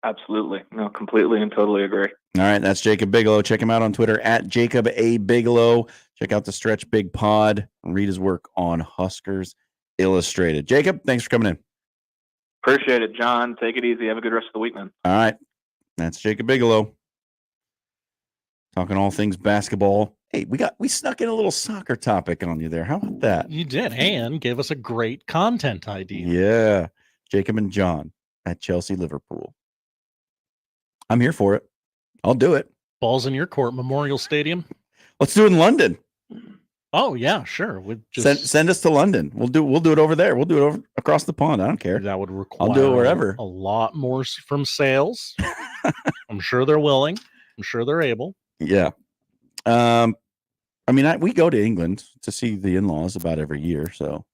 Absolutely. No, completely and totally agree.
All right, that's Jacob Bigelow. Check him out on Twitter at Jacob A. Bigelow. Check out the Stretch Big Pod. Read his work on Huskers Illustrated. Jacob, thanks for coming in.
Appreciate it, John. Take it easy. Have a good rest of the week, man.
All right, that's Jacob Bigelow. Talking all things basketball. Hey, we snuck in a little soccer topic on you there. How about that?
You did, and gave us a great content idea.
Yeah, Jacob and John at Chelsea Liverpool. I'm here for it. I'll do it.
Balls in your court, Memorial Stadium.
Let's do it in London.
Oh yeah, sure. We'd just
send us to London. We'll do it over there. We'll do it over across the pond. I don't care.
That would require
I'll do it wherever.
A lot more from sales. I'm sure they're willing. I'm sure they're able.
Yeah. I mean, we go to England to see the in-laws about every year. So,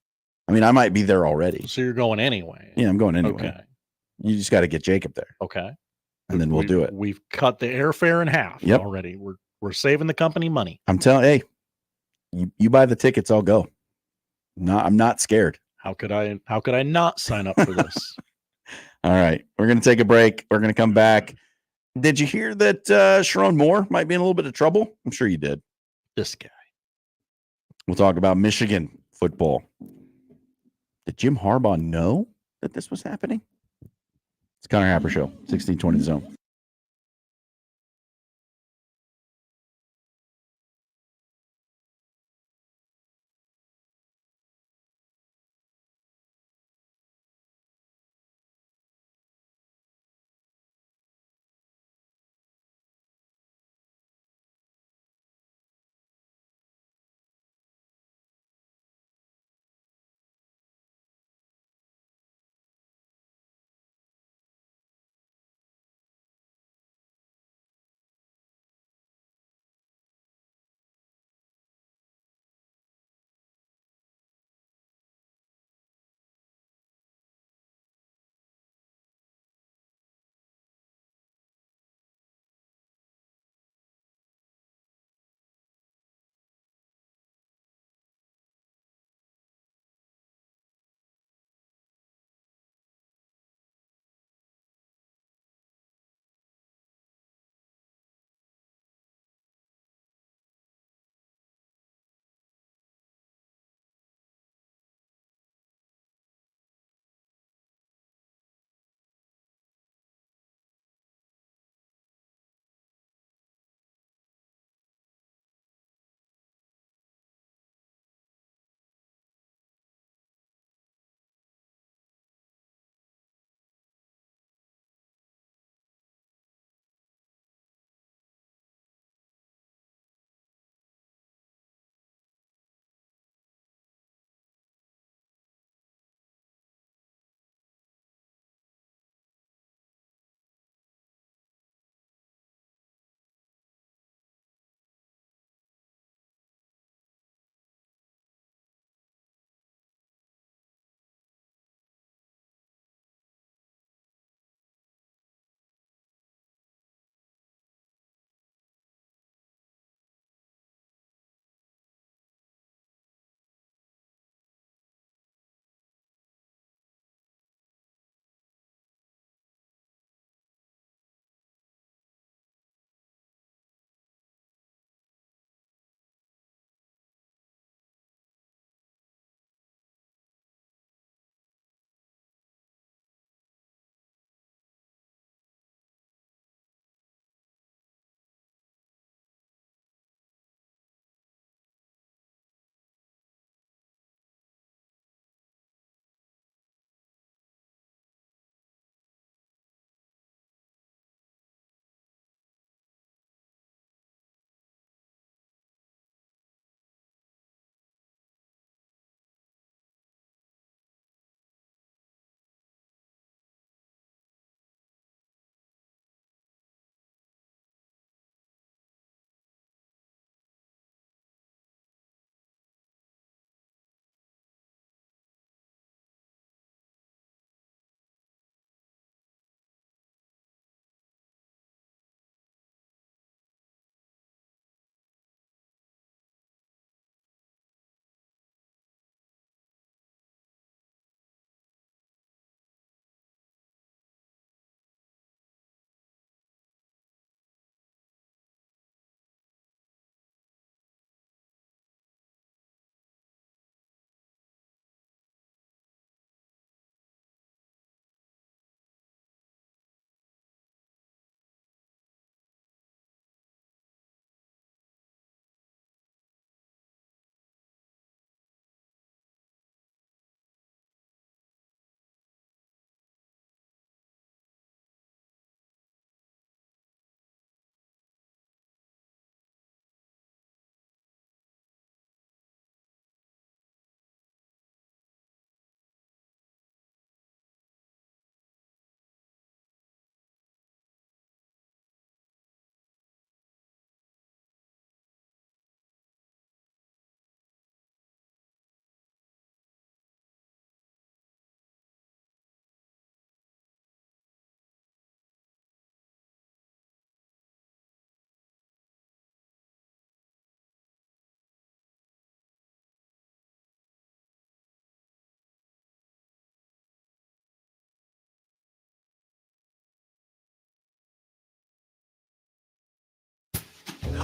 I mean, I might be there already.
So you're going anyway.
Yeah, I'm going anyway.
Okay.
You just got to get Jacob there.
Okay.
And then we'll do it.
We've cut the airfare in half already. We're saving the company money.
I'm telling hey, you buy the tickets, I'll go. No, I'm not scared.
How could I not sign up for this?
All right. We're going to take a break. We're going to come back. Did you hear that Sharon Moore might be in a little bit of trouble? I'm sure you did.
This guy.
We'll talk about Michigan football. Did Jim Harbaugh know that this was happening? It's Connor Happer Show, 1620 Zone.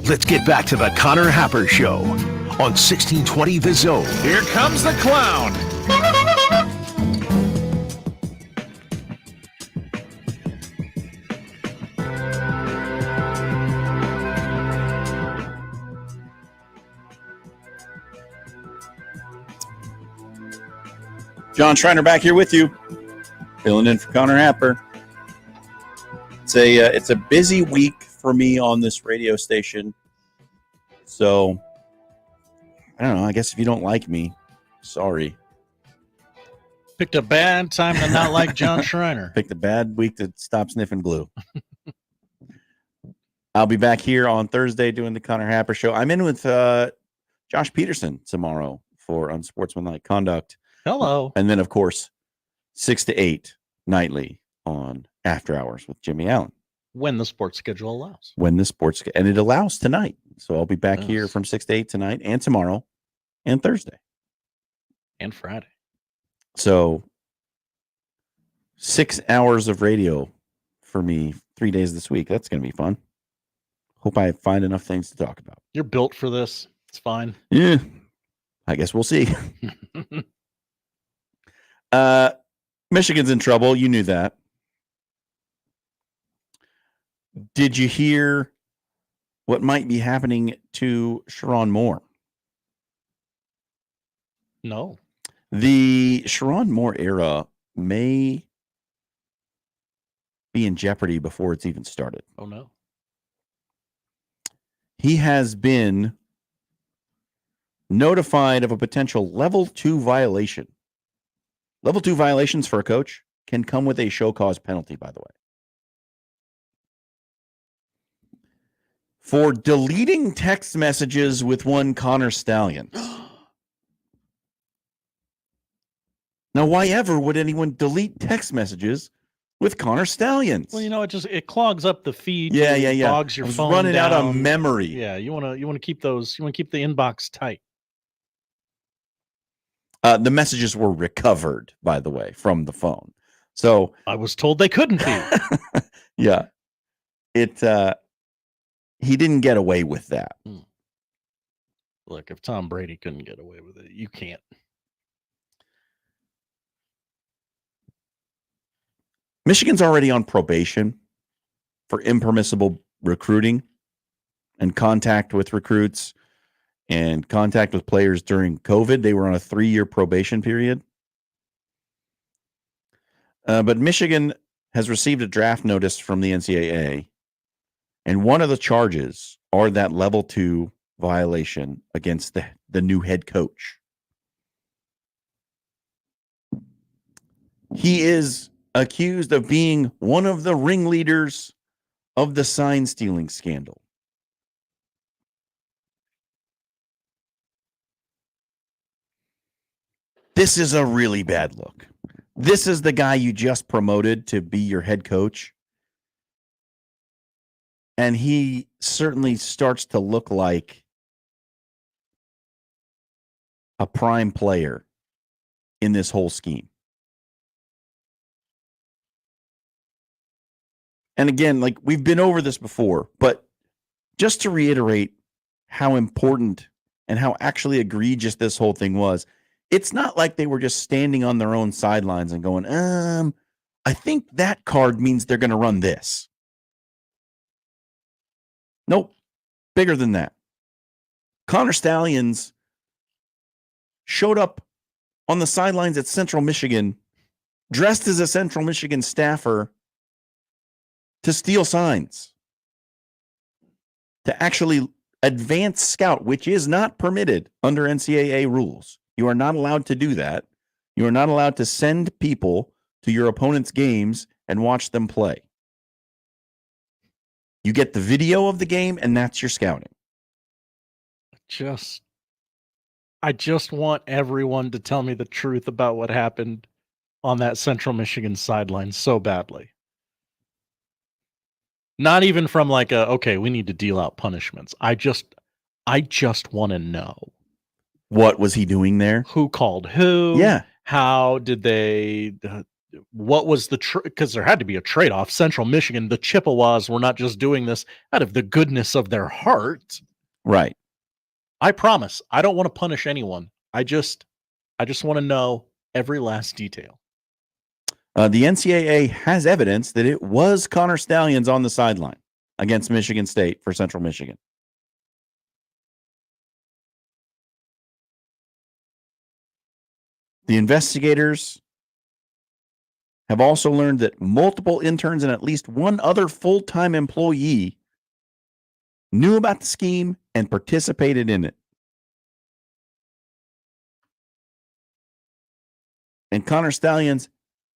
Let's get back to the Connor Happer Show on 1620 The Zone.
Here comes the clown.
Jon Schriner back here with you, filling in for Connor Happer. It's a busy week for me on this radio station. So, I don't know. I guess if you don't like me, sorry.
Picked a bad time to not like Jon Schriner.
Picked a bad week to stop sniffing glue. I'll be back here on Thursday doing the Connor Happer Show. I'm in with Josh Peterson tomorrow for Unsportsmanlike Conduct.
Hello.
And then, of course, 6 to 8 nightly on After Hours with Jimmy Allen.
When the sports schedule allows.
And it allows tonight. So I'll be back here from 6 to 8 tonight and tomorrow and Thursday.
And Friday.
So 6 hours of radio for me 3 days this week. That's going to be fun. Hope I find enough things to talk about.
You're built for this. It's fine.
Yeah. I guess we'll see. Michigan's in trouble. You knew that. Did you hear what might be happening to Sharon Moore?
No.
The Sharon Moore era may be in jeopardy before it's even started.
Oh, no.
He has been notified of a potential level 2 violation. Level 2 violations for a coach can come with a show cause penalty, by the way. For deleting text messages with one Connor Stallion. Now, why ever would anyone delete text messages with Connor Stallions?
Well, it clogs up the feed.
Yeah.
Bogs your phone
running
down.
out of memory.
Yeah, you want to keep those. You want to keep the inbox tight.
The messages were recovered, by the way, from the phone. So
I was told they couldn't be.
Yeah, he didn't get away with that.
Look, if Tom Brady couldn't get away with it, you can't.
Michigan's already on probation for impermissible recruiting and contact with recruits and contact with players during COVID. They were on a 3-year probation period. But Michigan has received a draft notice from the NCAA, and one of the charges are that level 2 violation against the new head coach. He is accused of being one of the ringleaders of the sign stealing scandal. This is a really bad look. This is the guy you just promoted to be your head coach. And he certainly starts to look like a prime player in this whole scheme. And again, like we've been over this before, but just to reiterate how important and how actually egregious this whole thing was, it's not like they were just standing on their own sidelines and going, I think that card means they're going to run this. Nope. Bigger than that. Connor Stallions showed up on the sidelines at Central Michigan, dressed as a Central Michigan staffer, to steal signs, to actually advance scout, which is not permitted under NCAA rules. You are not allowed to do that. You are not allowed to send people to your opponent's games and watch them play. You get the video of the game, and that's your scouting.
I just want everyone to tell me the truth about what happened on that Central Michigan sideline so badly. Not even from like okay, we need to deal out punishments. I just want to know.
What was he doing there?
Who called who?
Yeah.
How did they what was the because there had to be a trade-off. Central Michigan, the Chippewas were not just doing this out of the goodness of their heart.
Right.
I promise, I don't want to punish anyone. I just want to know every last detail.
The NCAA has evidence that it was Connor Stallions on the sideline against Michigan State for Central Michigan. The investigators have also learned that multiple interns and at least one other full-time employee knew about the scheme and participated in it. And Connor Stallions,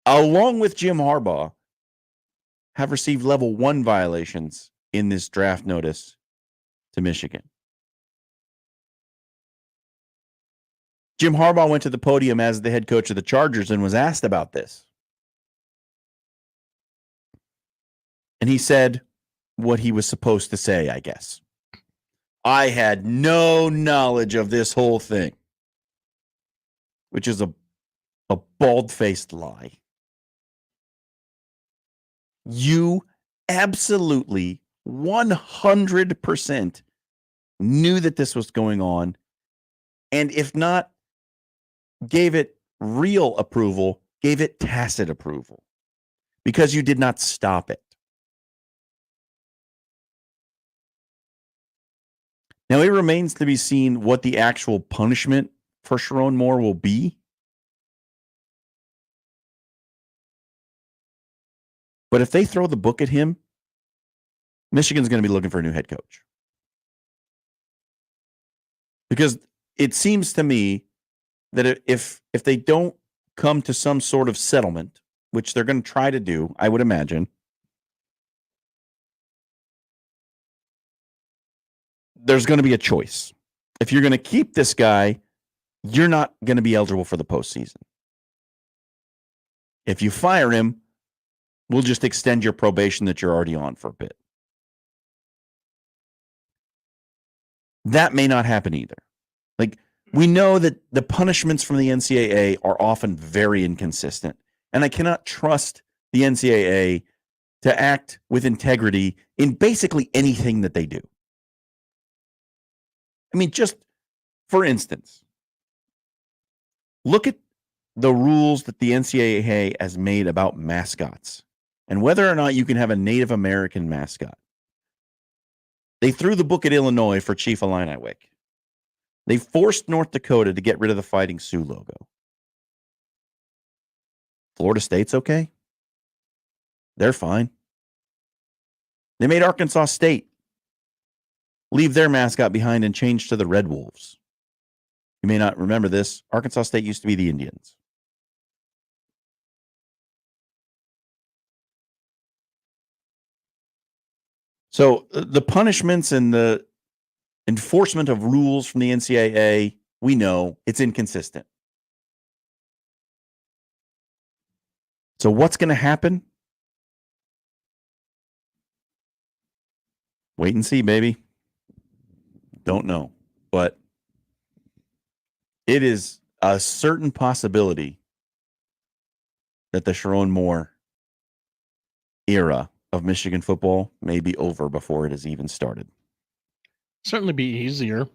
along with Jim Harbaugh, have received level 1 violations in this draft notice to Michigan. Jim Harbaugh went to the podium as the head coach of the Chargers and was asked about this. And he said what he was supposed to say, I guess. I had no knowledge of this whole thing, which is a bald-faced lie. You absolutely 100% knew that this was going on, and if not, gave it real approval, gave it tacit approval, because you did not stop it. Now, it remains to be seen what the actual punishment for Sharon Moore will be. But if they throw the book at him, Michigan's going to be looking for a new head coach. Because it seems to me that if they don't come to some sort of settlement, which they're going to try to do, I would imagine, there's going to be a choice. If you're going to keep this guy, you're not going to be eligible for the postseason. If you fire him, we'll just extend your probation that you're already on for a bit. That may not happen either. Like, we know that the punishments from the NCAA are often very inconsistent, and I cannot trust the NCAA to act with integrity in basically anything that they do. I mean, just for instance, look at the rules that the NCAA has made about mascots and whether or not you can have a Native American mascot. They threw the book at Illinois for Chief Illiniwek. They forced North Dakota to get rid of the Fighting Sioux logo. Florida State's okay. They're fine. They made Arkansas State leave their mascot behind and change to the Red Wolves. You may not remember this. Arkansas State used to be the Indians. So the punishments and the enforcement of rules from the NCAA, we know it's inconsistent. So what's going to happen? Wait and see, baby. Don't know. But it is a certain possibility that the Sharon Moore era of Michigan football may be over before it has even started.
Certainly be easier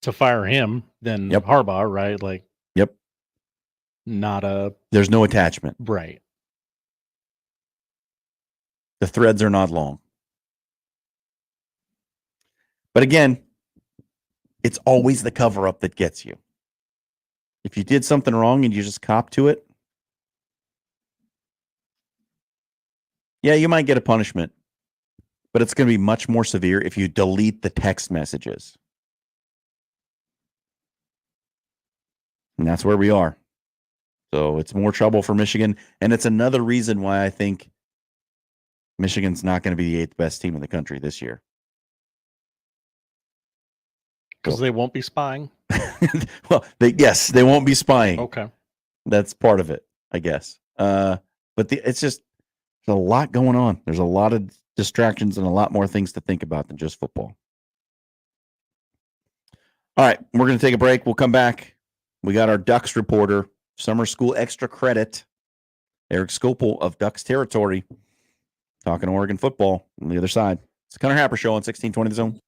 to fire him than Harbaugh, right? Like,
there's no attachment.
Right.
The threads are not long. But again, it's always the cover-up that gets you. If you did something wrong and you just cop to it, yeah, you might get a punishment, but it's going to be much more severe if you delete the text messages. And that's where we are. So it's more trouble for Michigan, and it's another reason why I think Michigan's not going to be the 8th best team in the country this year.
Because they won't be spying?
Well, they won't be spying.
Okay.
That's part of it, I guess. But it's just, there's a lot going on. There's a lot of distractions and a lot more things to think about than just football. All right, we're going to take a break. We'll come back. We got our Ducks reporter, summer school extra credit. Erik Skopil of Ducks Territory talking Oregon football on the other side. It's the Connor Happer Show on 1620 The Zone.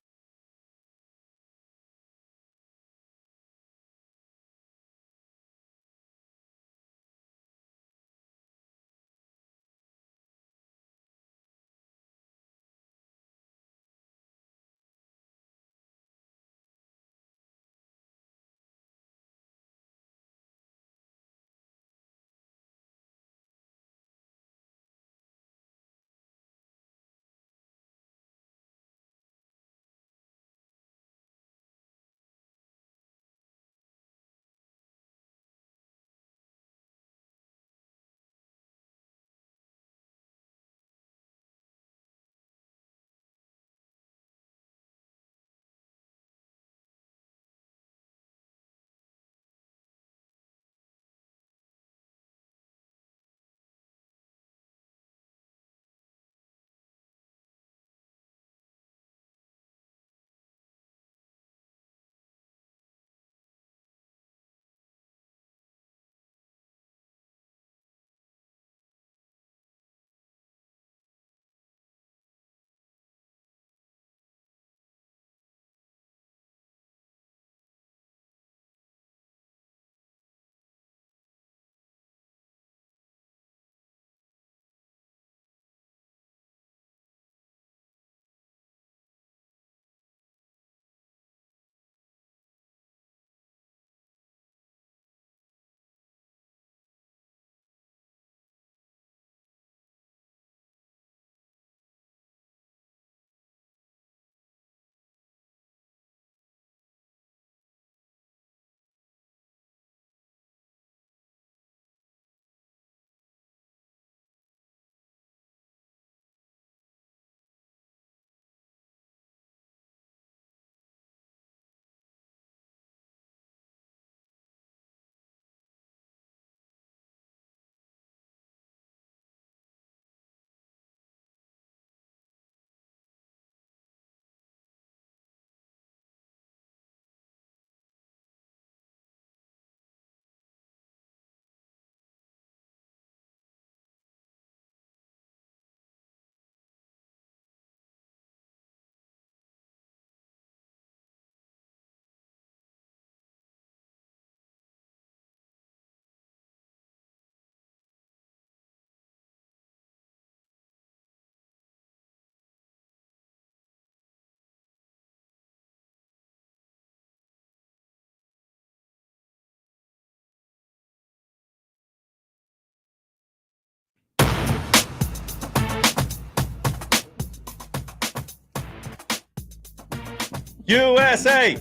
USA.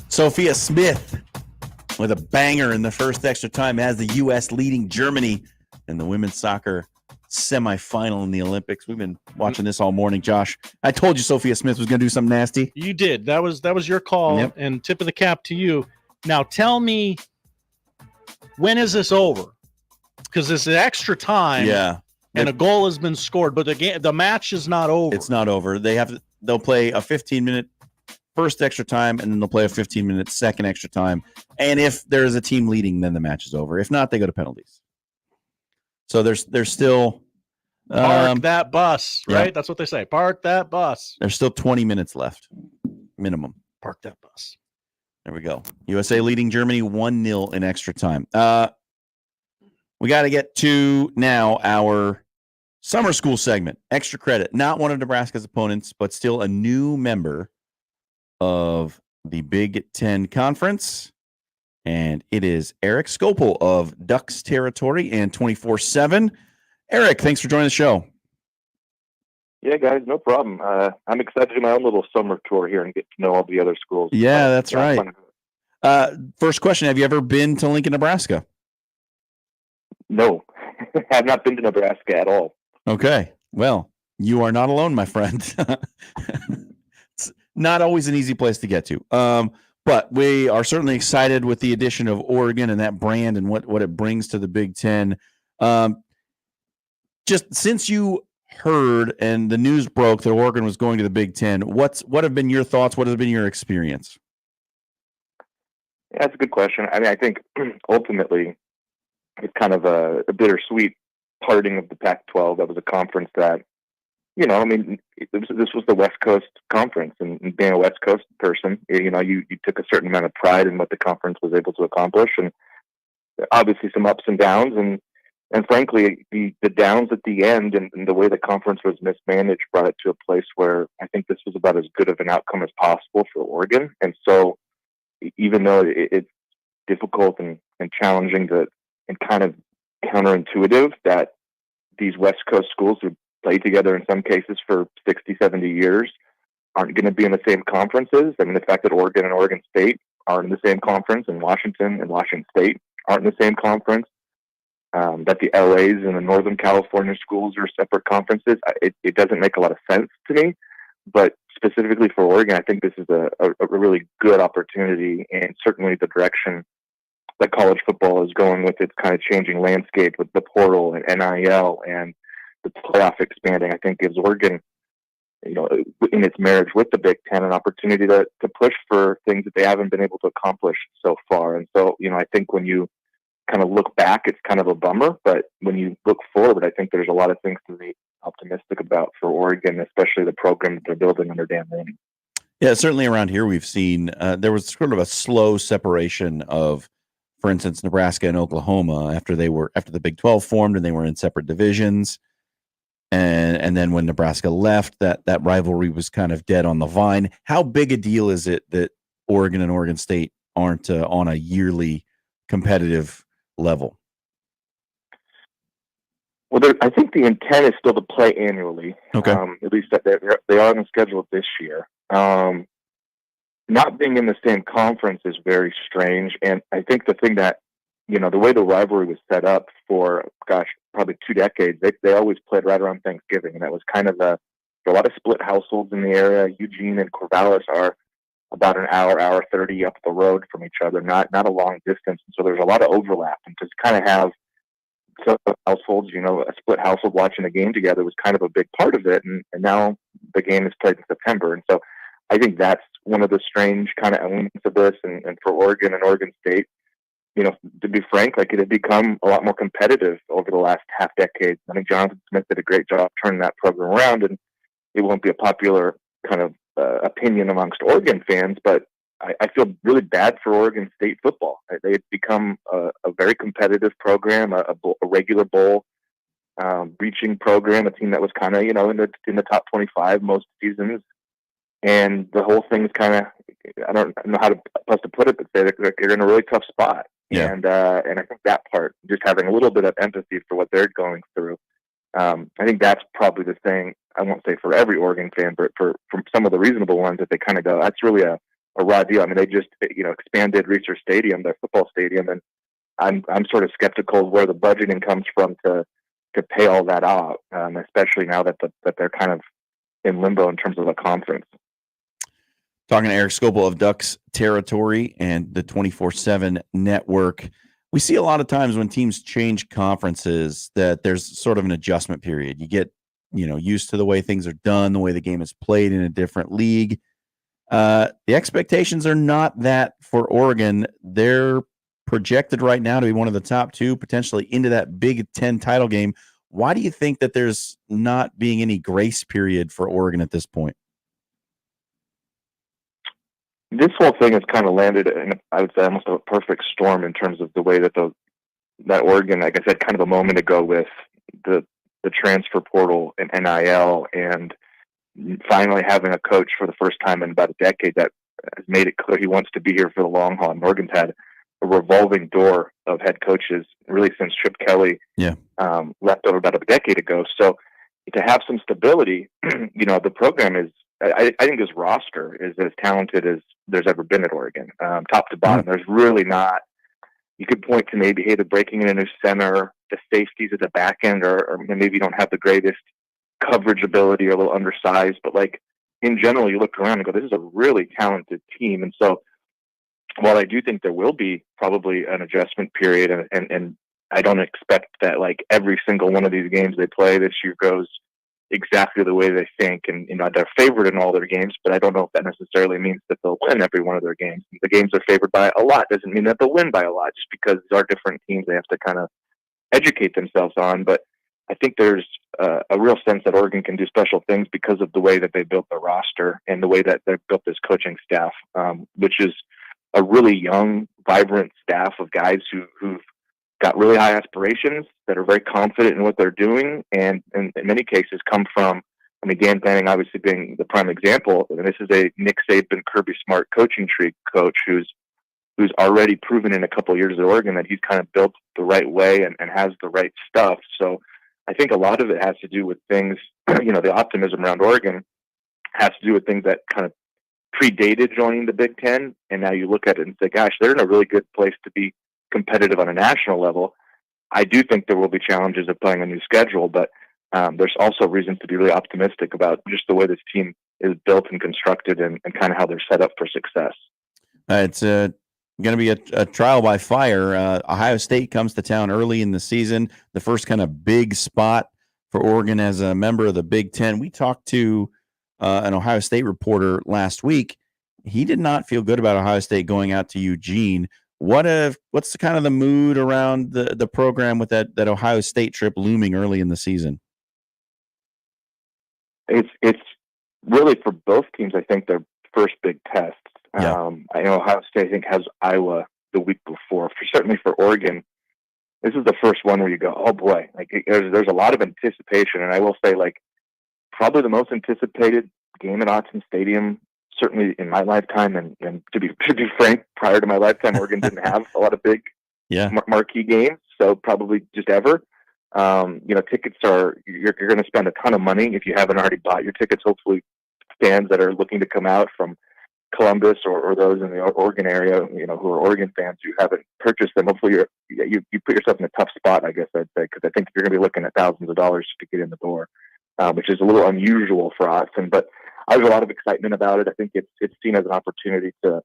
Sophia Smith with a banger in the first extra time as the U.S. leading Germany in the women's soccer semifinal in the Olympics. We've been watching this all morning, Josh. I told you Sophia Smith was going to do something nasty.
You did. That was your call.
Yep.
And tip of the cap to you. Now tell me, when is this over? Because it's an extra time.
Yeah.
And a goal has been scored, but the match is not over.
It's not over. They'll play a 15-minute first extra time, and then they'll play a 15-minute second extra time. And if there's a team leading, then the match is over. If not, they go to penalties. So there's still
park that bus, right?
Yeah.
That's what they say. Park that bus.
There's still 20 minutes left, minimum.
Park that bus.
There we go. USA leading Germany 1-0 in extra time. We got to get to now our summer school segment. Extra credit. Not one of Nebraska's opponents, but still a new member of the Big Ten Conference. And it is Erik Skopil of Ducks Territory and 24/7. Erik, thanks for joining the show.
Yeah, guys, no problem. I'm excited to do my own little summer tour here and get to know all the other schools.
Yeah, that's right. First question, have you ever been to Lincoln, Nebraska?
No, I've not been to Nebraska at all.
Okay. Well, you are not alone, my friend. It's not always an easy place to get to. But we are certainly excited with the addition of Oregon and that brand and what it brings to the Big Ten. Just since you heard and the news broke that Oregon was going to the Big Ten, what have been your thoughts? What has been your experience?
Yeah, that's a good question. I mean, I think ultimately it's kind of a bittersweet parting of the Pac-12. That was a conference that, you know, I mean, this was the West Coast Conference, and being a West Coast person, you know, you took a certain amount of pride in what the conference was able to accomplish, and obviously some ups and downs, and frankly, the downs at the end and the way the conference was mismanaged brought it to a place where I think this was about as good of an outcome as possible for Oregon. And so, even though it's difficult and challenging and kind of counterintuitive that these West Coast schools who played together in some cases for 60, 70 years aren't going to be in the same conferences. I mean, the fact that Oregon and Oregon State aren't in the same conference, and Washington State aren't in the same conference, that the LAs and the Northern California schools are separate conferences, it doesn't make a lot of sense to me. But specifically for Oregon, I think this is a really good opportunity, and certainly the direction that college football is going with its kind of changing landscape with the portal and NIL and the playoff expanding, I think gives Oregon, you know, in its marriage with the Big Ten, an opportunity to push for things that they haven't been able to accomplish so far. And so, you know, I think when you kind of look back, it's kind of a bummer, but when you look forward, I think there's a lot of things to be optimistic about for Oregon, especially the program that they're building under Dan Lanning.
Yeah, certainly around here we've seen there was sort of a slow separation of, for instance, Nebraska and Oklahoma after the Big 12 formed and they were in separate divisions. And then when Nebraska left, that rivalry was kind of dead on the vine. How big a deal is it that Oregon and Oregon State aren't on a yearly competitive level?
Well, I think the intent is still to play annually.
Okay.
At least that they are on the schedule this year. Not being in the same conference is very strange, and I think the thing that, you know, the way the rivalry was set up for, probably 2 decades, they always played right around Thanksgiving, and that was kind of a lot of split households in the area. Eugene and Corvallis are about an hour 30 up the road from each other, not a long distance, and so there's a lot of overlap, and to kind of have some households, you know, a split household watching the game together was kind of a big part of it, and now the game is played in September, and so I think that's one of the strange kind of elements of this, and for Oregon and Oregon State, you know, to be frank, like it had become a lot more competitive over the last half decade. I think Jonathan Smith did a great job turning that program around, and it won't be a popular kind of opinion amongst Oregon fans, but I feel really bad for Oregon State football. They had become a very competitive program, a regular bowl reaching program, a team that was kind of, you know, in the top 25 most seasons. And the whole thing's kind of, I don't know how to put it, but they're in a really tough spot.
Yeah.
And I think that part, just having a little bit of empathy for what they're going through, I think that's probably the thing. I won't say for every Oregon fan, but for some of the reasonable ones, that they kind of go, that's really a raw deal. I mean, they just, you know, expanded Research Stadium, their football stadium, and I'm sort of skeptical of where the budgeting comes from to pay all that out, especially now that they're kind of in limbo in terms of a conference.
Talking to Erik Skopil of Ducks Territory and the 24/7 network. We see a lot of times when teams change conferences that there's sort of an adjustment period. You get, you know, used to the way things are done, the way the game is played in a different league. The expectations are not that for Oregon. They're projected right now to be one of the top 2, potentially into that Big Ten title game. Why do you think that there's not being any grace period for Oregon at this point?
This whole thing has kind of landed in, I would say, almost a perfect storm in terms of the way that that Oregon, like I said, kind of a moment ago, with the transfer portal and NIL, and finally having a coach for the first time in about a decade that has made it clear he wants to be here for the long haul. And Oregon's had a revolving door of head coaches really since Chip Kelly left over about a decade ago. So to have some stability, you know, the program is, I think this roster is as talented as there's ever been at Oregon, top to bottom. There's really not, you could point to maybe, hey, they're breaking in a new center, the safeties at the back end, or maybe you don't have the greatest coverage ability or a little undersized, but like in general, you look around and go, this is a really talented team. And so while I do think there will be probably an adjustment period, and I don't expect that like every single one of these games they play this year goes exactly the way they think, and they're favored in all their games, but I don't know if that necessarily means that they'll win every one of their games. The games they're favored by a lot doesn't mean that they'll win by a lot, just because these are different teams they have to kind of educate themselves on. But I think there's a real sense that Oregon can do special things because of the way that they built their roster and the way that they've built this coaching staff, which is a really young, vibrant staff of guys who've got really high aspirations, that are very confident in what they're doing, and in many cases come from, I mean, Dan Fanning obviously being the prime example, and this is a Nick Saban, Kirby Smart coaching tree coach who's already proven in a couple of years at Oregon that he's kind of built the right way and has the right stuff. So I think a lot of it has to do with things, the optimism around Oregon has to do with things that kind of predated joining the Big Ten, and now you look at it and say, gosh, they're in a really good place to be competitive on a national level. I do think there will be challenges of playing a new schedule, but there's also reasons to be really optimistic about just the way this team is built and constructed and kind of how they're set up for success.
It's going to be a trial by fire. Ohio State comes to town early in the season, the first kind of big spot for Oregon as a member of the Big Ten. We talked to an Ohio State reporter last week. He did not feel good about Ohio State going out to Eugene. What's the kind of the mood around the program with that Ohio State trip looming early in the season?
It's really for both teams, I think, their first big test.
Yeah.
I know Ohio State, I think, has Iowa the week before. Certainly for Oregon, this is the first one where you go, oh boy, like there's a lot of anticipation, and I will say, like, probably the most anticipated game at Autzen Stadium, certainly in my lifetime, and to be frank, prior to my lifetime, Oregon didn't have a lot of big marquee games, so probably just ever. Tickets you're going to spend a ton of money if you haven't already bought your tickets. Hopefully, fans that are looking to come out from Columbus or those in the Oregon area, who are Oregon fans who haven't purchased them, hopefully you put yourself in a tough spot, I guess I'd say, because I think you're going to be looking at thousands of dollars to get in the door, which is a little unusual for Autzen, but I have a lot of excitement about it. I think it's seen as an opportunity to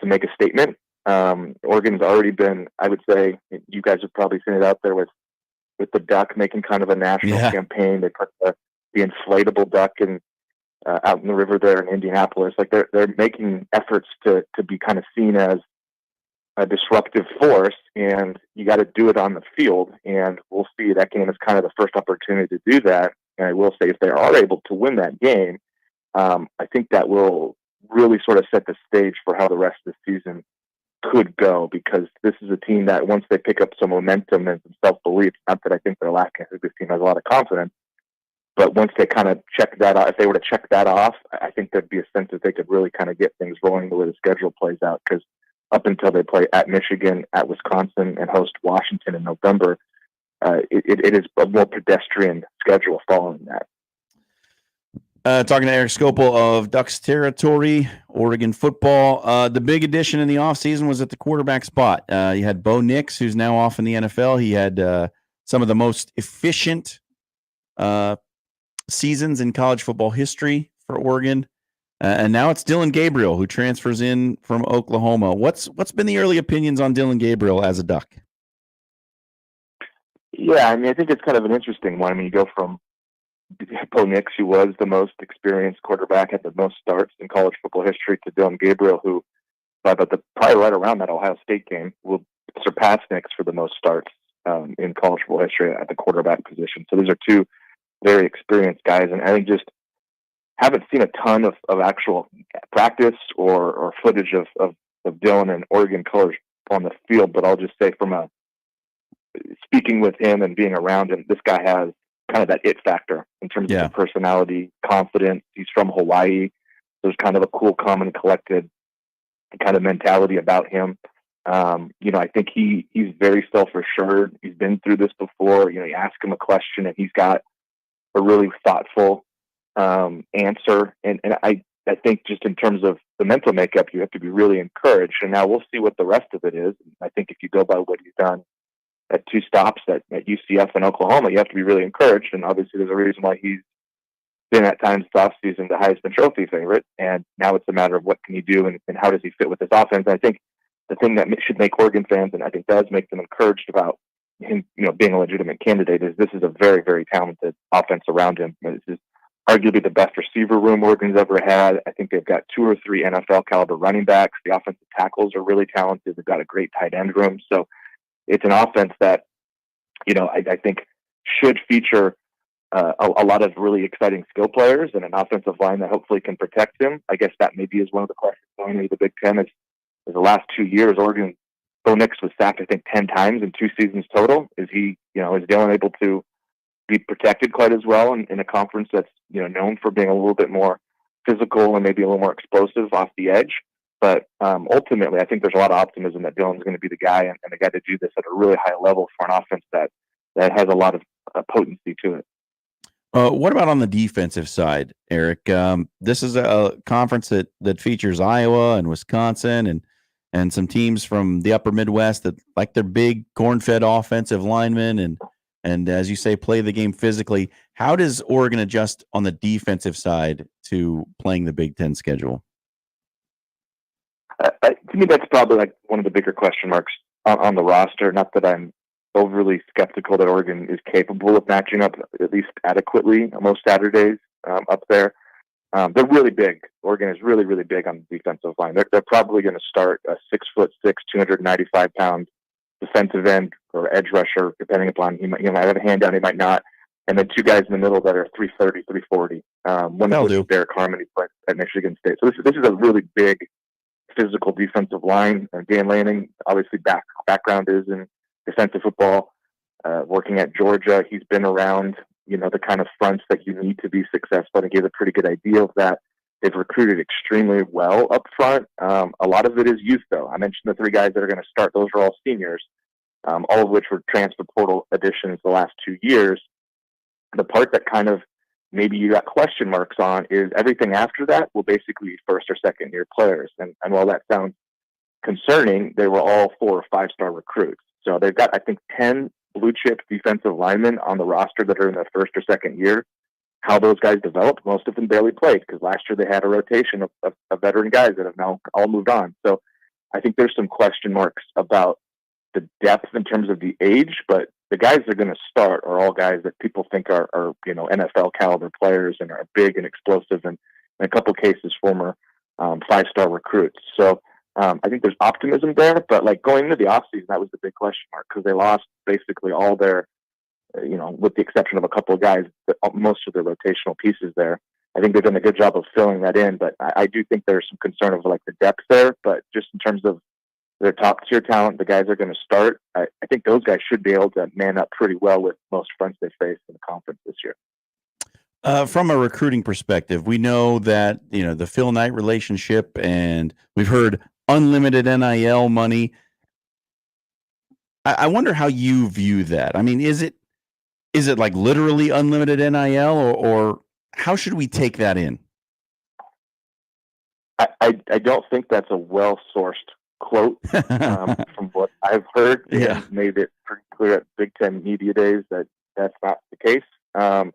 make a statement. Oregon's already been, I would say, you guys have probably seen it out there with the duck making kind of a national campaign. They put the inflatable duck out in the river there in Indianapolis. Like they're making efforts to be kind of seen as a disruptive force, and you got to do it on the field. And we'll see. That game is kind of the first opportunity to do that. And I will say, if they are able to win that game, I think that will really sort of set the stage for how the rest of the season could go, because this is a team that once they pick up some momentum and some self-belief, not that I think they're lacking, I think this team has a lot of confidence, but once they kind of check that off, if they were to check that off, I think there'd be a sense that they could really kind of get things rolling the way the schedule plays out, because up until they play at Michigan, at Wisconsin, and host Washington in November, it is a more pedestrian schedule following that.
Talking to Erik Skopil of Ducks Territory, Oregon football. The big addition in the offseason was at the quarterback spot. You had Bo Nix, who's now off in the NFL. He had some of the most efficient seasons in college football history for Oregon. And now it's Dillon Gabriel, who transfers in from Oklahoma. What's been the early opinions on Dillon Gabriel as a Duck?
Yeah, I mean, I think it's kind of an interesting one. I mean, you go from Bo Nix, who was the most experienced quarterback, had the most starts in college football history, to Dillon Gabriel, who, probably right around that Ohio State game, will surpass Nix for the most starts in college football history at the quarterback position. So these are two very experienced guys, and I think just haven't seen a ton of actual practice or footage of Dillon and Oregon colors on the field, but I'll just say from speaking with him and being around him, this guy has kind of that it factor in terms of the personality, confidence. He's from Hawaii. There's kind of a cool, calm, and collected kind of mentality about him. I think he's very self-assured. He's been through this before. You ask him a question and he's got a really thoughtful answer. And I think just in terms of the mental makeup, you have to be really encouraged. And now we'll see what the rest of it is. I think if you go by what he's done at two stops at UCF and Oklahoma, you have to be really encouraged. And obviously there's a reason why he's been at times this offseason the Heisman Trophy favorite. And now it's a matter of what can he do and how does he fit with this offense. And I think the thing that should make Oregon fans, and I think does make them encouraged about him, being a legitimate candidate is this is a very, very talented offense around him. This is arguably the best receiver room Oregon's ever had. I think they've got 2 or 3 NFL caliber running backs. The offensive tackles are really talented. They've got a great tight end room. So it's an offense that, I think should feature a lot of really exciting skill players and an offensive line that hopefully can protect him. I guess that maybe is one of the questions going into the Big Ten is the last 2 years, Oregon, Bo Nix was sacked, I think, 10 times in 2 seasons total. Is he, is Dylan able to be protected quite as well in a conference that's, known for being a little bit more physical and maybe a little more explosive off the edge? But ultimately, I think there's a lot of optimism that Dylan's going to be the guy and the guy to do this at a really high level for an offense that has a lot of potency to it.
What about on the defensive side, Erik? This is a conference that features Iowa and Wisconsin and some teams from the upper Midwest that like their big corn-fed offensive linemen and as you say, play the game physically. How does Oregon adjust on the defensive side to playing the Big Ten schedule?
To me, that's probably like one of the bigger question marks on the roster. Not that I'm overly skeptical that Oregon is capable of matching up at least adequately on most Saturdays up there. They're really big. Oregon is really, really big on the defensive line. They're probably going to start a 6'6", 295-pound defensive end or edge rusher, depending upon he might have a hand down, he might not, and then 2 guys in the middle that are 330, 340. One of which is Derek Harmon, he played at Michigan State. So this is a really big physical defensive line. Dan Lanning, obviously background is in defensive football, working at Georgia. He's been around, the kind of fronts that you need to be successful, and he gave a pretty good idea of that. They've recruited extremely well up front. A lot of it is youth, though. I mentioned the 3 guys that are going to start. Those are all seniors, all of which were transfer portal additions the last 2 years. The part that kind of maybe you got question marks on is everything after that will basically be first or second year players. And while that sounds concerning, they were all 4 or 5-star recruits. So they've got, I think, 10 blue chip defensive linemen on the roster that are in their first or second year. How those guys developed, most of them barely played because last year they had a rotation of veteran guys that have now all moved on. So I think there's some question marks about the depth in terms of the age, but the guys that are going to start are all guys that people think are NFL caliber players and are big and explosive and in a couple of cases former 5-star recruits. So I think there's optimism there, but like going into the offseason, that was the big question mark because they lost basically all their, with the exception of a couple of guys, most of their rotational pieces there. I think they've done a good job of filling that in, but I do think there's some concern of like the depth there, but just in terms of their top tier talent, the guys are going to start. I think those guys should be able to man up pretty well with most fronts they face in the conference this year.
From a recruiting perspective, we know that, the Phil Knight relationship, and we've heard unlimited NIL money. I wonder how you view that. I mean, is it like literally unlimited NIL or how should we take that in?
I don't think that's a well-sourced quote from what I've heard.
Yeah.
And made it pretty clear at Big Ten Media Days that that's not the case.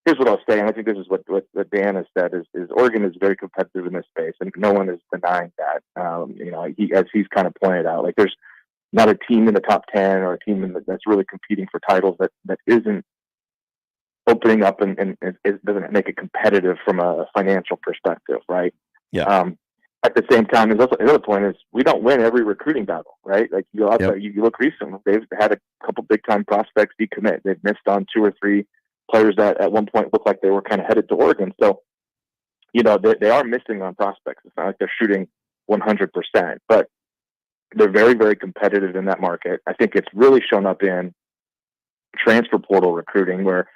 Here's what I'll say, and I think this is what Dan has said, is Oregon is very competitive in this space, and no one is denying that. As he's kind of pointed out, like there's not a team in the top 10 or a team that's really competing for titles that isn't opening up and it doesn't make it competitive from a financial perspective, right?
Yeah.
At the same time, another point is we don't win every recruiting battle, right? Like you look recently, they've had a couple big time prospects decommit. They've missed on 2 or 3 players that at one point looked like they were kind of headed to Oregon. So, they are missing on prospects. It's not like they're shooting 100%, but they're very, very competitive in that market. I think it's really shown up in transfer portal recruiting where,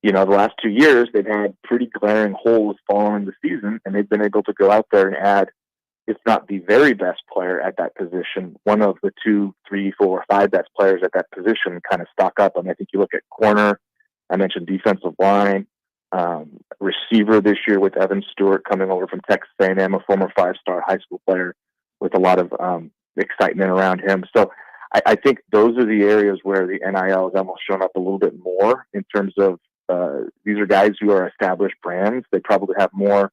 the last 2 years they've had pretty glaring holes following the season, and they've been able to go out there and add, if not the very best player at that position, one of the 2, 3, 4, 5 best players at that position kind of stock up. And I think you look at corner, I mentioned defensive line, receiver this year with Evan Stewart coming over from Texas A&M, a former 5-star high school player with a lot of excitement around him. So I think those are the areas where the NIL has almost shown up a little bit more in terms of these are guys who are established brands. They probably have more,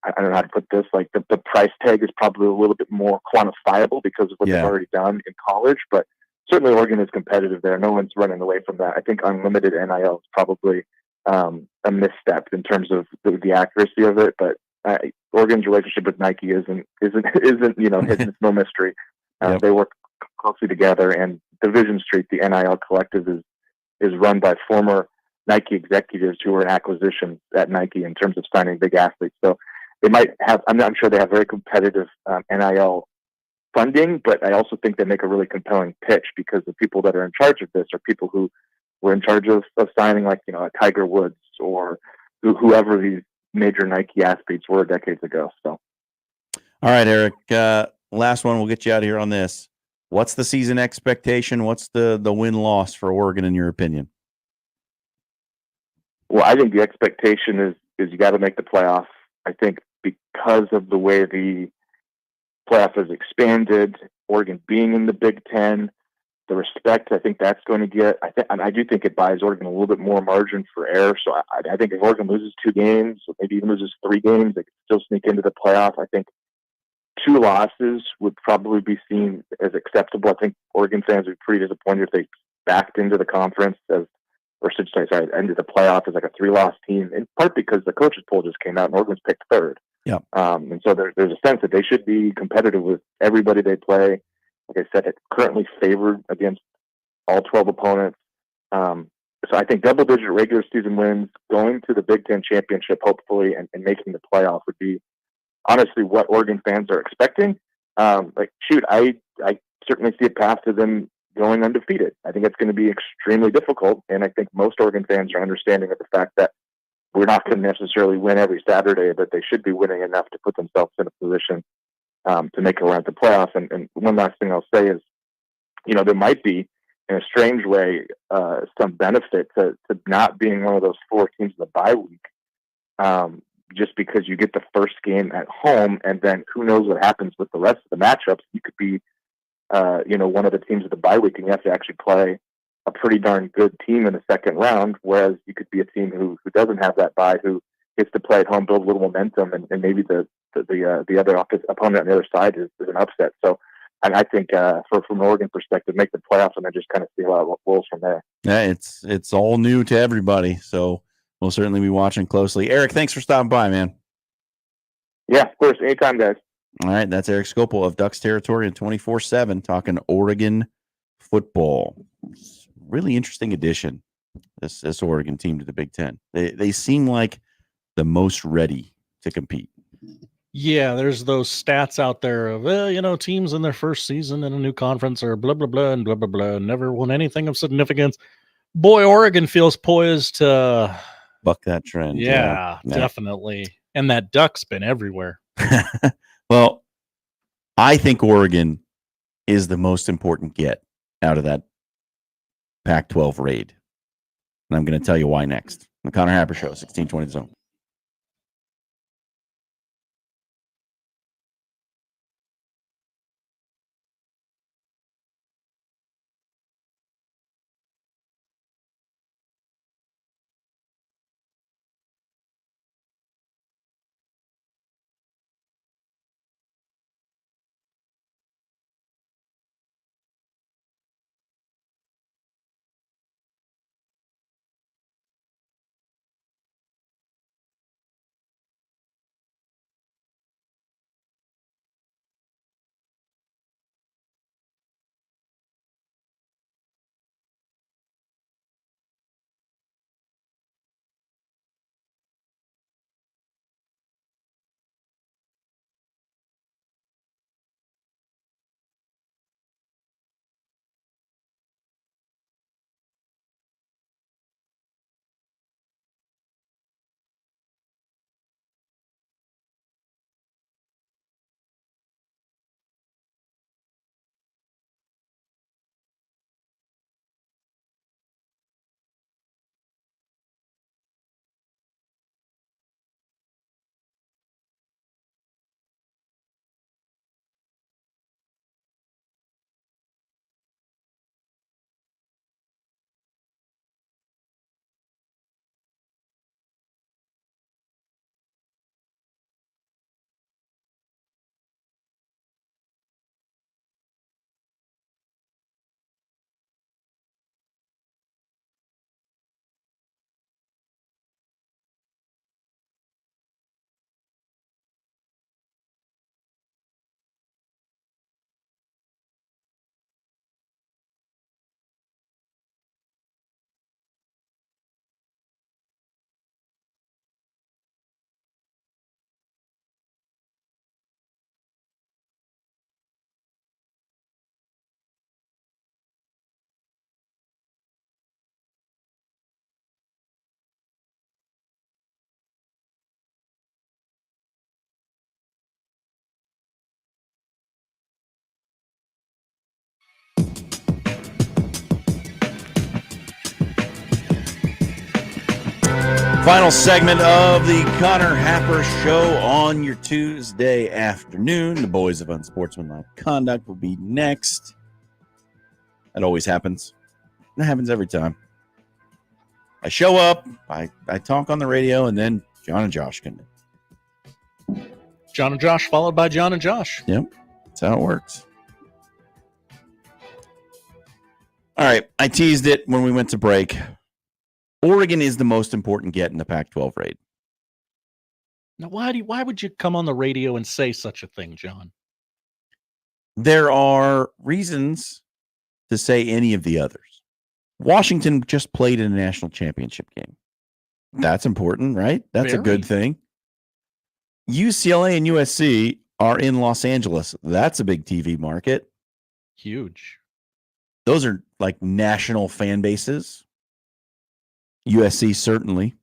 I don't know how to put this, like the price tag is probably a little bit more quantifiable because of what they've already done in college, but certainly Oregon is competitive there. No one's running away from that. I think unlimited NIL is probably a misstep in terms of the accuracy of it, but Oregon's relationship with Nike isn't it's no mystery. They work closely together, and Division Street, the NIL collective, is run by former Nike executives who were in acquisitions at Nike in terms of signing big athletes. So they might have, I'm sure they have very competitive NIL funding, but I also think they make a really compelling pitch because the people that are in charge of this are people who were in charge of signing, like, a Tiger Woods or whoever these major Nike athletes were decades ago. So,
all right, Eric, last one. We'll get you out of here on this. What's the season expectation? What's the win-loss for Oregon, in your opinion?
Well, I think the expectation is you got to make the playoff. I think because of the way the playoff has expanded, Oregon being in the Big Ten, the respect I think that's going to get. I do think it buys Oregon a little bit more margin for error. So I think if Oregon loses 2 games, or maybe even loses 3 games, they could still sneak into the playoff. I think 2 losses would probably be seen as acceptable. I think Oregon fans would be pretty disappointed if they backed into the conference into the playoff as like a 3-loss team, in part because the coaches poll just came out and Oregon's picked 3rd.
Yeah.
And so there's a sense that they should be competitive with everybody they play. Like I said, it's currently favored against all 12 opponents. So I think double-digit regular season wins, going to the Big Ten championship, hopefully, and making the playoff would be honestly what Oregon fans are expecting. I certainly see a path to them going undefeated. I think it's going to be extremely difficult, and I think most Oregon fans are understanding of the fact that we're not going to necessarily win every Saturday, but they should be winning enough to put themselves in a position to make a run at the playoffs. And one last thing I'll say is, there might be, in a strange way, some benefit to not being one of those 4 teams in the bye week, just because you get the first game at home, and then who knows what happens with the rest of the matchups. You could be, one of the teams of the bye week, and you have to actually play a pretty darn good team in the second round, whereas you could be a team who doesn't have that bye, who gets to play at home, build a little momentum, and maybe the other opponent on the other side is an upset. So I think from an Oregon perspective, make the playoffs and then just kind of see how it rolls from there.
Yeah, it's all new to everybody, so we'll certainly be watching closely. Eric, thanks for stopping by, man.
Yeah, of course. Anytime, guys.
All right, that's Erik Skopil of Ducks Territory and 24/7 talking Oregon football. Really interesting addition, this Oregon team to the Big Ten. They seem like the most ready to compete.
Yeah, there's those stats out there of, teams in their first season in a new conference are blah, blah, blah, and blah, blah, blah, never won anything of significance. Boy, Oregon feels poised to
buck that trend.
Yeah, definitely. And that duck's been everywhere.
Well, I think Oregon is the most important get out of that Pac-12 raid. And I'm going to tell you why next. The Connor Happer Show, 1620 The Zone. Final segment of the Connor Happer Show on your Tuesday afternoon. The boys of Unsportsmanlike Conduct will be next. That always happens. That happens every time. I show up, I talk on the radio, and then John and Josh can.
John and Josh followed by John and Josh.
Yep, that's how it works. All right, I teased it when we went to break. Oregon is the most important get in the Pac-12 raid.
Now, why would you come on the radio and say such a thing, John?
There are reasons to say any of the others. Washington just played in a national championship game. That's important, right? That's a good thing. UCLA and USC are in Los Angeles. That's a big TV market.
Huge.
Those are like national fan bases. USC, certainly.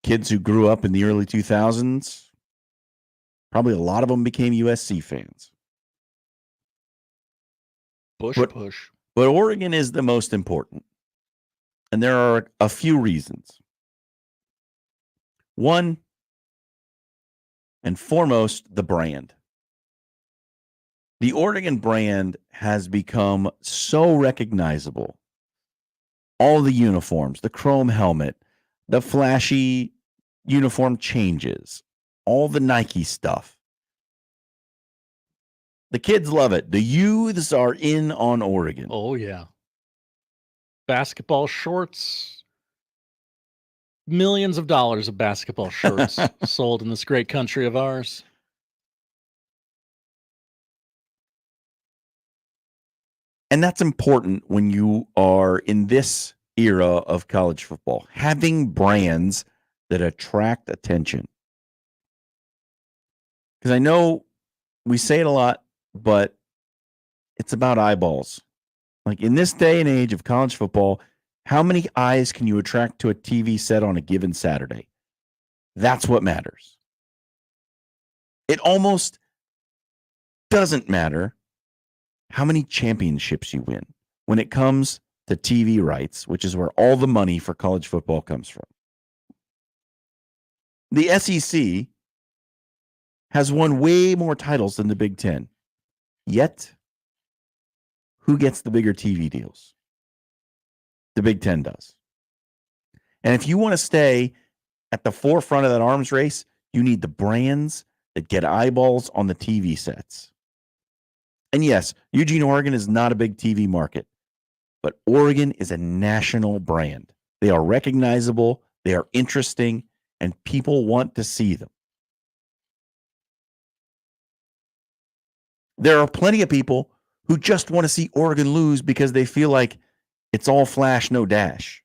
Kids who grew up in the early 2000s, probably a lot of them became USC fans.
Push.
But Oregon is the most important. And there are a few reasons. One, and foremost, the brand. The Oregon brand has become so recognizable. All the uniforms, the chrome helmet, the flashy uniform changes, all the Nike stuff. The kids love it. The youths are in on Oregon.
Oh, yeah. Basketball shorts. Millions of dollars of basketball shirts sold in this great country of ours.
And that's important when you are in this era of college football, having brands that attract attention. Because I know we say it a lot, but it's about eyeballs. Like in this day and age of college football, how many eyes can you attract to a TV set on a given Saturday? That's what matters. It almost doesn't matter how many championships you win when it comes to TV rights, which is where all the money for college football comes from. The SEC has won way more titles than the Big Ten. Yet, who gets the bigger TV deals? The Big Ten does. And if you want to stay at the forefront of that arms race, you need the brands that get eyeballs on the TV sets. And yes, Eugene, Oregon is not a big TV market, but Oregon is a national brand. They are recognizable, they are interesting, and people want to see them. There are plenty of people who just want to see Oregon lose because they feel like it's all flash, no dash.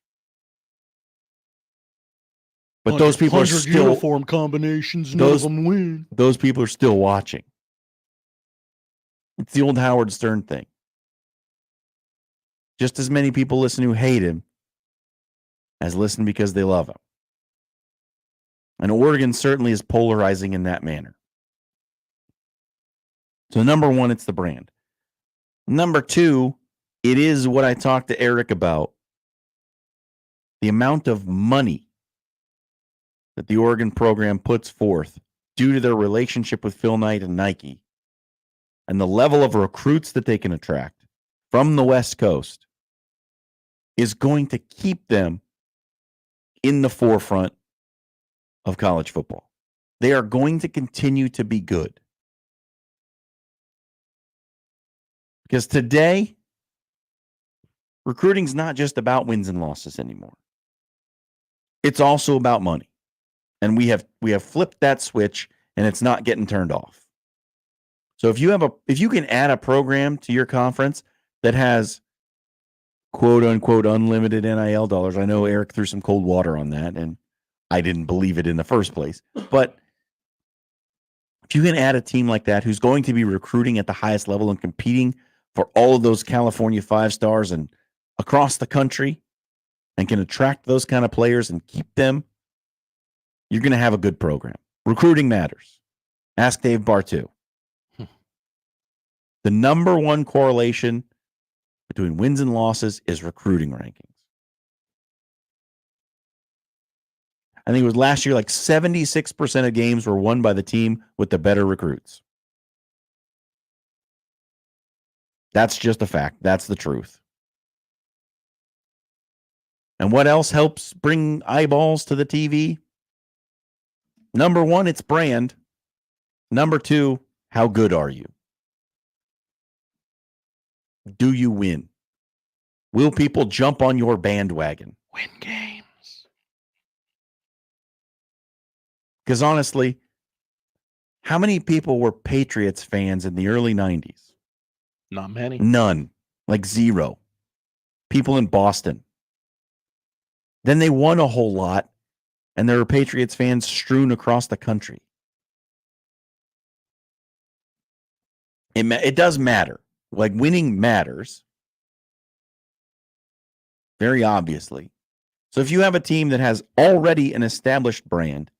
But those people are still
uniform combinations, none of them win.
Those people are still watching. It's the old Howard Stern thing. Just as many people listen who hate him as listen because they love him. And Oregon certainly is polarizing in that manner. So number one, it's the brand. Number two, it is what I talked to Erik about. The amount of money that the Oregon program puts forth due to their relationship with Phil Knight and Nike and the level of recruits that they can attract from the West Coast is going to keep them in the forefront of college football. They are going to continue to be good. Because today, recruiting's not just about wins and losses anymore. It's also about money. And we have flipped that switch and it's not getting turned off. So if you can add a program to your conference that has quote unquote unlimited NIL dollars, I know Erik threw some cold water on that and I didn't believe it in the first place. But if you can add a team like that who's going to be recruiting at the highest level and competing for all of those California 5-stars and across the country and can attract those kind of players and keep them, you're going to have a good program. Recruiting matters. Ask Dave Bartu. The number one correlation between wins and losses is recruiting rankings. I think it was last year, like 76% of games were won by the team with the better recruits. That's just a fact. That's the truth. And what else helps bring eyeballs to the TV? Number one, it's brand. Number two, how good are you? Do you win? Will people jump on your bandwagon?
Win games.
Because honestly, how many people were Patriots fans in the early 90s?
Not many.
None. Like zero. People in Boston. Then they won a whole lot, and there were Patriots fans strewn across the country. It does matter. Like, winning matters. Very obviously. So if you have a team that has already an established brand,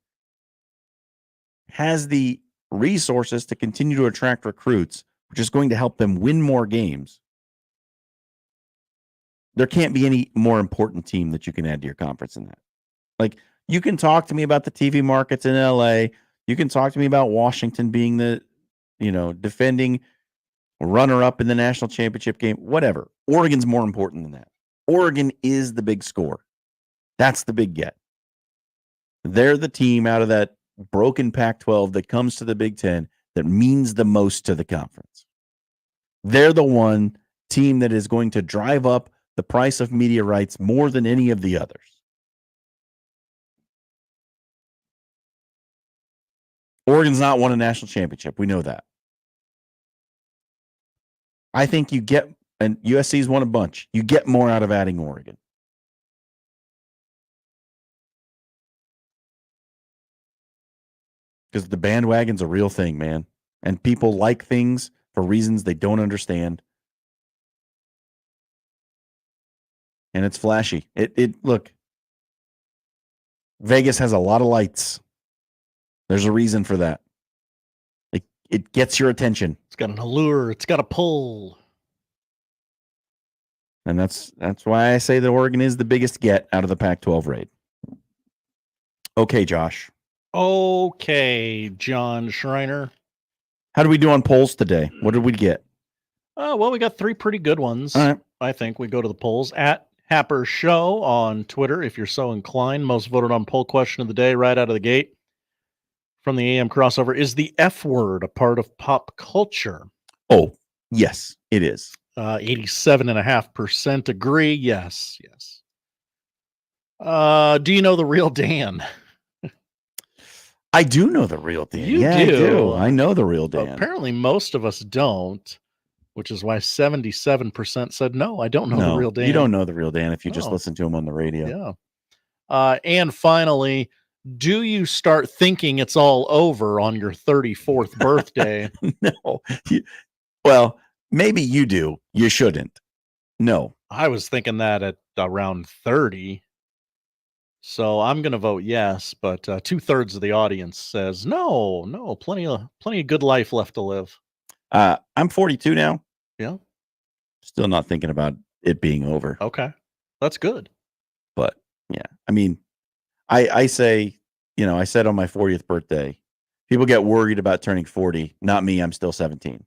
has the resources to continue to attract recruits, which is going to help them win more games, there can't be any more important team that you can add to your conference than that. Like, you can talk to me about the TV markets in LA. You can talk to me about Washington being the, defending runner-up in the national championship game, whatever. Oregon's more important than that. Oregon is the big score. That's the big get. They're the team out of that broken Pac-12 that comes to the Big Ten that means the most to the conference. They're the one team that is going to drive up the price of media rights more than any of the others. Oregon's not won a national championship. We know that. I think you get, and USC's won a bunch, you get more out of adding Oregon. Because the bandwagon's a real thing, man. And people like things for reasons they don't understand. And it's flashy. Look, Vegas has a lot of lights. There's a reason for that. It gets your attention.
It's got an allure. It's got a pull.
And that's why I say that Oregon is the biggest get out of the Pac-12 raid. Okay, Josh.
Okay, Jon Schriner.
How did we do on polls today? What did we get?
Well, we got 3 pretty good ones.
All right.
I think we go to the polls at Happer Show on Twitter, if you're so inclined. Most voted on poll question of the day right out of the gate from the AM crossover. Is the F word a part of pop culture?
Oh, yes, it is.
87.5% agree. Yes. Do you know the real Dan?
I do know the real Dan.
You
do.
do.
I do. I know the real Dan.
Apparently, most of us don't, which is why 77% said no. I don't know the real Dan.
You don't know the real Dan if you just listen to him on the radio.
Yeah. And finally, do you start thinking it's all over on your 34th birthday?
No. Well, maybe you do. You shouldn't. No.
I was thinking that at around 30. So I'm going to vote yes, but 2/3 of the audience says no, plenty of good life left to live.
I'm 42 now.
Yeah.
Still not thinking about it being over.
Okay. That's good.
But yeah, I mean, I say, I said on my 40th birthday, people get worried about turning 40. Not me. I'm still 17.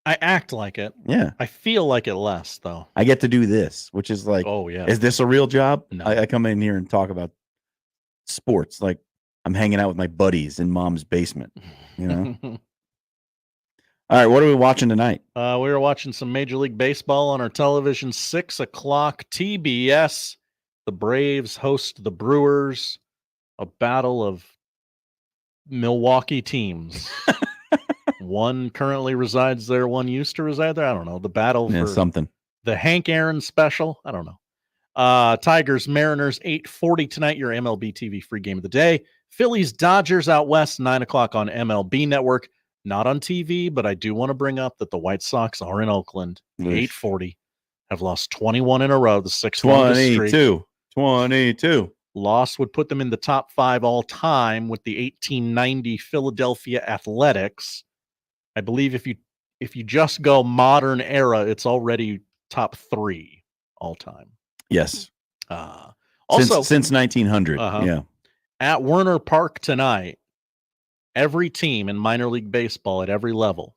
I act like it.
Yeah.
I feel like it less, though.
I get to do this, which is like,
oh, yeah.
Is this a real job?
No.
I come in here and talk about sports like I'm hanging out with my buddies in mom's basement, All right, what are we watching tonight?
We were watching some Major League Baseball on our television, 6 o'clock TBS. The Braves host the Brewers, a battle of Milwaukee teams. One currently resides there, one used to reside there. I don't know. The battle for
something.
The Hank Aaron special. I don't know. Tigers, Mariners, 8:40 tonight, your MLB TV free game of the day. Phillies, Dodgers out west, 9 o'clock on MLB Network. Not on TV, but I do want to bring up that the White Sox are in Oakland. 8:40. Have lost 21 in a row, the 6th longest streak.
22.
Loss would put them in the top 5 all time with the 1890 Philadelphia Athletics. I believe if you just go modern era, it's already top 3 all time.
Yes.
Also,
since 1900.
Uh-huh.
Yeah.
At Werner Park tonight, every team in minor league baseball at every level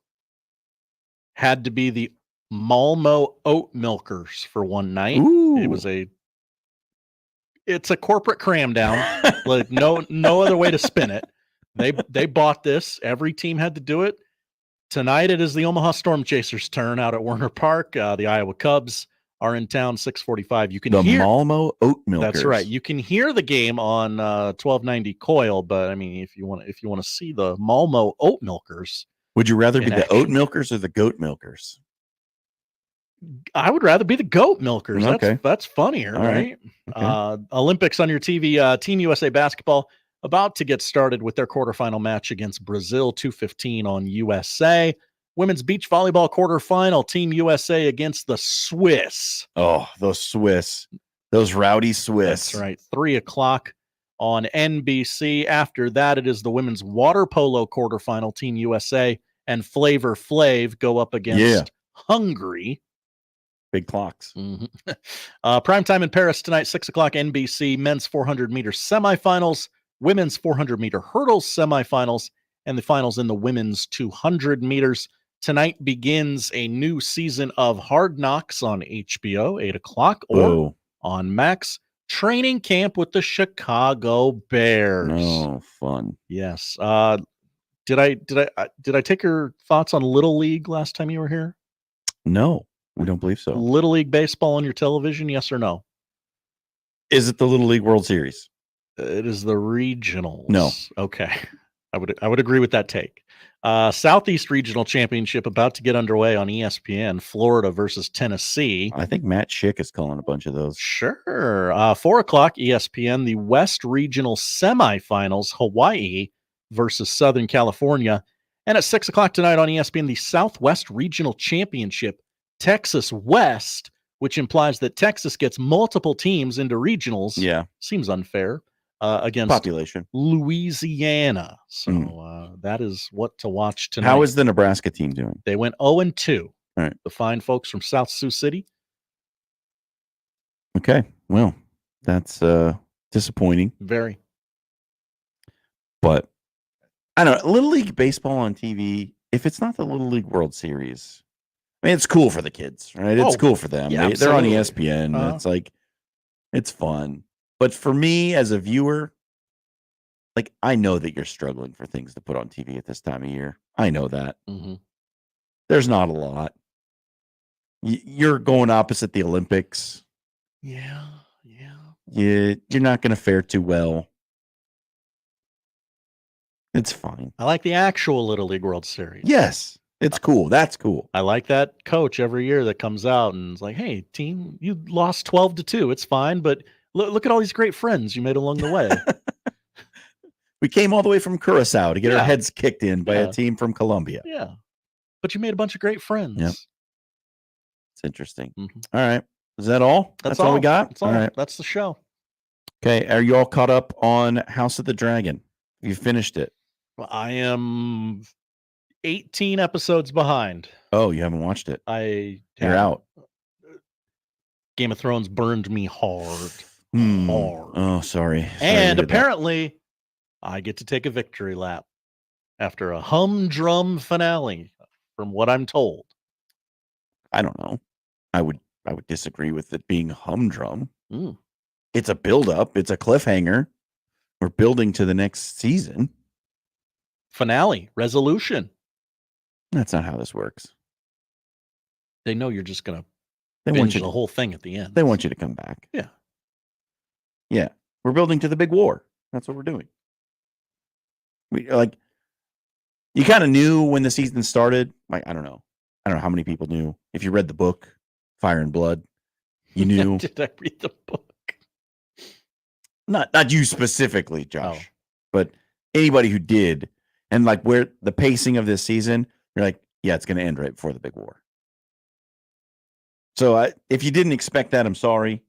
had to be the Malmo Oat Milkers for one night.
Ooh.
It's a corporate cram down. Like no other way to spin it. They bought this. Every team had to do it. Tonight it is the Omaha Storm Chasers' turn out at Werner Park. The Iowa Cubs are in town, 6:45. You can hear
Malmo Oat Milkers.
That's right. You can hear the game on 1290 Coil, but I mean, if you want to see the Malmo Oat Milkers,
would you rather be
action.
the Oat Milkers or the Goat Milkers?
I would rather be the Goat Milkers.
Okay.
That's funnier,
All
right?
Okay.
Olympics on your TV. Team USA basketball about to get started with their quarterfinal match against Brazil, 2:15 on USA. Women's beach volleyball quarterfinal, Team USA against the Swiss.
Oh, those Swiss. Those rowdy Swiss.
That's right. 3:00 on NBC. After that, it is the women's water polo quarterfinal, Team USA and Flavor Flav go up against Hungary.
Big clocks.
Mm-hmm. Primetime in Paris tonight, 6:00 NBC, men's 400 meter semifinals, women's 400 meter hurdles semifinals, and the finals in the women's 200 meters. Tonight begins a new season of Hard Knocks on HBO, 8:00, or on Max. Training camp with the Chicago Bears.
Oh, fun.
Yes. Did I take your thoughts on Little League last time you were here?
No, we don't believe so.
Little League baseball on your television, yes or no?
Is it the Little League World Series?
It is the regionals.
No.
Okay. I would agree with that take. Southeast Regional Championship about to get underway on ESPN. Florida versus Tennessee.
I think Matt Schick is calling a bunch of those.
Sure. 4:00 ESPN. The West Regional Semifinals. Hawaii versus Southern California. And at 6:00 tonight on ESPN, the Southwest Regional Championship. Texas West, which implies that Texas gets multiple teams into regionals.
Yeah.
Seems unfair. Against
population
Louisiana. So that is what to watch tonight.
How is the Nebraska team doing?
They went 0-2.
All right.
The fine folks from South Sioux City.
Okay. Well, that's disappointing.
Very.
But I don't know. Little League baseball on TV, if it's not the Little League World Series, I mean, it's cool for the kids, right? It's cool for them.
Yeah,
They're on ESPN. It's like, it's fun. But for me as a viewer, like, I know that you're struggling for things to put on TV at this time of year. I know that.
Mm-hmm.
There's not a lot. You're going opposite the Olympics.
Yeah.
You're not going to fare too well. It's fine.
I like the actual Little League World Series.
Yes. It's cool. That's cool.
I like that coach every year that comes out and is like, hey, team, you lost 12-2. It's fine, but look at all these great friends you made along the way.
We came all the way from Curacao to get our heads kicked in by a team from Colombia.
Yeah. But you made a bunch of great friends.
Yep. It's interesting.
Mm-hmm.
All right. Is that all? That's all we got?
That's all.
Right.
That's the show.
Okay. Are you all caught up on House of the Dragon? You finished it?
Well, I am 18 episodes behind.
Oh, you haven't watched it? You're out.
Game of Thrones burned me hard.
Hard. Oh, sorry.
And apparently, I get to take a victory lap after a humdrum finale, from what I'm told.
I don't know. I would disagree with it being humdrum. It's a build-up. It's a cliffhanger. We're building to the next season.
Finale. Resolution.
That's not how this works.
They know you're just going to binge the whole thing at the end.
They want you to come back.
Yeah.
Yeah. We're building to the big war. That's what we're doing. You kind of knew when the season started. Like, I don't know how many people knew. If you read the book, Fire and Blood, you knew.
Did I read the book?
Not you specifically, Josh, but anybody who did. And like where the pacing of this season, you're like, yeah, it's going to end right before the big war. So if you didn't expect that, I'm sorry.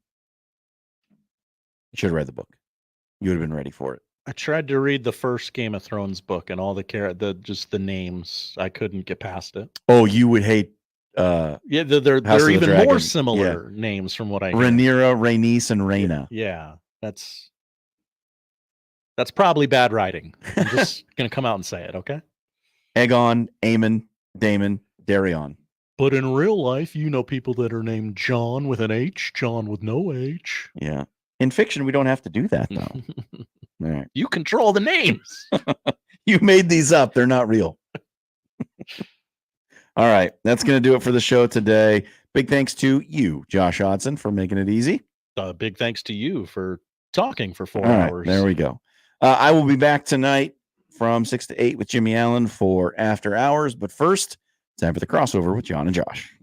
You should have read the book. You would have been ready for it.
I tried to read the first Game of Thrones book and all just the names. I couldn't get past it.
Oh, you would hate.
Yeah, they're even more similar names from what I hear.
Rhaenyra, Rhaenys, and Rhaena.
Yeah. That's probably bad writing. I'm just going to come out and say it, okay?
Egon, Eamon, Damon, Darion.
But in real life, you know people that are named John with an H, John with no H.
Yeah. In fiction, we don't have to do that, though. All right.
You control the names.
You made these up. They're not real. All right. That's going to do it for the show today. Big thanks to you, Josh Hodson, for making it easy.
Big thanks to you for talking for 4
All right,
hours.
there we go. I will be back tonight from 6 to 8 with Jimmy Allen for After Hours. But first, time for the crossover with John and Josh.